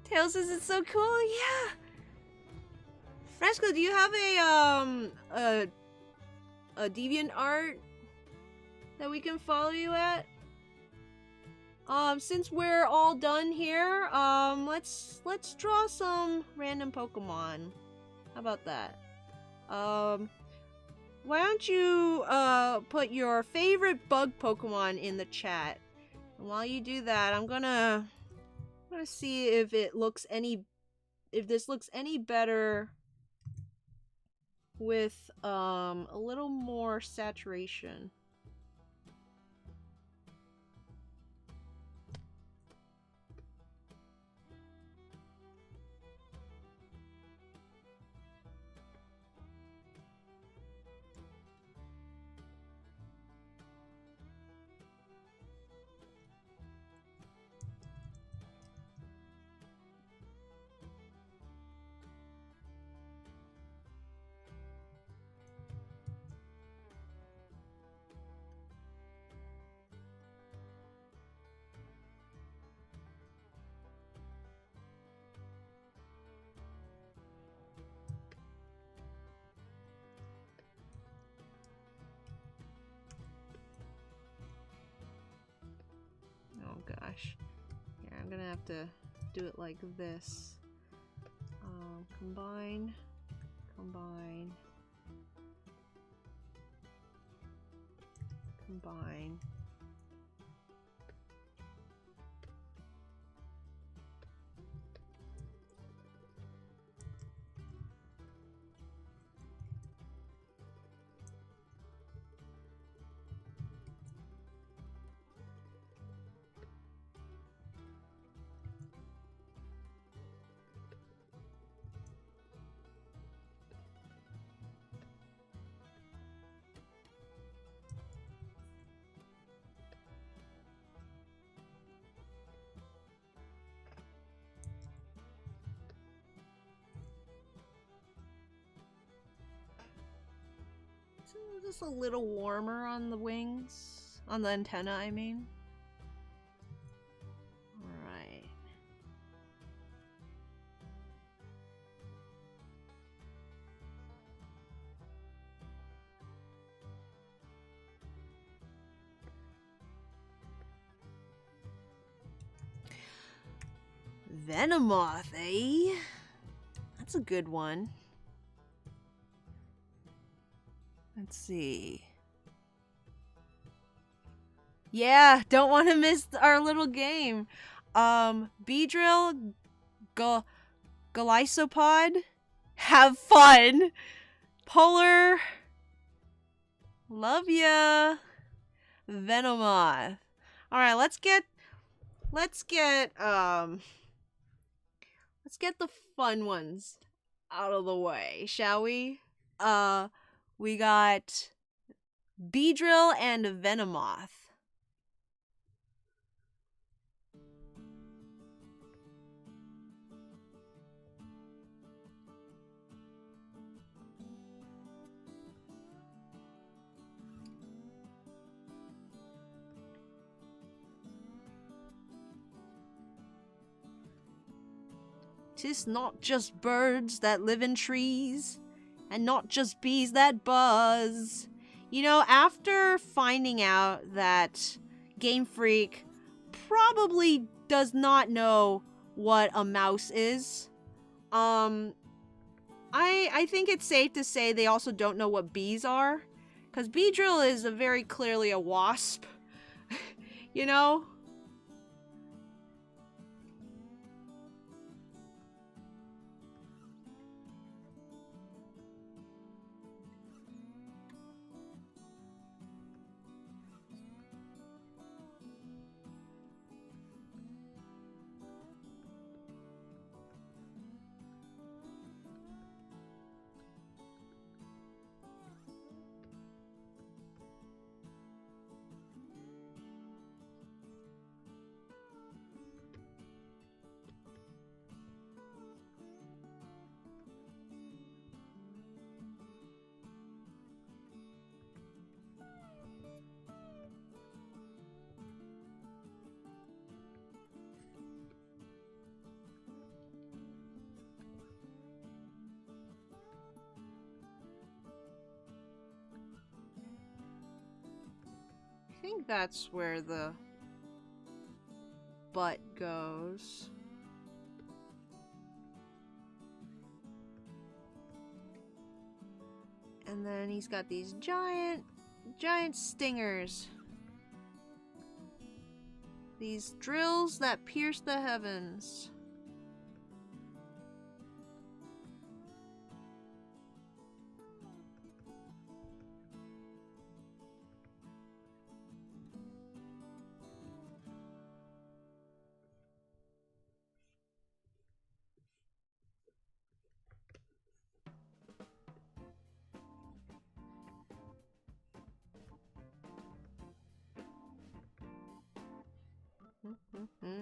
Tails says it's so cool. Yeah. Fresco, do you have a DeviantArt that we can follow you at? Since we're all done here, let's draw some random Pokemon. How about that? Why don't you, put your favorite bug Pokemon in the chat? And while you do that, I'm gonna see if it looks if this looks any better with, a little more saturation. Gosh. Yeah, I'm gonna have to do it like this. Combine. Combine. Combine. Just a little warmer on the wings. On the antenna, I mean. Alright. Venomoth, eh? That's a good one. Let's see. Yeah, don't want to miss our little game. Beedrill, Galysopod, have fun. Polar, love ya. Venomoth. All right, let's get Let's get the fun ones out of the way, shall we? We got Beedrill and Venomoth. "'Tis not just birds that live in trees, and not just bees that buzz." You know, after finding out that Game Freak probably does not know what a mouse is, I think it's safe to say they also don't know what bees are, because Beedrill is very clearly a wasp, you know? I think that's where the butt goes. And then he's got these giant stingers. These drills that pierce the heavens. I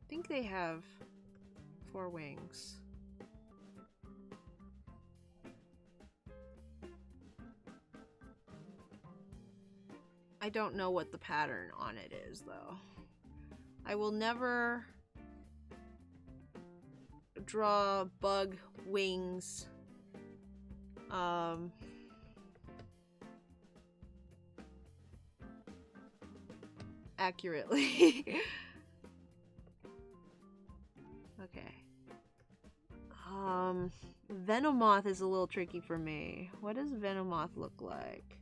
think they have 4 wings. I don't know what the pattern on it is, though. I will never draw bug wings accurately. Okay. Venomoth is a little tricky for me. What does Venomoth look like?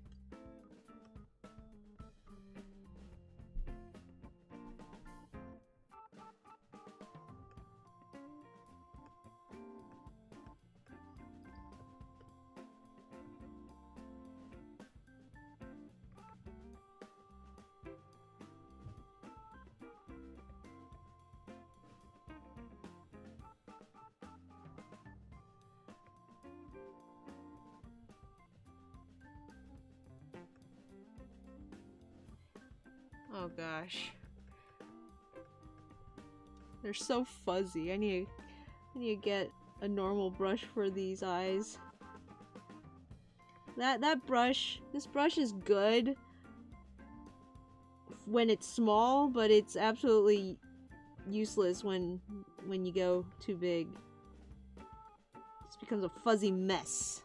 Oh gosh. They're so fuzzy. I need to get a normal brush for these eyes. This brush is good when it's small, but it's absolutely useless when you go too big. It just becomes a fuzzy mess.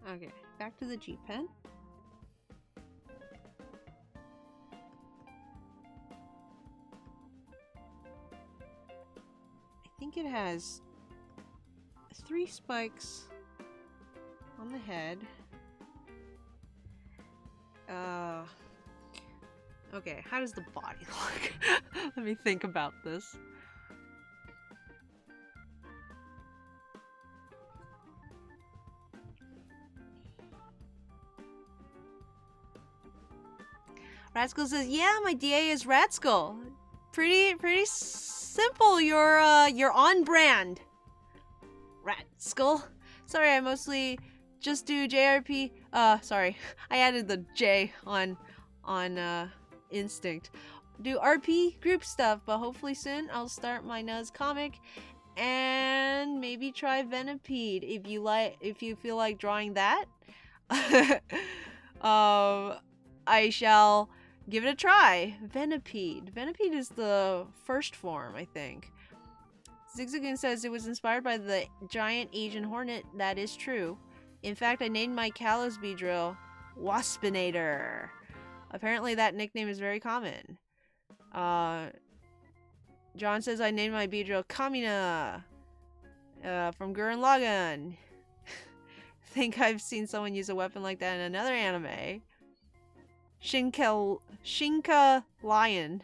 Okay, back to the G-Pen. I think it has 3 spikes on the head. Okay, how does the body look? Let me think about this. Ratskull says, "Yeah, my DA is Ratskull. Pretty simple. You're on brand. Ratskull. Sorry, I mostly just do JRP. Sorry, I added the J on instinct. Do RP group stuff, but hopefully soon I'll start my Nuz comic and maybe try Venipede if you feel like drawing that. I shall give it a try. Venipede. Venipede is the first form, I think. Zigzagoon says it was inspired by the giant Asian hornet. That is true. In fact, I named my Kalos Beedrill Waspinator. Apparently that nickname is very common. John says I named my Beedrill Kamina. From Gurren Lagann. Think I've seen someone use a weapon like that in another anime. Shinka Lion.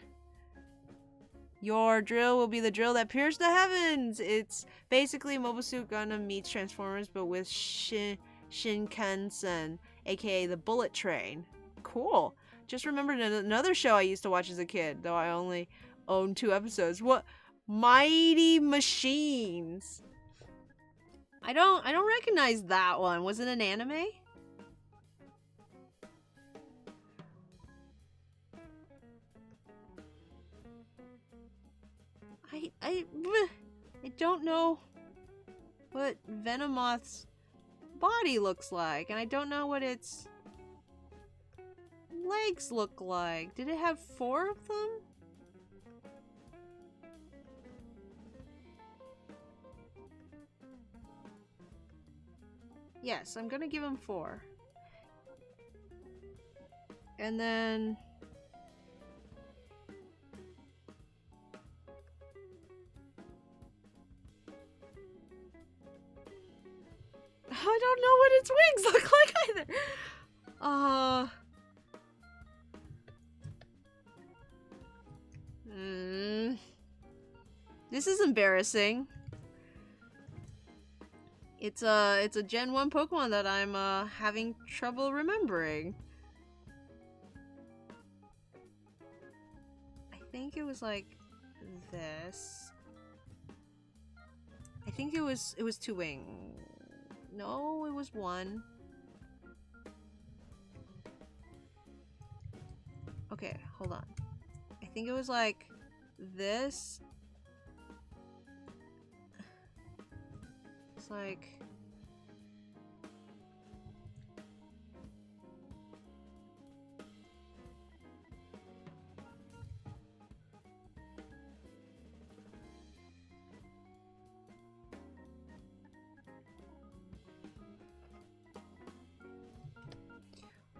Your drill will be the drill that pierced the heavens. It's basically Mobile Suit Gundam meets Transformers, but with Shinkansen, aka the Bullet Train. Cool. Just remembered another show I used to watch as a kid, though I only owned 2 episodes. What? Mighty Machines. I don't recognize that one. Was it an anime? I don't know what Venomoth's body looks like, and I don't know what its legs look like. Did it have 4 of them? Yes, I'm gonna give him 4. And then... I don't know what its wings look like either. This is embarrassing. It's a Gen 1 Pokemon that I'm having trouble remembering. I think it was like this. I think it was 2 wings. No, it was 1. Okay, hold on. I think it was like this. It's like...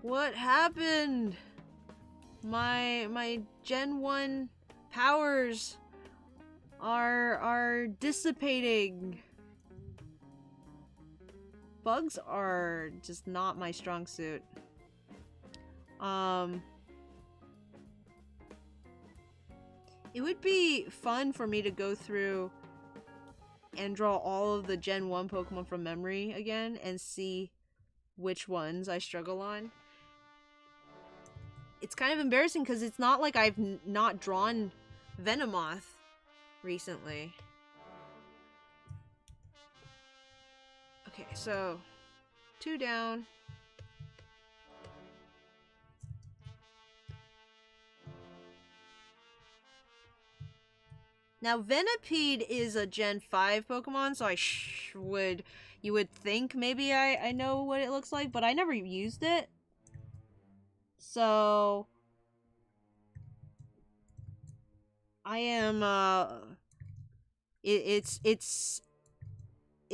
What happened? My Gen 1 powers are dissipating. Bugs are just not my strong suit. It would be fun for me to go through and draw all of the Gen 1 Pokemon from memory again and see which ones I struggle on. It's kind of embarrassing because it's not like I've not drawn Venomoth recently. Okay, so 2 down. Now Venipede is a Gen 5 Pokemon, so you would think maybe I know what it looks like, but I never used it. So I am it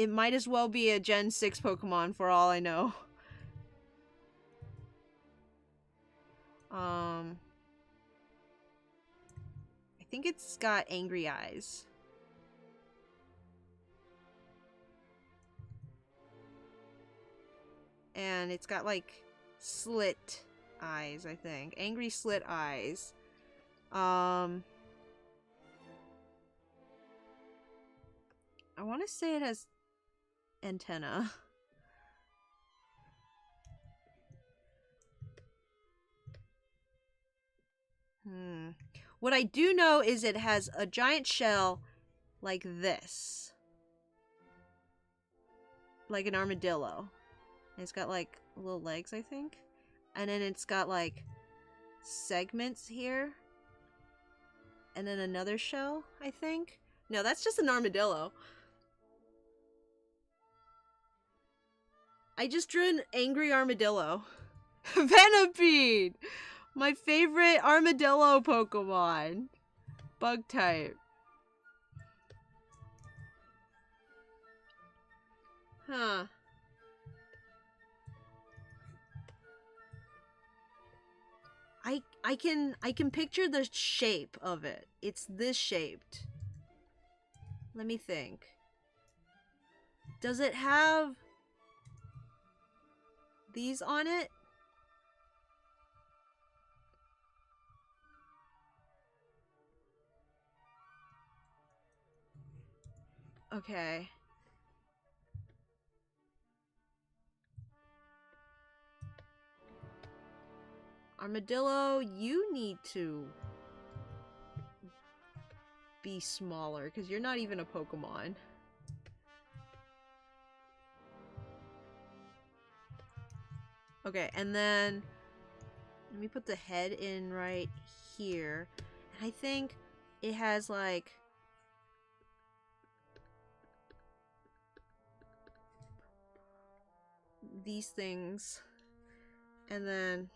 might as well be a Gen 6 Pokemon for all I know. I think it's got angry eyes. And it's got like slit eyes, I think. Angry slit eyes. I want to say it has antenna. What I do know is it has a giant shell like this. Like an armadillo. And it's got like little legs, I think. And then it's got like segments here. And then another shell, I think. No, that's just an armadillo. I just drew an angry armadillo. Venipede! My favorite armadillo Pokemon. Bug type. Huh. I can picture the shape of it. It's this shaped. Let me think. Does it have these on it? Okay. Armadillo, you need to be smaller because you're not even a Pokemon. Okay, and then let me put the head in right here. And I think it has like these things. And then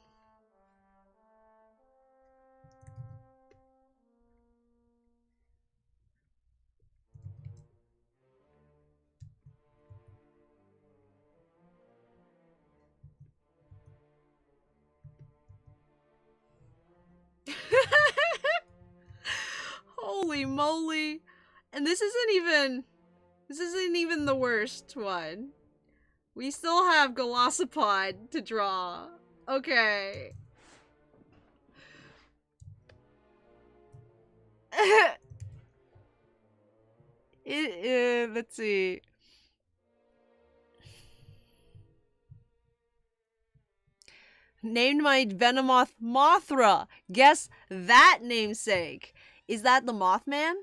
holy moly. And this isn't even the worst one. We still have Golisopod to draw. Okay. Let's see. Named my Venomoth Mothra. Guess that namesake. Is that the Mothman?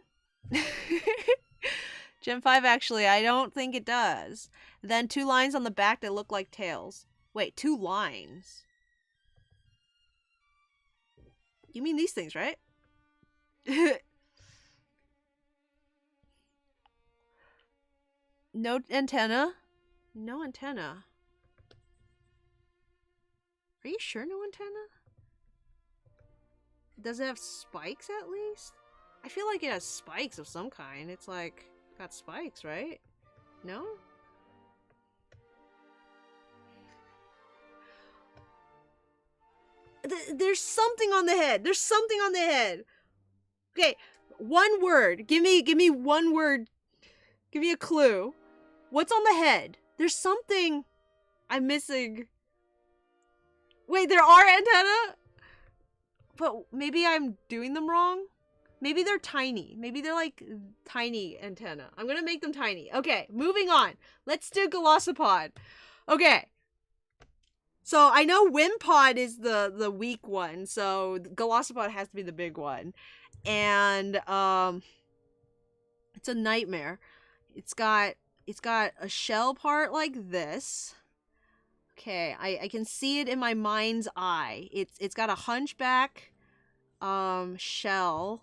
Gen 5, actually, I don't think it does. Then 2 lines on the back that look like tails. Wait, 2 lines? You mean these things, right? No antenna? No antenna. Are you sure no antenna? Does it have spikes at least? I feel like it has spikes of some kind. It's like, got spikes, right? No? There's something on the head. There's something on the head. Okay, one word. Give me one word. Give me a clue. What's on the head? There's something I'm missing. Wait, there are antennae? But maybe I'm doing them wrong? Maybe they're tiny. Maybe they're like tiny antenna. I'm gonna make them tiny. Okay, moving on. Let's do Golisopod. Okay. So I know Wimpod is the weak one, so Golisopod has to be the big one. And it's a nightmare. It's got a shell part like this. Okay, I can see it in my mind's eye. It's got a hunchback shell.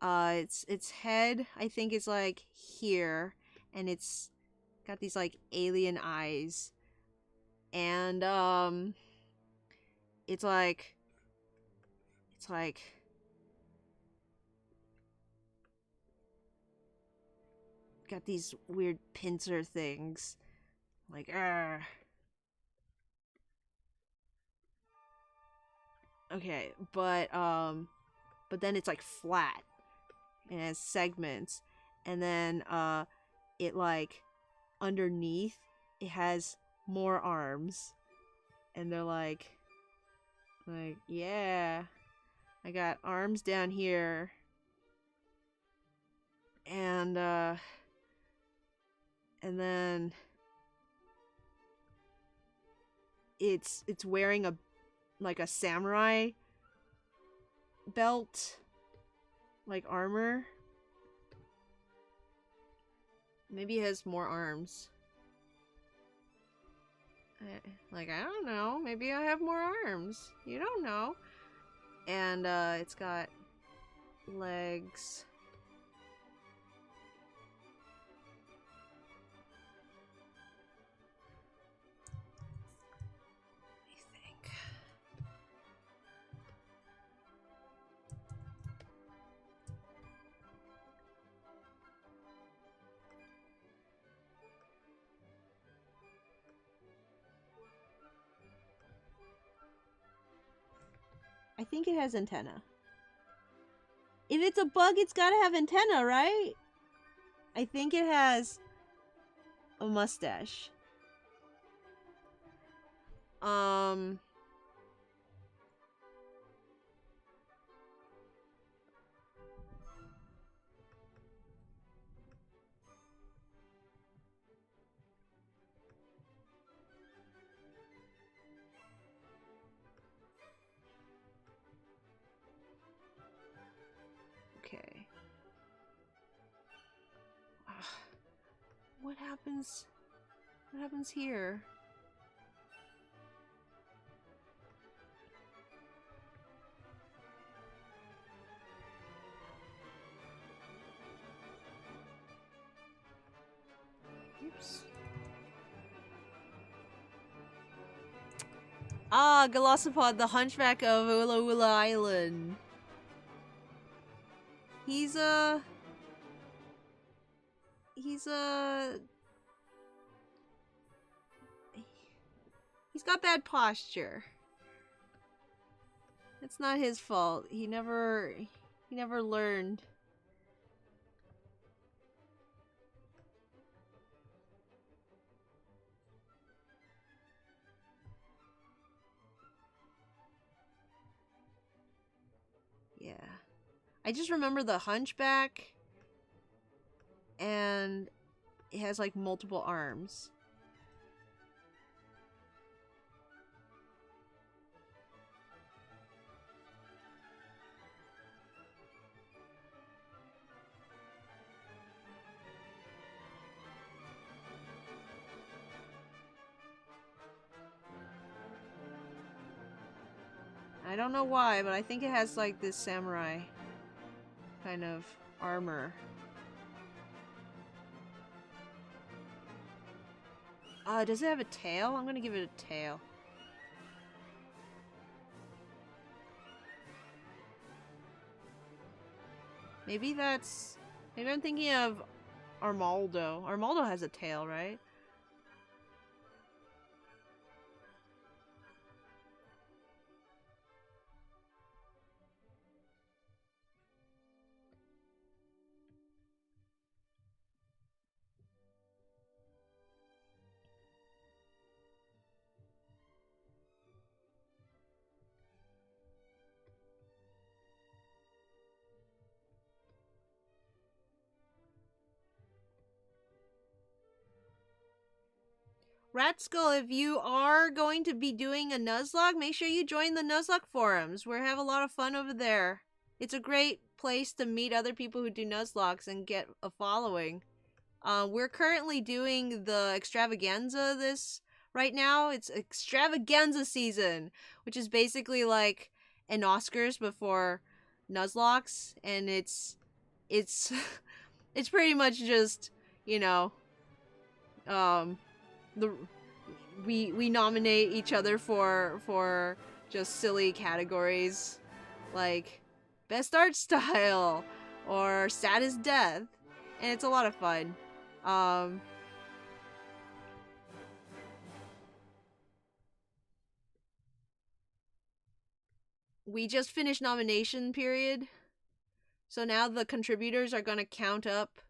Its head, I think, is like here, and it's got these like alien eyes. And it's like got these weird pincer things. Like, Okay, but then it's like flat and it has segments, and then it like underneath it has more arms, and they're like yeah, I got arms down here, and then it's wearing a like a samurai belt, like armor. Maybe it has more arms. Like, I don't know. Maybe I have more arms. You don't know. And it's got legs. I think. I think it has antenna. If it's a bug, it's gotta have antenna, right? I think it has a mustache. Okay. What happens? What happens here? Oops. Ah, Galosopod, the hunchback of Ula Ula Island. He's got bad posture. It's not his fault. He never learned. Yeah. I just remember the hunchback, and it has like multiple arms. I don't know why, but I think it has like this samurai kind of armor. Does it have a tail? I'm gonna give it a tail. Maybe I'm thinking of Armaldo. Armaldo has a tail, right? Rat Skull, if you are going to be doing a Nuzlocke, make sure you join the Nuzlocke forums. We have a lot of fun over there. It's a great place to meet other people who do Nuzlocks and get a following. We're currently doing the extravaganza right now. It's extravaganza season, which is basically like an Oscars before Nuzlocks, and it's it's pretty much just, you know, we nominate each other for just silly categories like best art style or saddest death, and it's a lot of fun. we just finished nomination period. So now the contributors are gonna count up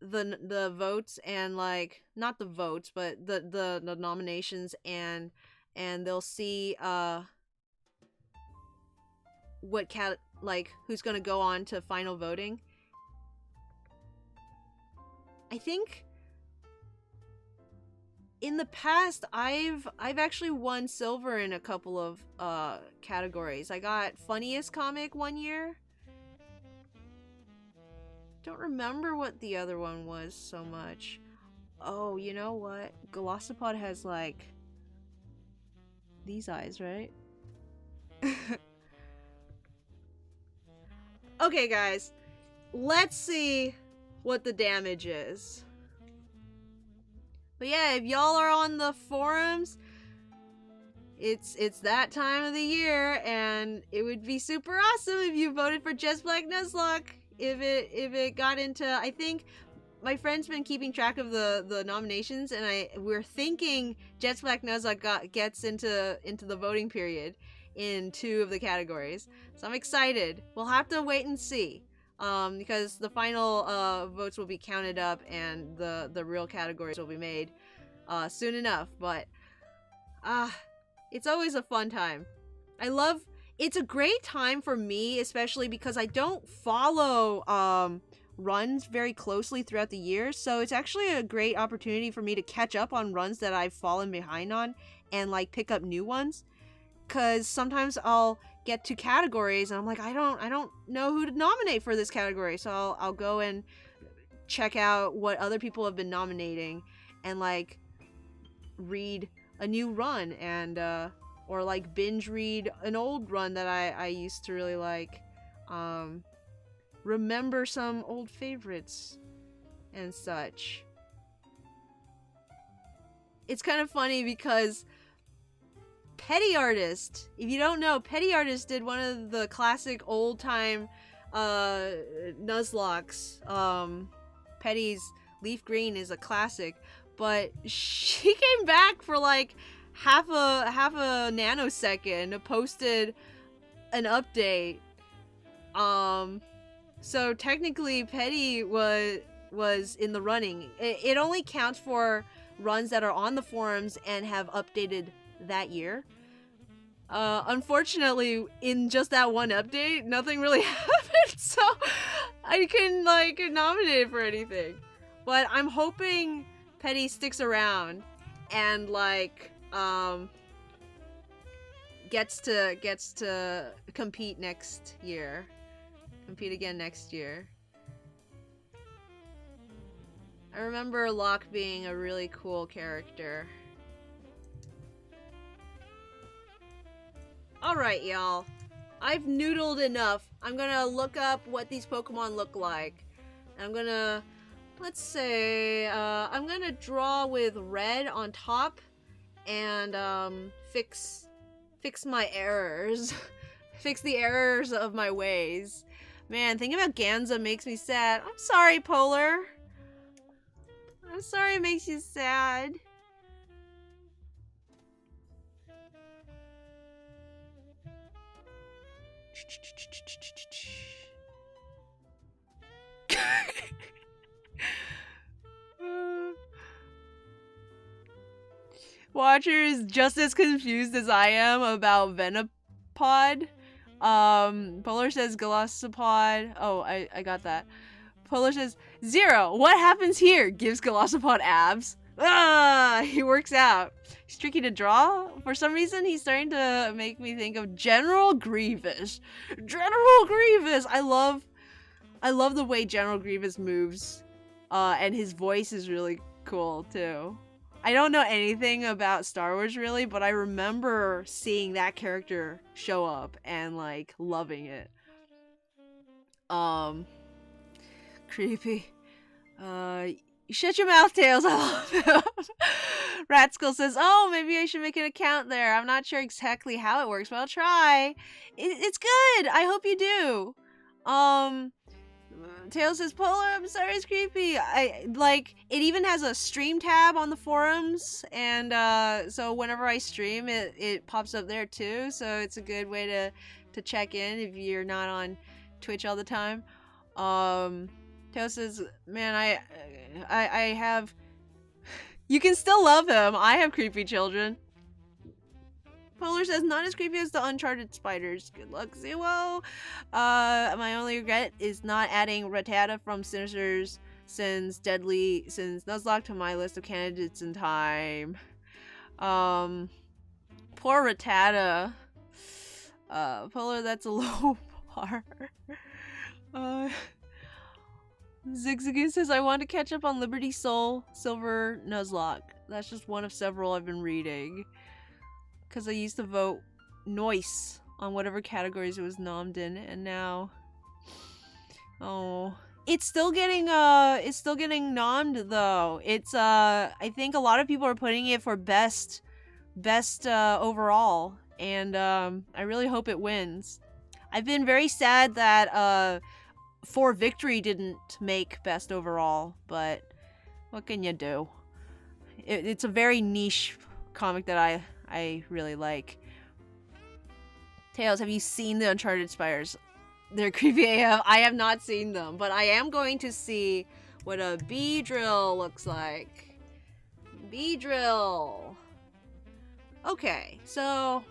the votes and like not the votes, but the nominations, and they'll see what who's gonna go on to final voting. I think in the past I've actually won silver in a couple of categories. I got funniest comic one year. Don't remember what the other one was so much. Oh, you know what? Glossopod has like these eyes, right? Okay, guys. Let's see what the damage is. But yeah, if y'all are on the forums, it's that time of the year, and it would be super awesome if you voted for Just Black Nuzlocke. If it got into, I think my friend's been keeping track of the nominations, and we're thinking Jet Black Nuzlocke gets into the voting period in 2 of the categories. So I'm excited. We'll have to wait and see. Because the final votes will be counted up and the real categories will be made soon enough. But it's always a fun time. It's a great time for me, especially because I don't follow runs very closely throughout the year. So it's actually a great opportunity for me to catch up on runs that I've fallen behind on and like pick up new ones. Because sometimes I'll get to categories and I'm like, I don't know who to nominate for this category, so I'll go and check out what other people have been nominating and like read a new run, and or like binge read an old run that I used to really like, remember some old favorites and such. It's kind of funny because Petty Artist, if you don't know, Petty Artist did one of the classic old-time Nuzlocks. Petty's Leaf Green is a classic, but she came back for like half a nanosecond, posted an update. So technically Petty was in the running. It only counts for runs that are on the forums and have updated that year. Unfortunately, in just that one update, nothing really happened, so I couldn't like get nominated for anything. But I'm hoping Petty sticks around and like gets to compete next year. Compete again next year. I remember Locke being a really cool character. Alright, y'all. I've noodled enough. I'm gonna look up what these Pokemon look like. I'm gonna, let's say, I'm gonna draw with red on top and fix my errors. Fix the errors of my ways. Man, thinking about Ganza makes me sad. I'm sorry, Polar. I'm sorry it makes you sad. Watcher is just as confused as I am about Venipod. Polar says Glossopod. Oh, I got that. Polar says, 0. What happens here? Gives Glossopod abs. He works out. He's tricky to draw. For some reason, he's starting to make me think of General Grievous. General Grievous! I love the way General Grievous moves. And his voice is really cool, too. I don't know anything about Star Wars, really, but I remember seeing that character show up and, like, loving it. Creepy. You shut your mouth, Tails. I love him. Ratskull says, oh, maybe I should make an account there. I'm not sure exactly how it works, but I'll try. It's good. I hope you do. Tails says, Polar, I'm sorry, it's creepy. It even has a stream tab on the forums, and so whenever I stream, it pops up there too, so it's a good way to check in if you're not on Twitch all the time. Tails says, man, I have... You can still love him. I have creepy children. Polar says, not as creepy as the Uncharted spiders. Good luck, Zero. My only regret is not adding Rattata from Sinister's Sins Nuzlocke to my list of candidates in time. Poor Rattata. Polar, that's a low bar. Zigzagoon says, I want to catch up on Liberty Soul Silver Nuzlocke. That's just one of several I've been reading. Because I used to vote Noise on whatever categories it was nommed in, and now... Oh... It's still getting nommed, though. It's, I think a lot of people are putting it for best overall, and, I really hope it wins. I've been very sad that, For Victory didn't make best overall, but what can you do? It's a very niche comic that I really like. Tails, have you seen the Uncharted spiders? They're creepy AF. I have not seen them, but I am going to see what a Beedrill looks like. Beedrill. Okay, so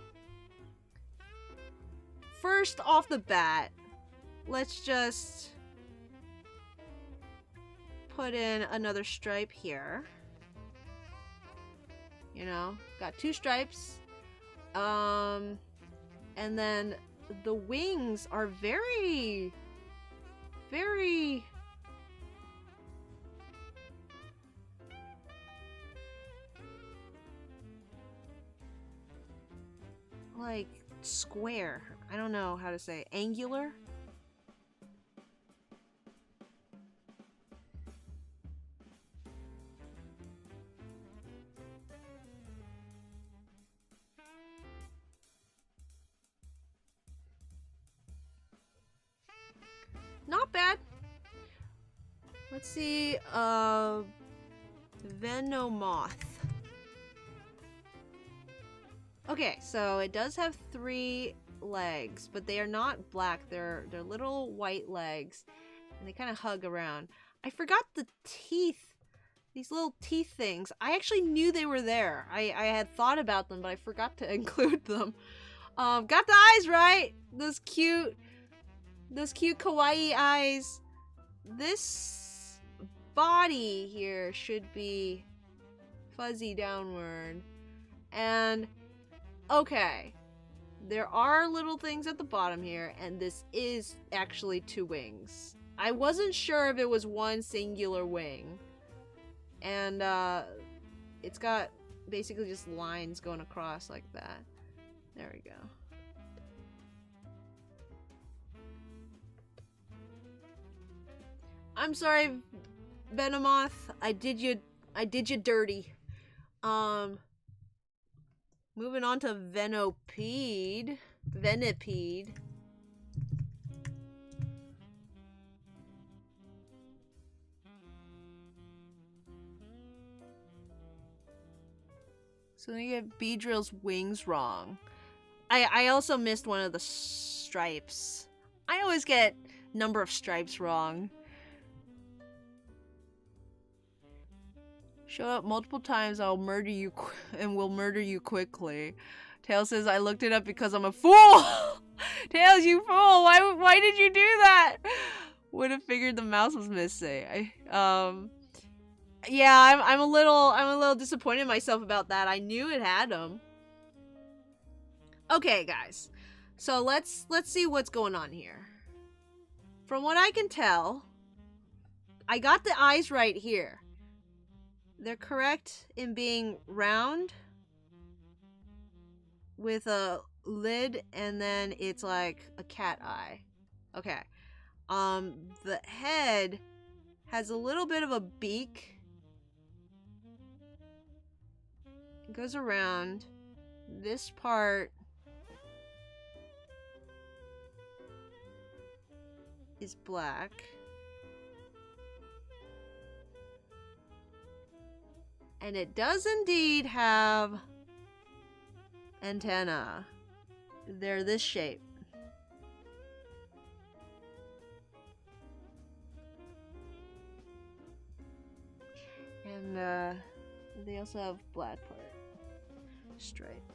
first off the bat, let's just put in another stripe here. You know, got 2 stripes. And then the wings are very like square. I don't know how to say angular. Not bad. Let's see, Venomoth. Okay, so it does have 3 legs, but they are not black. They're little white legs, and they kind of hug around. I forgot the teeth. These little teeth things. I actually knew they were there. I had thought about them, but I forgot to include them. Got the eyes right. Those cute kawaii eyes. This body here should be fuzzy downward. And, okay. There are little things at the bottom here, and this is actually 2 wings. I wasn't sure if it was one singular wing. And, it's got basically just lines going across like that. There we go. I'm sorry, Venomoth. I did you dirty. Moving on to Venipede. So you get Beedrill's wings wrong. I also missed one of the stripes. I always get number of stripes wrong. Show up multiple times, I'll murder you and will murder you quickly. Tails says, I looked it up because I'm a fool! Tails, you fool! Why did you do that? Would have figured the mouse was missing. Yeah, I'm a little disappointed in myself about that. I knew it had them. Okay, guys. So let's see what's going on here. From what I can tell, I got the eyes right here. They're correct in being round with a lid, and then it's like a cat eye. Okay. The head has a little bit of a beak. It goes around. This part is black. And it does indeed have antenna. They're this shape. And they also have black part. Stripe.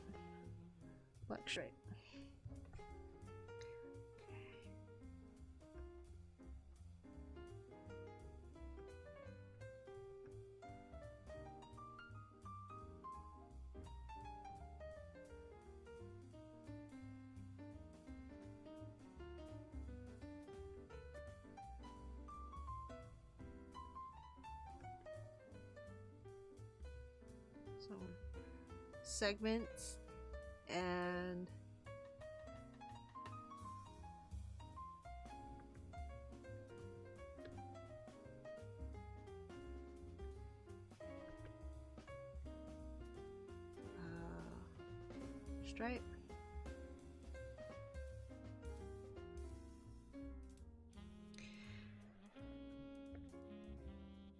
Black stripe. So, segments and stripe.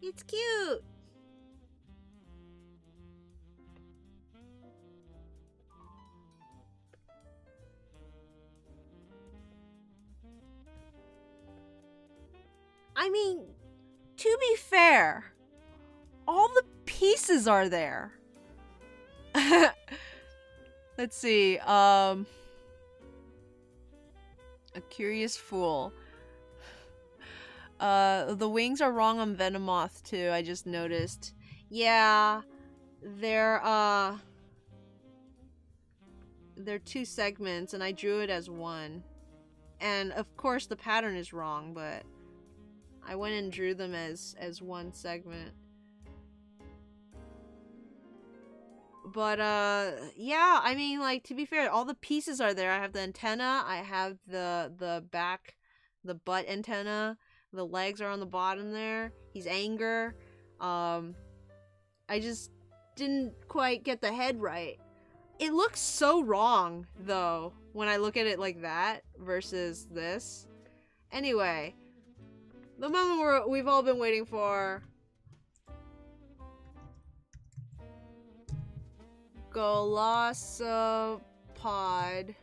It's cute. I mean, to be fair, all the pieces are there. Let's see. A curious fool. The wings are wrong on Venomoth too, I just noticed. Yeah, they're two segments and I drew it as one. And of course the pattern is wrong, but I went and drew them as one segment. But yeah, I mean, like, to be fair, all the pieces are there. I have the antenna, I have the back, the butt antenna, the legs are on the bottom there. He's anger. I just didn't quite get the head right. It looks so wrong though when I look at it like that versus this. Anyway, the moment we've all been waiting for. Golossopod.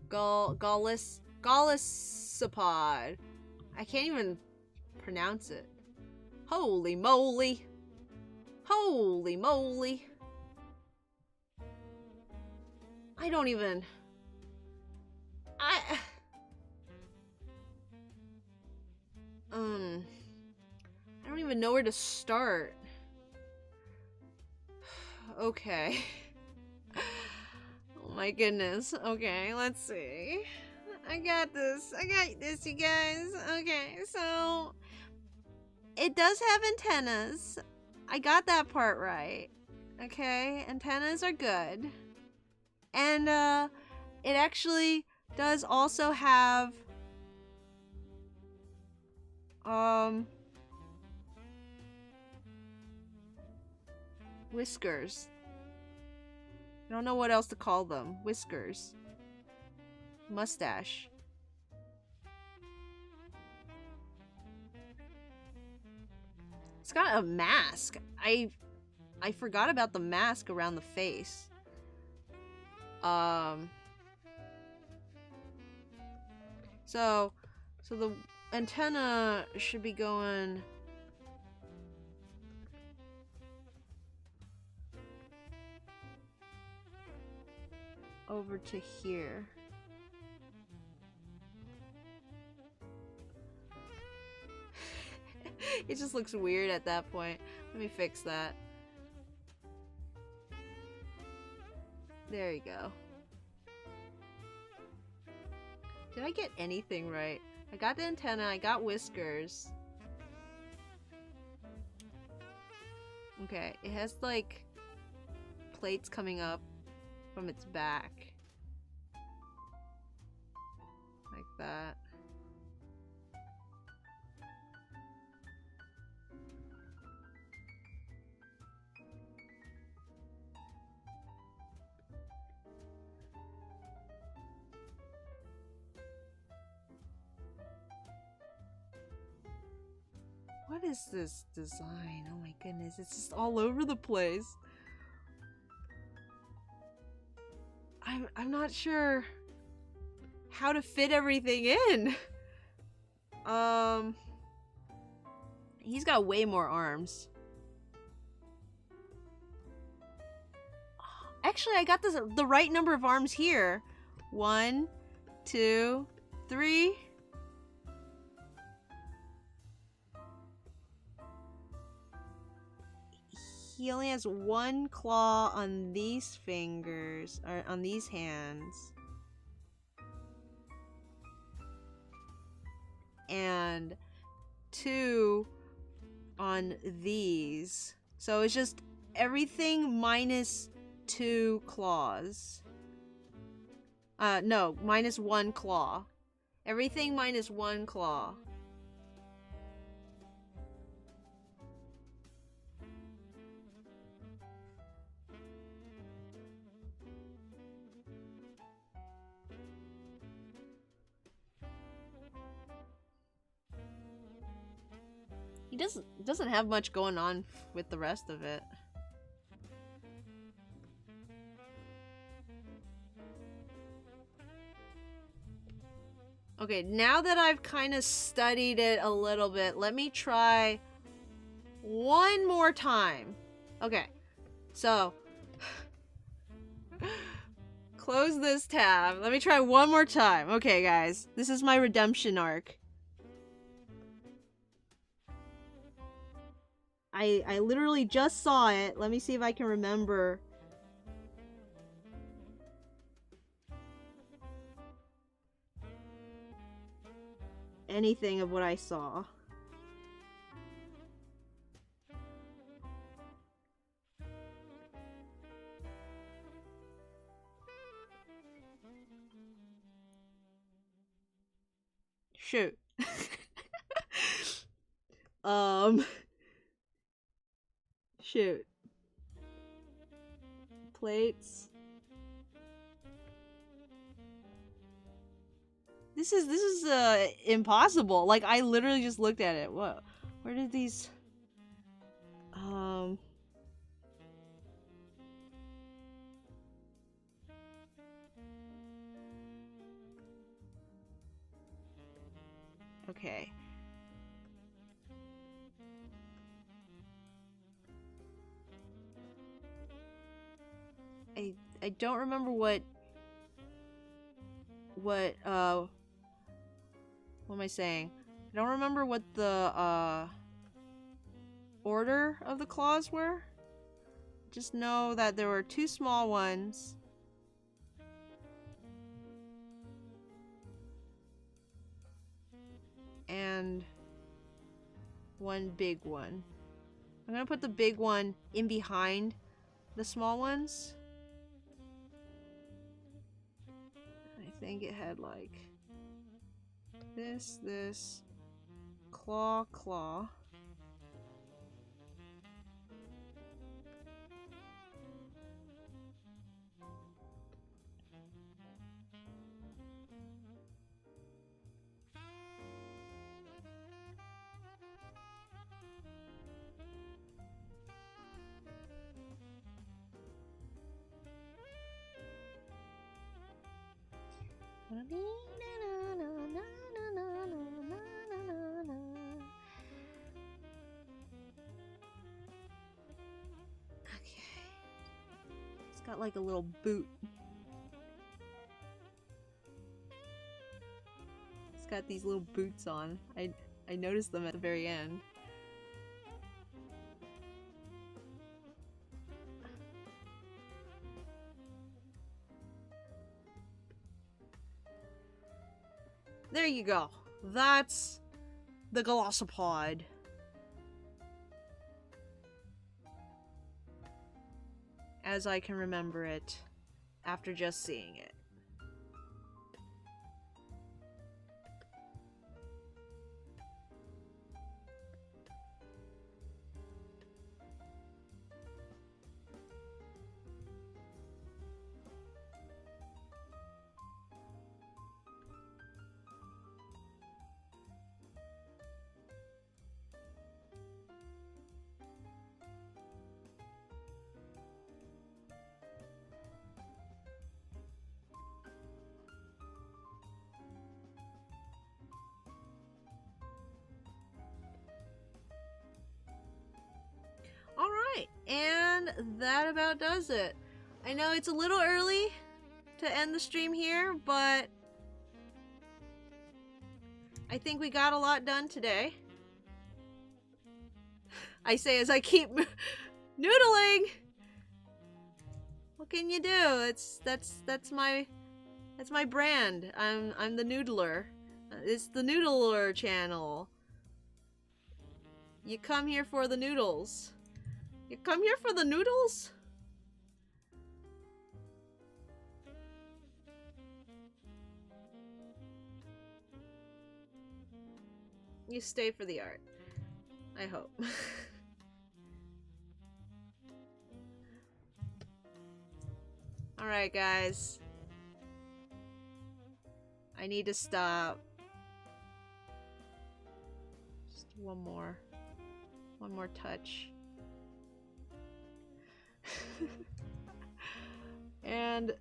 Golossopod. I can't even pronounce it. Holy moly. Holy moly. I don't even... I don't even know where to start. Okay. Oh my goodness. Okay, let's see. I got this, you guys. Okay, so it does have antennas. I got that part right. Okay, antennas are good. And it actually does also have whiskers. I don't know what else to call them. Whiskers. Mustache. It's got a mask. I forgot about the mask around the face. So the antenna should be going over to here. It just looks weird at that point. Let me fix that. There you go. Did I get anything right? I got the antenna, I got whiskers. Okay, it has like plates coming up from its back. Like that. What is this design? Oh my goodness, it's just all over the place. I'm not sure how to fit everything in. He's got way more arms. Actually, I got the right number of arms here. 1, 2, 3. He only has 1 claw on these fingers, or on these hands. And 2 on these. So it's just everything minus 2 claws. No, minus 1 claw. Everything minus 1 claw. He doesn't have much going on with the rest of it. Okay, now that I've kind of studied it a little bit, let me try one more time. Okay, so close this tab. Let me try one more time. Okay, guys, this is my redemption arc. I literally just saw it. Let me see if I can remember. Anything of what I saw. Shoot. Shoot. Plates. This is impossible. Like, I literally just looked at it. What? Where did these okay. I don't remember what am I saying? I don't remember what the order of the claws were. Just know that there were 2 small ones. And 1 big one. I'm gonna put the big one in behind the small ones. I think it had like this, claw. It's got like a little boot. It's got these little boots on. I noticed them at the very end. There you go. That's the Glossopod. As I can remember it after just seeing it. And that about does it. I know it's a little early to end the stream here, but I think we got a lot done today. I say as I keep noodling. What can you do? That's my brand. I'm the noodler. It's the Noodler channel. You come here for the noodles. You come here for the noodles? You stay for the art. I hope. Alright, guys. I need to stop. Just one more touch. And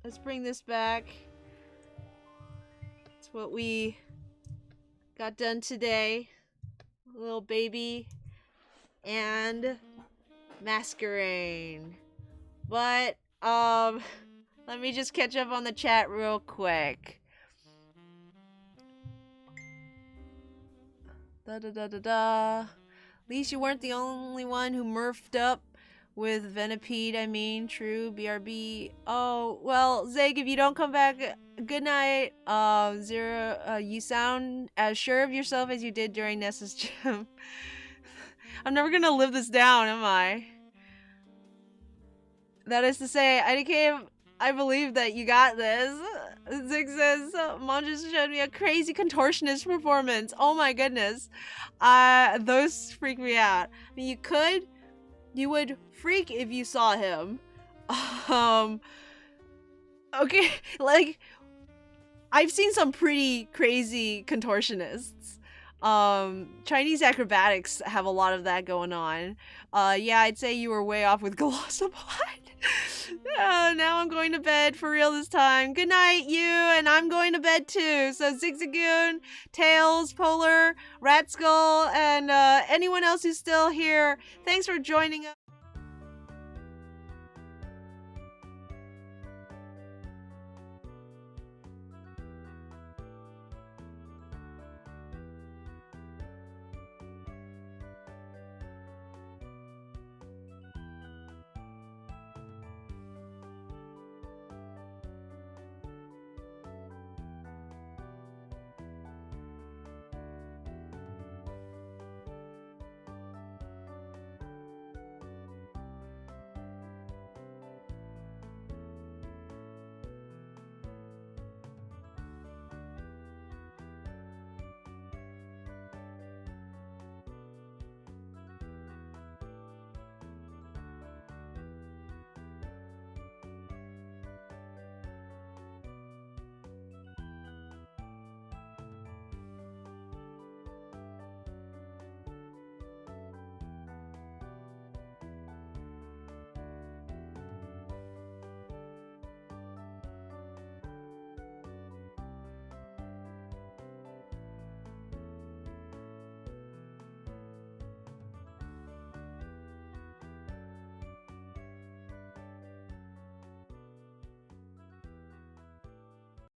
let's bring this back. It's what we got done today. Little baby and masquerade. But let me just catch up on the chat real quick. At least you weren't the only one who murphed up with Venipede, I mean. True, BRB. Oh, well, Zeg, if you don't come back, good night. Zero, you sound as sure of yourself as you did during Nessa's gym. I'm never gonna live this down, am I? That is to say, I believe that you got this. Zig says, Mom just showed me a crazy contortionist performance. Oh my goodness. Those freak me out. I mean, you would freak if you saw him. Okay, like, I've seen some pretty crazy contortionists. Chinese acrobatics have a lot of that going on. Yeah, I'd say you were way off with Glossopod. Now I'm going to bed for real this time. Good night, you, and I'm going to bed too. So Zigzagoon, Tails, Polar, Rat Skull, and anyone else who's still here, thanks for joining us.